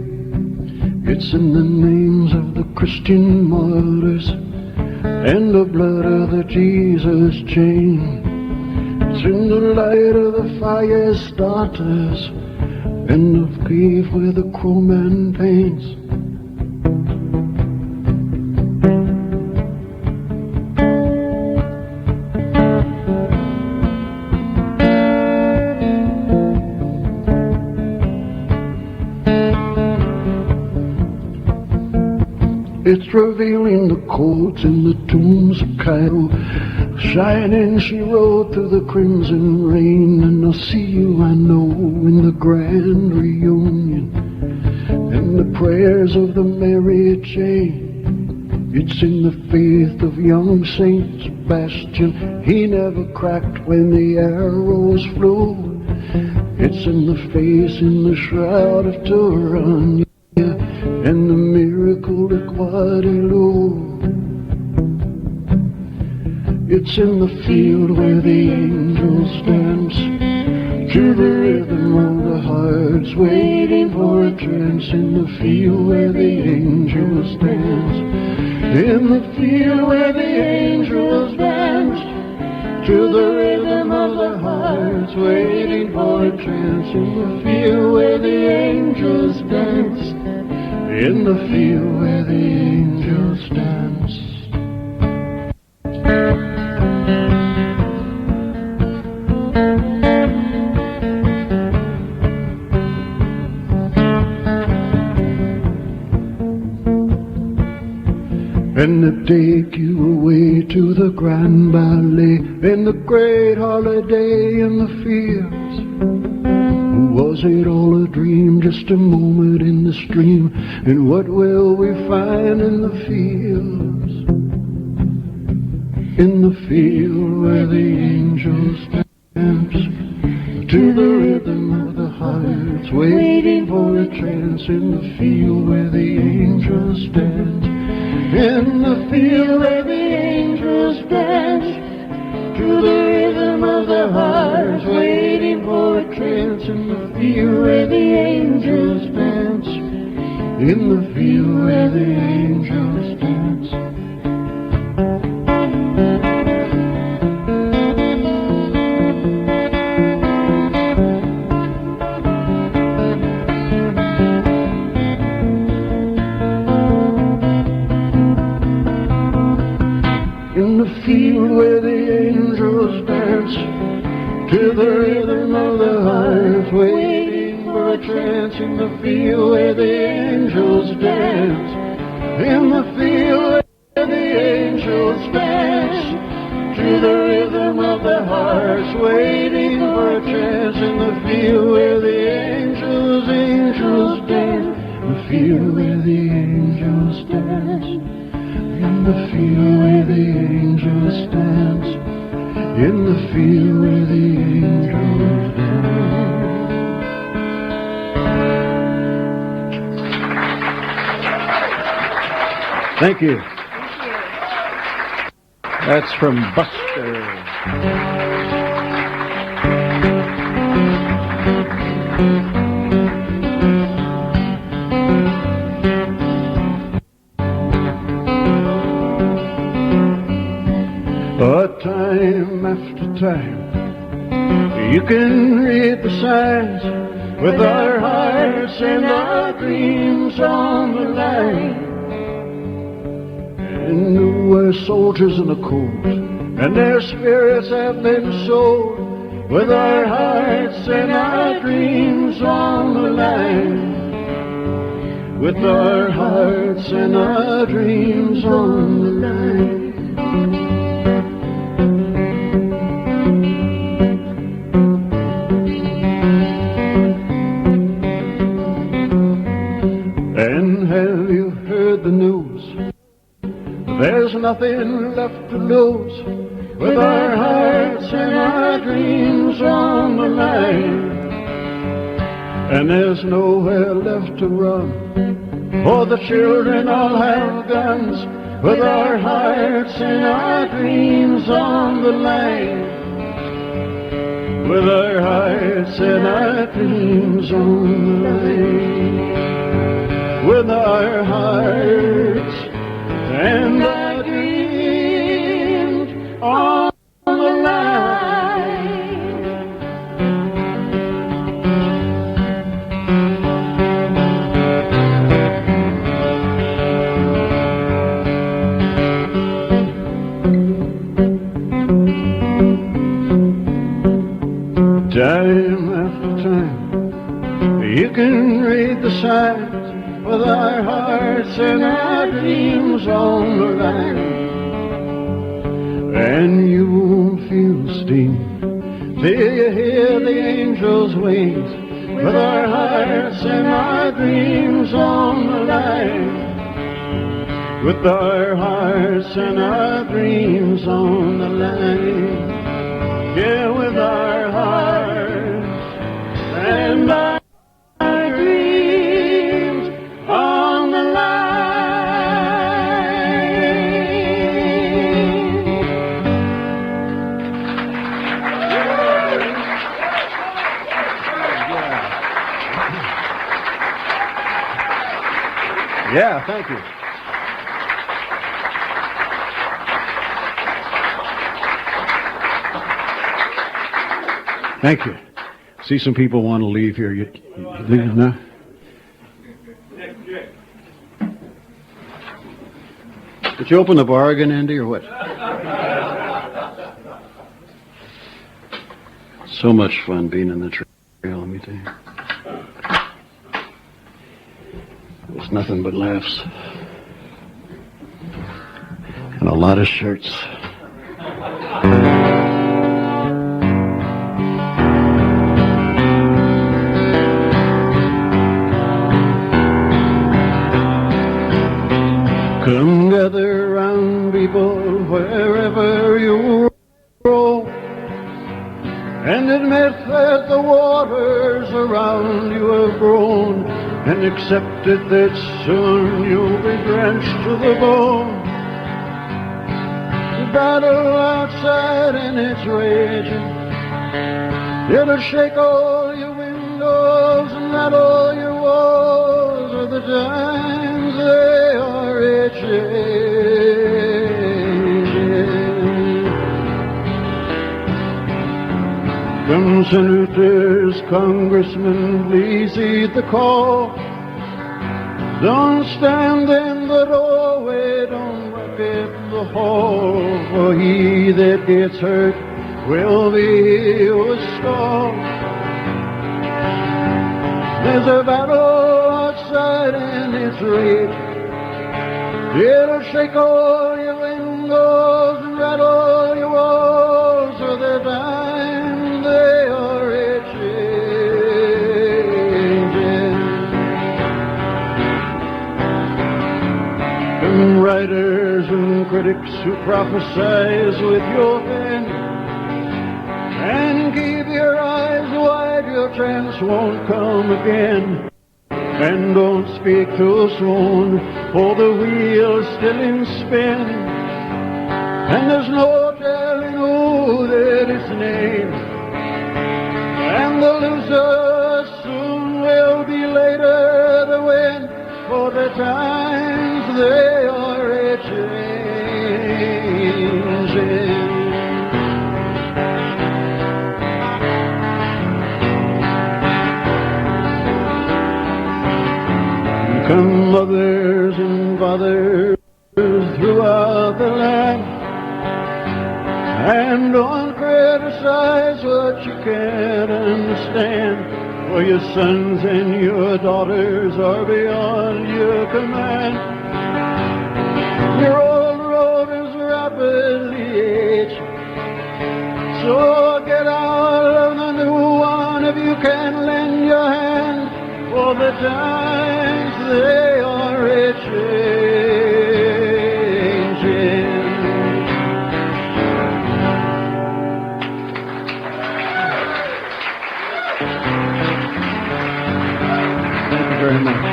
It's in the names of the Christian martyrs, and the blood of the Jesus chain. It's in the light of the fire starters, and the cave where the crowman paints. It's revealing the codes in the tombs of Cairo. Shining she rode through the crimson rain, and I'll see you, I know, in the grand reunion, and the prayers of the Mary Jane. It's in the faith of young Saint Sebastian. He never cracked when the arrows flew. It's in the face in the shroud of Turan, and the miracle at Guadalupe. It's in the field where the angels dance to the rhythm of the hearts waiting for a trance. In the field where the angels dance, in the field where the angels dance to the rhythm of the hearts waiting for a trance. In the field where the angels dance, in the field where the angels dance. And they take you away to the grand ballet, in the great holiday in the fields. Was it all a dream, just a moment in the stream? And what will we find in the fields? In the field where the angels dance to the rhythm of the hearts waiting for a trance. In the field where the angels dance, in the field where the angels dance to the rhythm of the hearts waiting for a trance. In the field where the angels dance, in the field where the angels dance. In the field where the angels dance to the rhythm of the hearts waiting for a trance. In the field where the angels dance, in the field where the angels dance to the rhythm of the hearts waiting for a trance. In the field where the angels dance, the field where the angels dance. In the field where the angels dance, in the field where the angels dance. Thank you. That's from Buster. Time after time, you can read the signs with our hearts and our dreams on the line. And we're soldiers in the cold, and their spirits have been sold with our hearts and our dreams on the line. With our hearts and our dreams on the line. Have you heard the news? There's nothing left to lose with our hearts and our dreams on the line. And there's nowhere left to run, for the children all have guns with our hearts and our dreams on the line. With our hearts and our dreams on the line. With our hearts and our dreams on the line. Time after time, you can read the signs with our hearts and our dreams on the line. And you won't feel steam till you hear the angels' wings, with our hearts and our dreams on the line. With our hearts and our dreams on the line. Yeah, with our hearts and our dreams on the line. Yeah, thank you. Thank you. See, some people want to leave here. You leave now? Did you open the bar again, Andy, or what? So much fun being in the trail, let me tell you. There's nothing but laughs. And a lot of shirts. Come gather round, people, wherever you roam, and admit that the waters around you have grown, and accept it that soon you'll be drenched to the bone. The battle outside and it's raging, it'll shake all your windows and rattle all your walls of the times they are changing. Come senators, congressmen, please heed the call. Don't stand in the doorway, don't walk in the hall, for he that gets hurt will be with scorn. There's a battle outside and it's raging. It'll shake all your windows and rattle all your walls of the time they are changing. Come writers and critics who prophesize with your pen, and keep your eyes wide, your chance won't come again. And don't speak too soon, for the wheel's still in spin, and there's no telling who that is named. And the loser soon will be later to win, for the times they are a-changing. Come mothers and fathers throughout the land, and don't criticize what you can't understand, for your sons and your daughters are beyond your command. Your old road is rapidly aging, so get out of the new one if you can lend your hand, for the times they are a-changing. Thank you very much.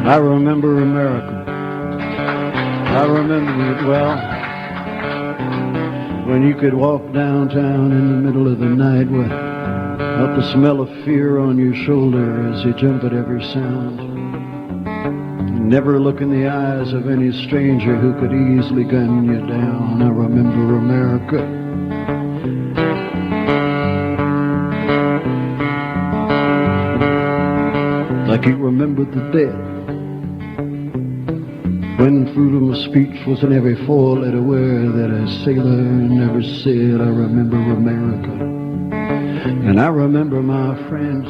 I remember America. I remember it well. When you could walk downtown in the middle of the night with out the smell of fear on your shoulder as you jump at every sound. Never look in the eyes of any stranger who could easily gun you down. I remember America. Like you remembered the dead, when freedom of speech was in every four-letter word that a sailor never said. I remember America. And I remember my friends.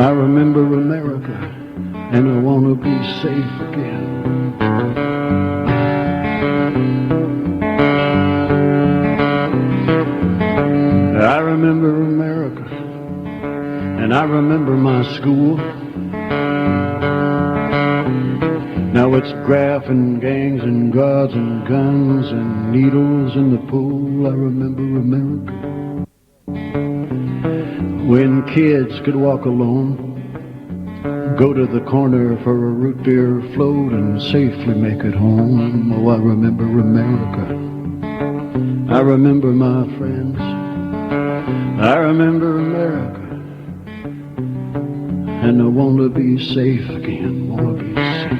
I remember America, and I want to be safe again. I remember America, and I remember my school. Now it's graft and gangs and gods and guns and needles in the pool. I remember America, when kids could walk alone, go to the corner for a root beer float and safely make it home. Oh, I remember America. I remember my friends. I remember America, and I want to be safe again. Want to be safe.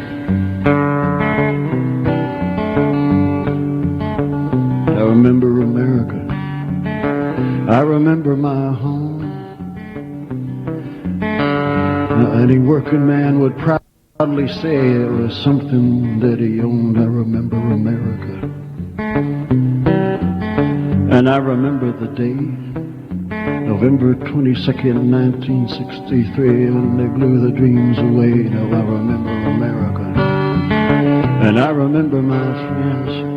I remember America. I remember my home. Now, any working man would proudly say it was something that he owned. I remember America. And I remember the day, November 22nd, 1963, when they blew the dreams away. Now I remember America. And I remember my friends.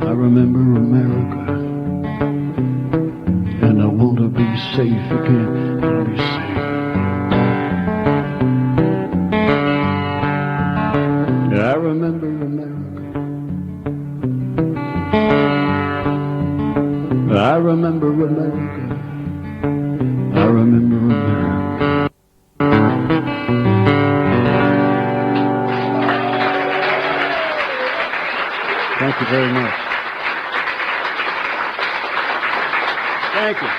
I remember America. And I want to be safe again. I want to be safe. I remember America. I remember America. I remember America. Thank you very much. Thank you.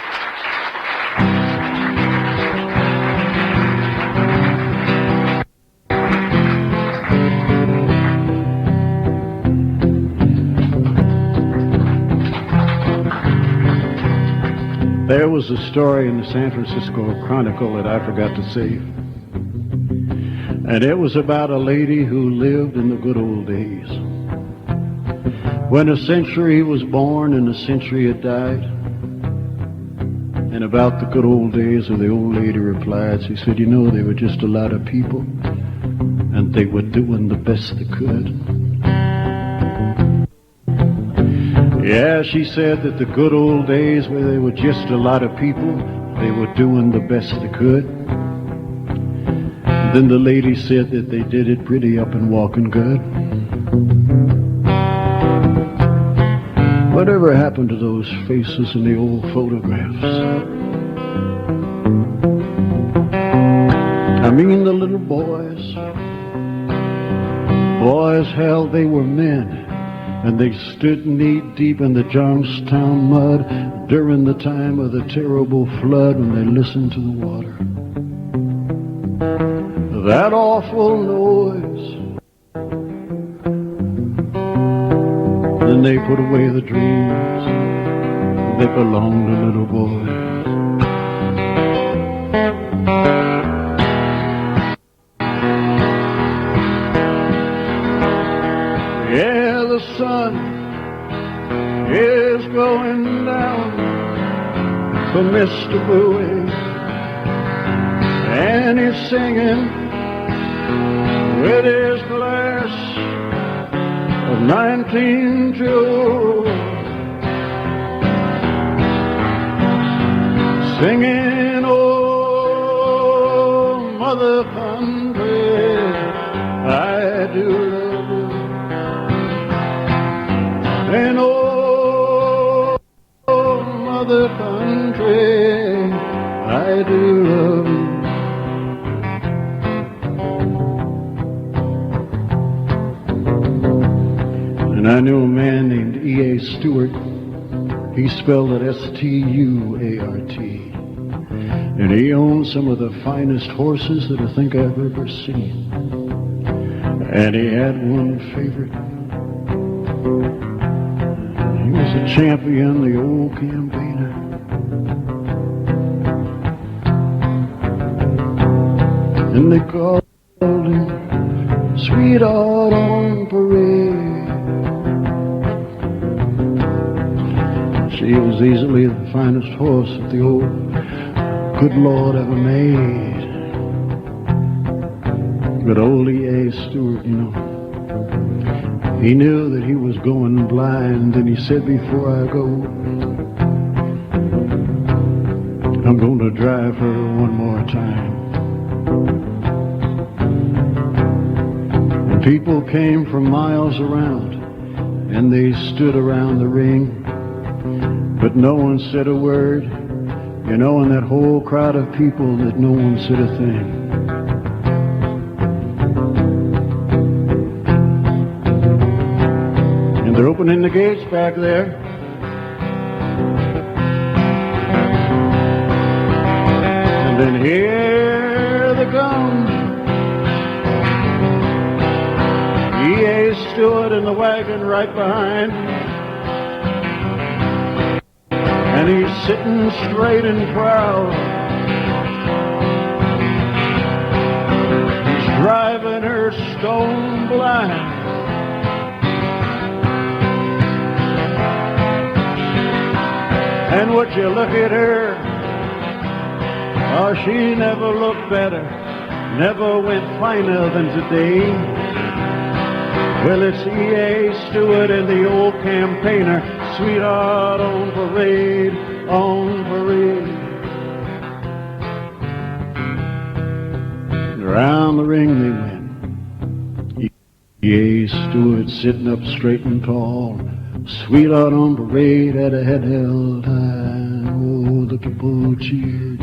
There was a story in the San Francisco Chronicle that I forgot to save. And it was about a lady who lived in the good old days, when a century was born and a century had died. And about the good old days, the old lady replied, she said, you know, they were just a lot of people, and they were doing the best they could. Yeah, she said that the good old days where they were just a lot of people, they were doing the best they could. And then the lady said that they did it pretty up and walking good. Whatever happened to those faces in the old photographs? I mean the little boys. Boys, hell, they were men. And they stood knee-deep in the Johnstown mud during the time of the terrible flood when they listened to the water. That awful noise. Then they put away the dreams that belonged to little boys. Yeah, the sun is going down for Mr. Bowie, and he's singing with his glass of 19 Joe, singing, oh, Mother Country, I do love you. And oh, Mother Country, I do love you. And I knew a man named E.A. Stewart. He spelled it S-T-U-A-R-T. And he owned some of the finest horses that I think I've ever seen. And he had one favorite. He was a champion, the old campaigner. And they called him Sweetheart on Parade. She he was easily the finest horse that the old good Lord ever made. But old E.A. Stewart, you know, he knew that he was going blind, and he said, before I go, I'm going to drive her one more time. And people came from miles around, and they stood around the ring, but no one said a word. You know, in that whole crowd of people, that no one said a thing. And they're opening the gates back there. And then here they come. E.A. Stewart in the wagon right behind. And he's sitting straight and proud. He's driving her stone blind. And would you look at her? Oh, she never looked better, never went finer than today. Well, it's E.A. Stewart and the old campaigner, sweetheart on parade, on parade. Around the ring they went. E.A. Stewart sitting up straight and tall, sweetheart on parade, had a head held high. Oh, the people cheered.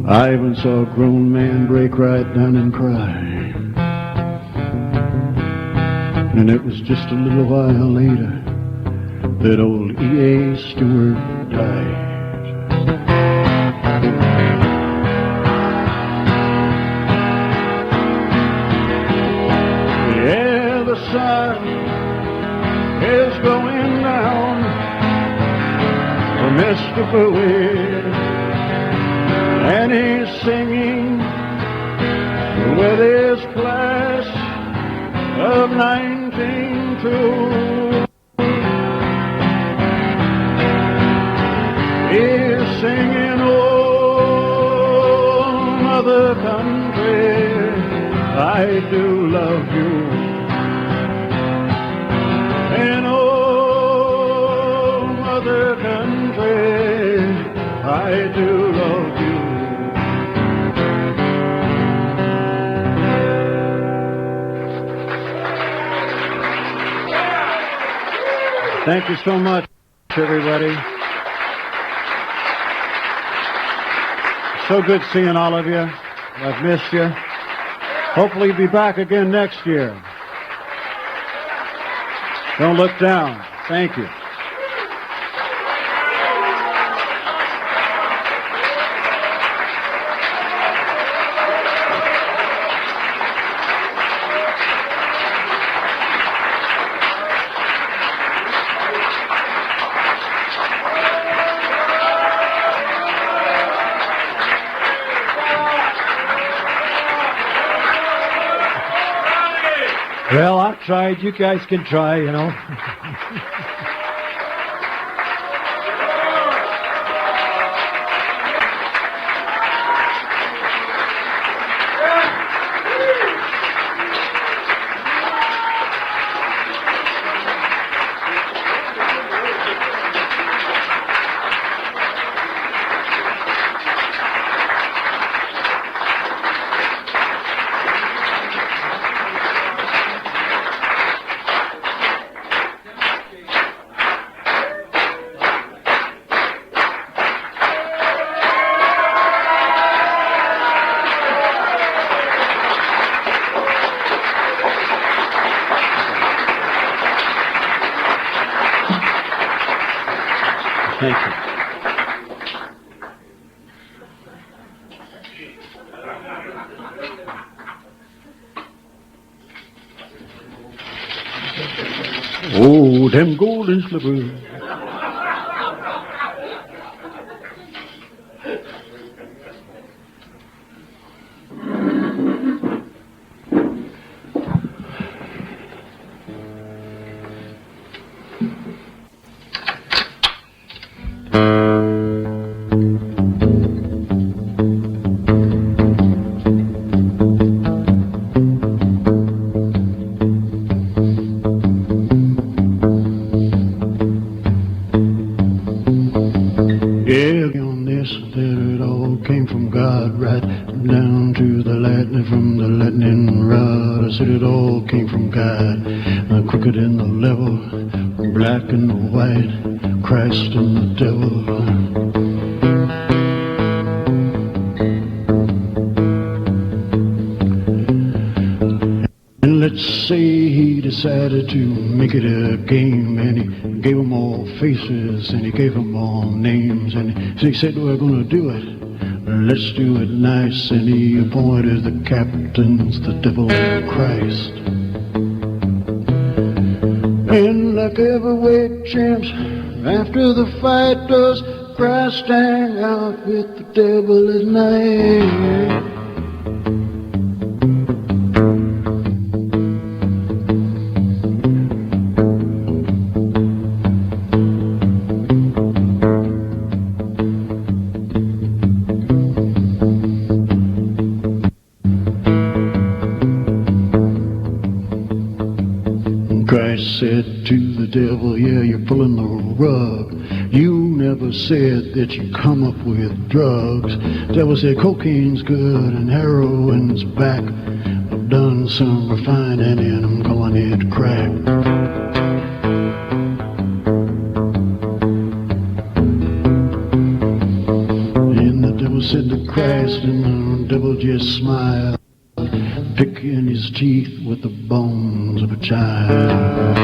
I even saw a grown man break right down and cry. And it was just a little while later that old E.A. Stewart died. Yeah, the sun is going down for Mr. Bowie, and he's singing with his class of 1902. He's singing, oh, mother country, I do love you. And oh, mother country, I do love you. Thank you so much, everybody. So good seeing all of you. I've missed you. Hopefully be back again next year. Don't look down. Thank you. Well, I've tried. You guys can try, you know. Thank you. Oh, them golden slippers. down to the lightning from the lightning rod. I said it all came from God, quicker than the level, black and the white, Christ and the devil. And let's say he decided to make it a game, and he gave them all faces, and he gave them all names, and he said, we're going to do it. Let's do it nice, and he appointed the captains, the devil and Christ. And like heavyweight champs, after the fight does Christ hang out with the devil at night. Christ said to the devil, yeah, you're pulling the rug. You never said that you come up with drugs. Devil said cocaine's good and heroin's back. I've done some refining and I'm calling it crack. And the devil said to Christ, and the devil just smiled, picking his teeth with the bones of a child.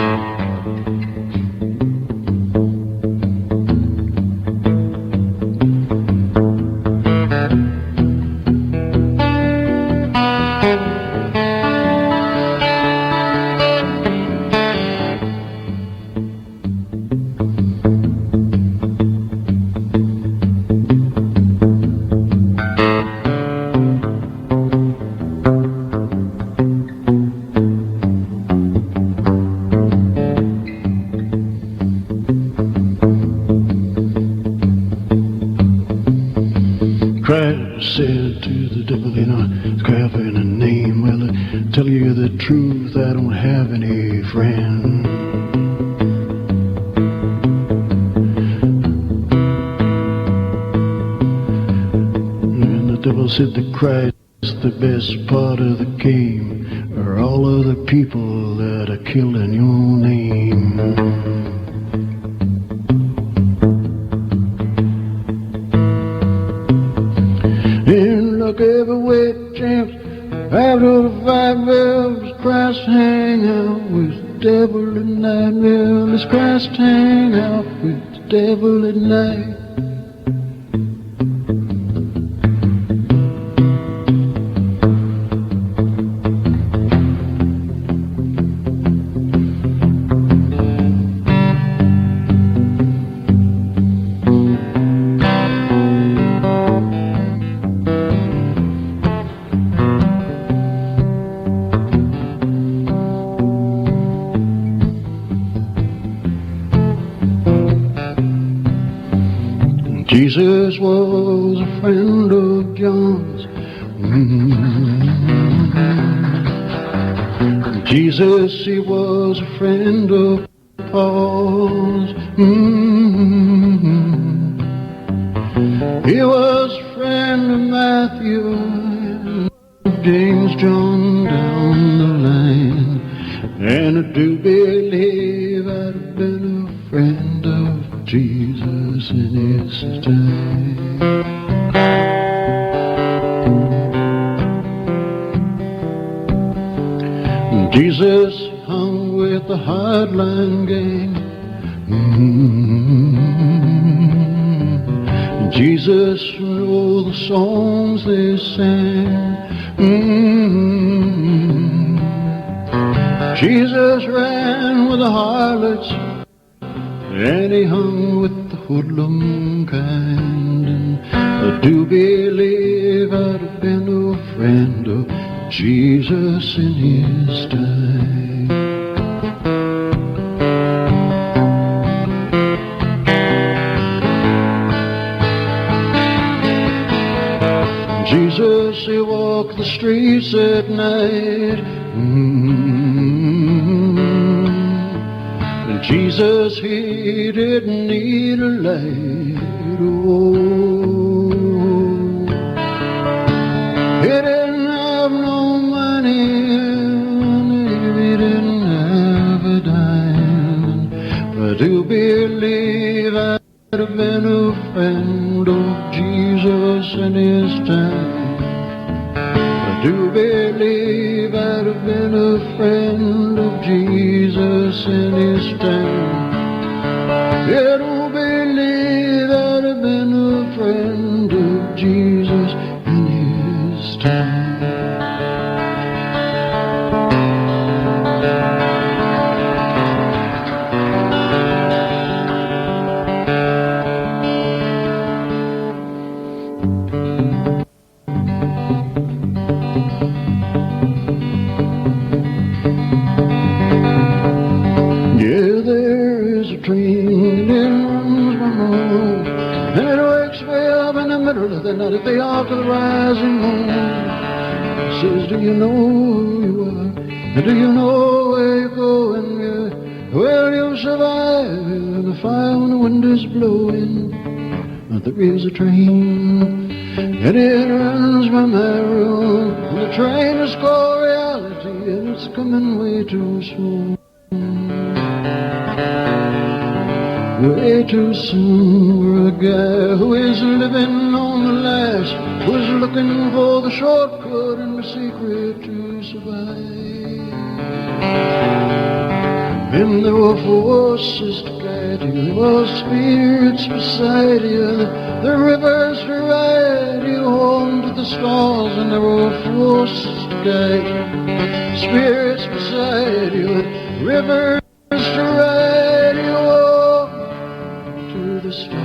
Christ said to the devil, you know, it's having a name. Well, to tell you the truth, I don't have any friend. And the devil said to Christ, the best part of the game are all of the people that are killing your name. Heavyweight champs, after the fight bells, Christ hang out with the devil at night. Well, let's Christ hang out with the devil at night. Jesus was a friend of John's. Jesus, he was a friend of Paul's. He was a friend of Matthew, James, John down the line. And I do believe I'd have been a friend of Jesus in his time. Jesus hung with the hardline gang. Jesus knew the songs they sang. Jesus ran with the harlots, and he hung with the hoodlum kind. And I do believe I'd have been a friend of Jesus in his time. Jesus, he walked the streets at night. And Jesus, he didn't need a light. Oh, he didn't do believe I'd have been a friend of Jesus in his time. Yeah, do believe I'd have been a friend of Jesus in his time. At the arc of the rising moon, says, do you know who you are? And do you know where you're going? Yeah. Well, you'll survive in the fire when the wind is blowing. But there is a train, and it runs by my room. And the train is called reality, and it's coming way too soon. Way too soon for a guy who is living on the last, who is looking for the shortcut and the secret to survive. And there were forces to guide you, there were spirits beside you, the rivers to ride you home to the stars. And there were forces to guide you, spirits beside you, rivers to ride you home to the stars.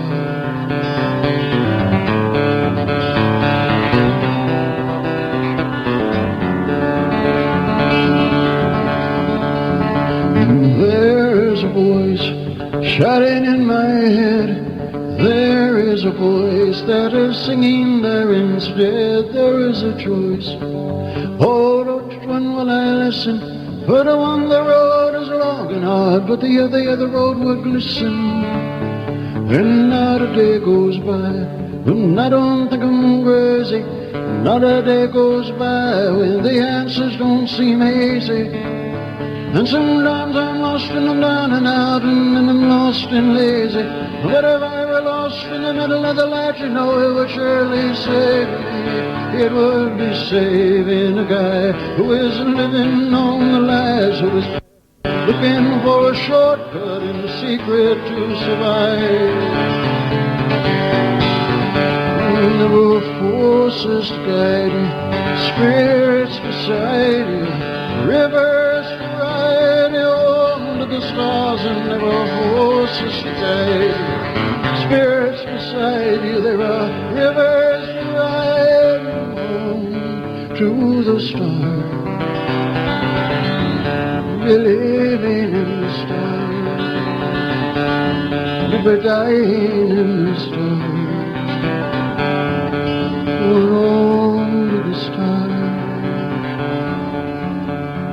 There's a voice shouting in my head. There is a voice that is singing there instead. There is a choice. Oh, which one will I listen? For the one the road is long and hard, but the other road would glisten. And not a day goes by when I don't think I'm crazy. Not a day goes by when the answers don't seem hazy. And sometimes I'm lost and I'm down and out, and then I'm lost and lazy. But if I were lost in the middle of the light, you know it would surely save me. It would be saving a guy who is living on the lies, who is looking for a shortcut and the secret to survive. And there were forces to guide you, spirits beside you, rivers to ride you home to the stars. And there were forces to guide you, spirits beside you, there are rivers to ride you home to the stars. Believing in the stars, never dying in the stars, along to the stars,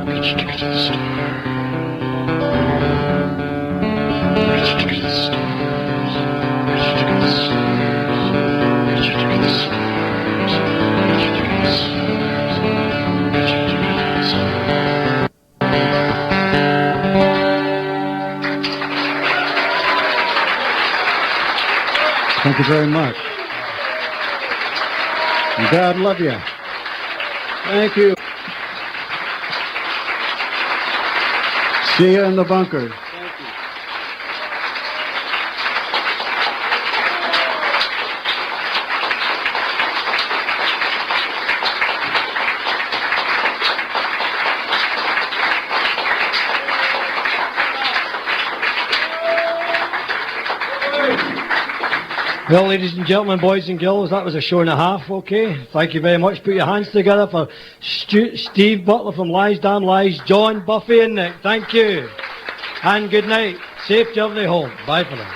reach to the stars, reach to the stars, reach to the stars, reach to the stars, reach to the stars, reach to the stars. Thank you very much. And God love you. Thank you. See you in the bunker. Well, ladies and gentlemen, boys and girls, that was a show and a half, okay? Thank you very much. Put your hands together for Steve Butler from Lies Damn Lies, John, Buffy and Nick. Thank you. And good night. Safe journey home. Bye for now.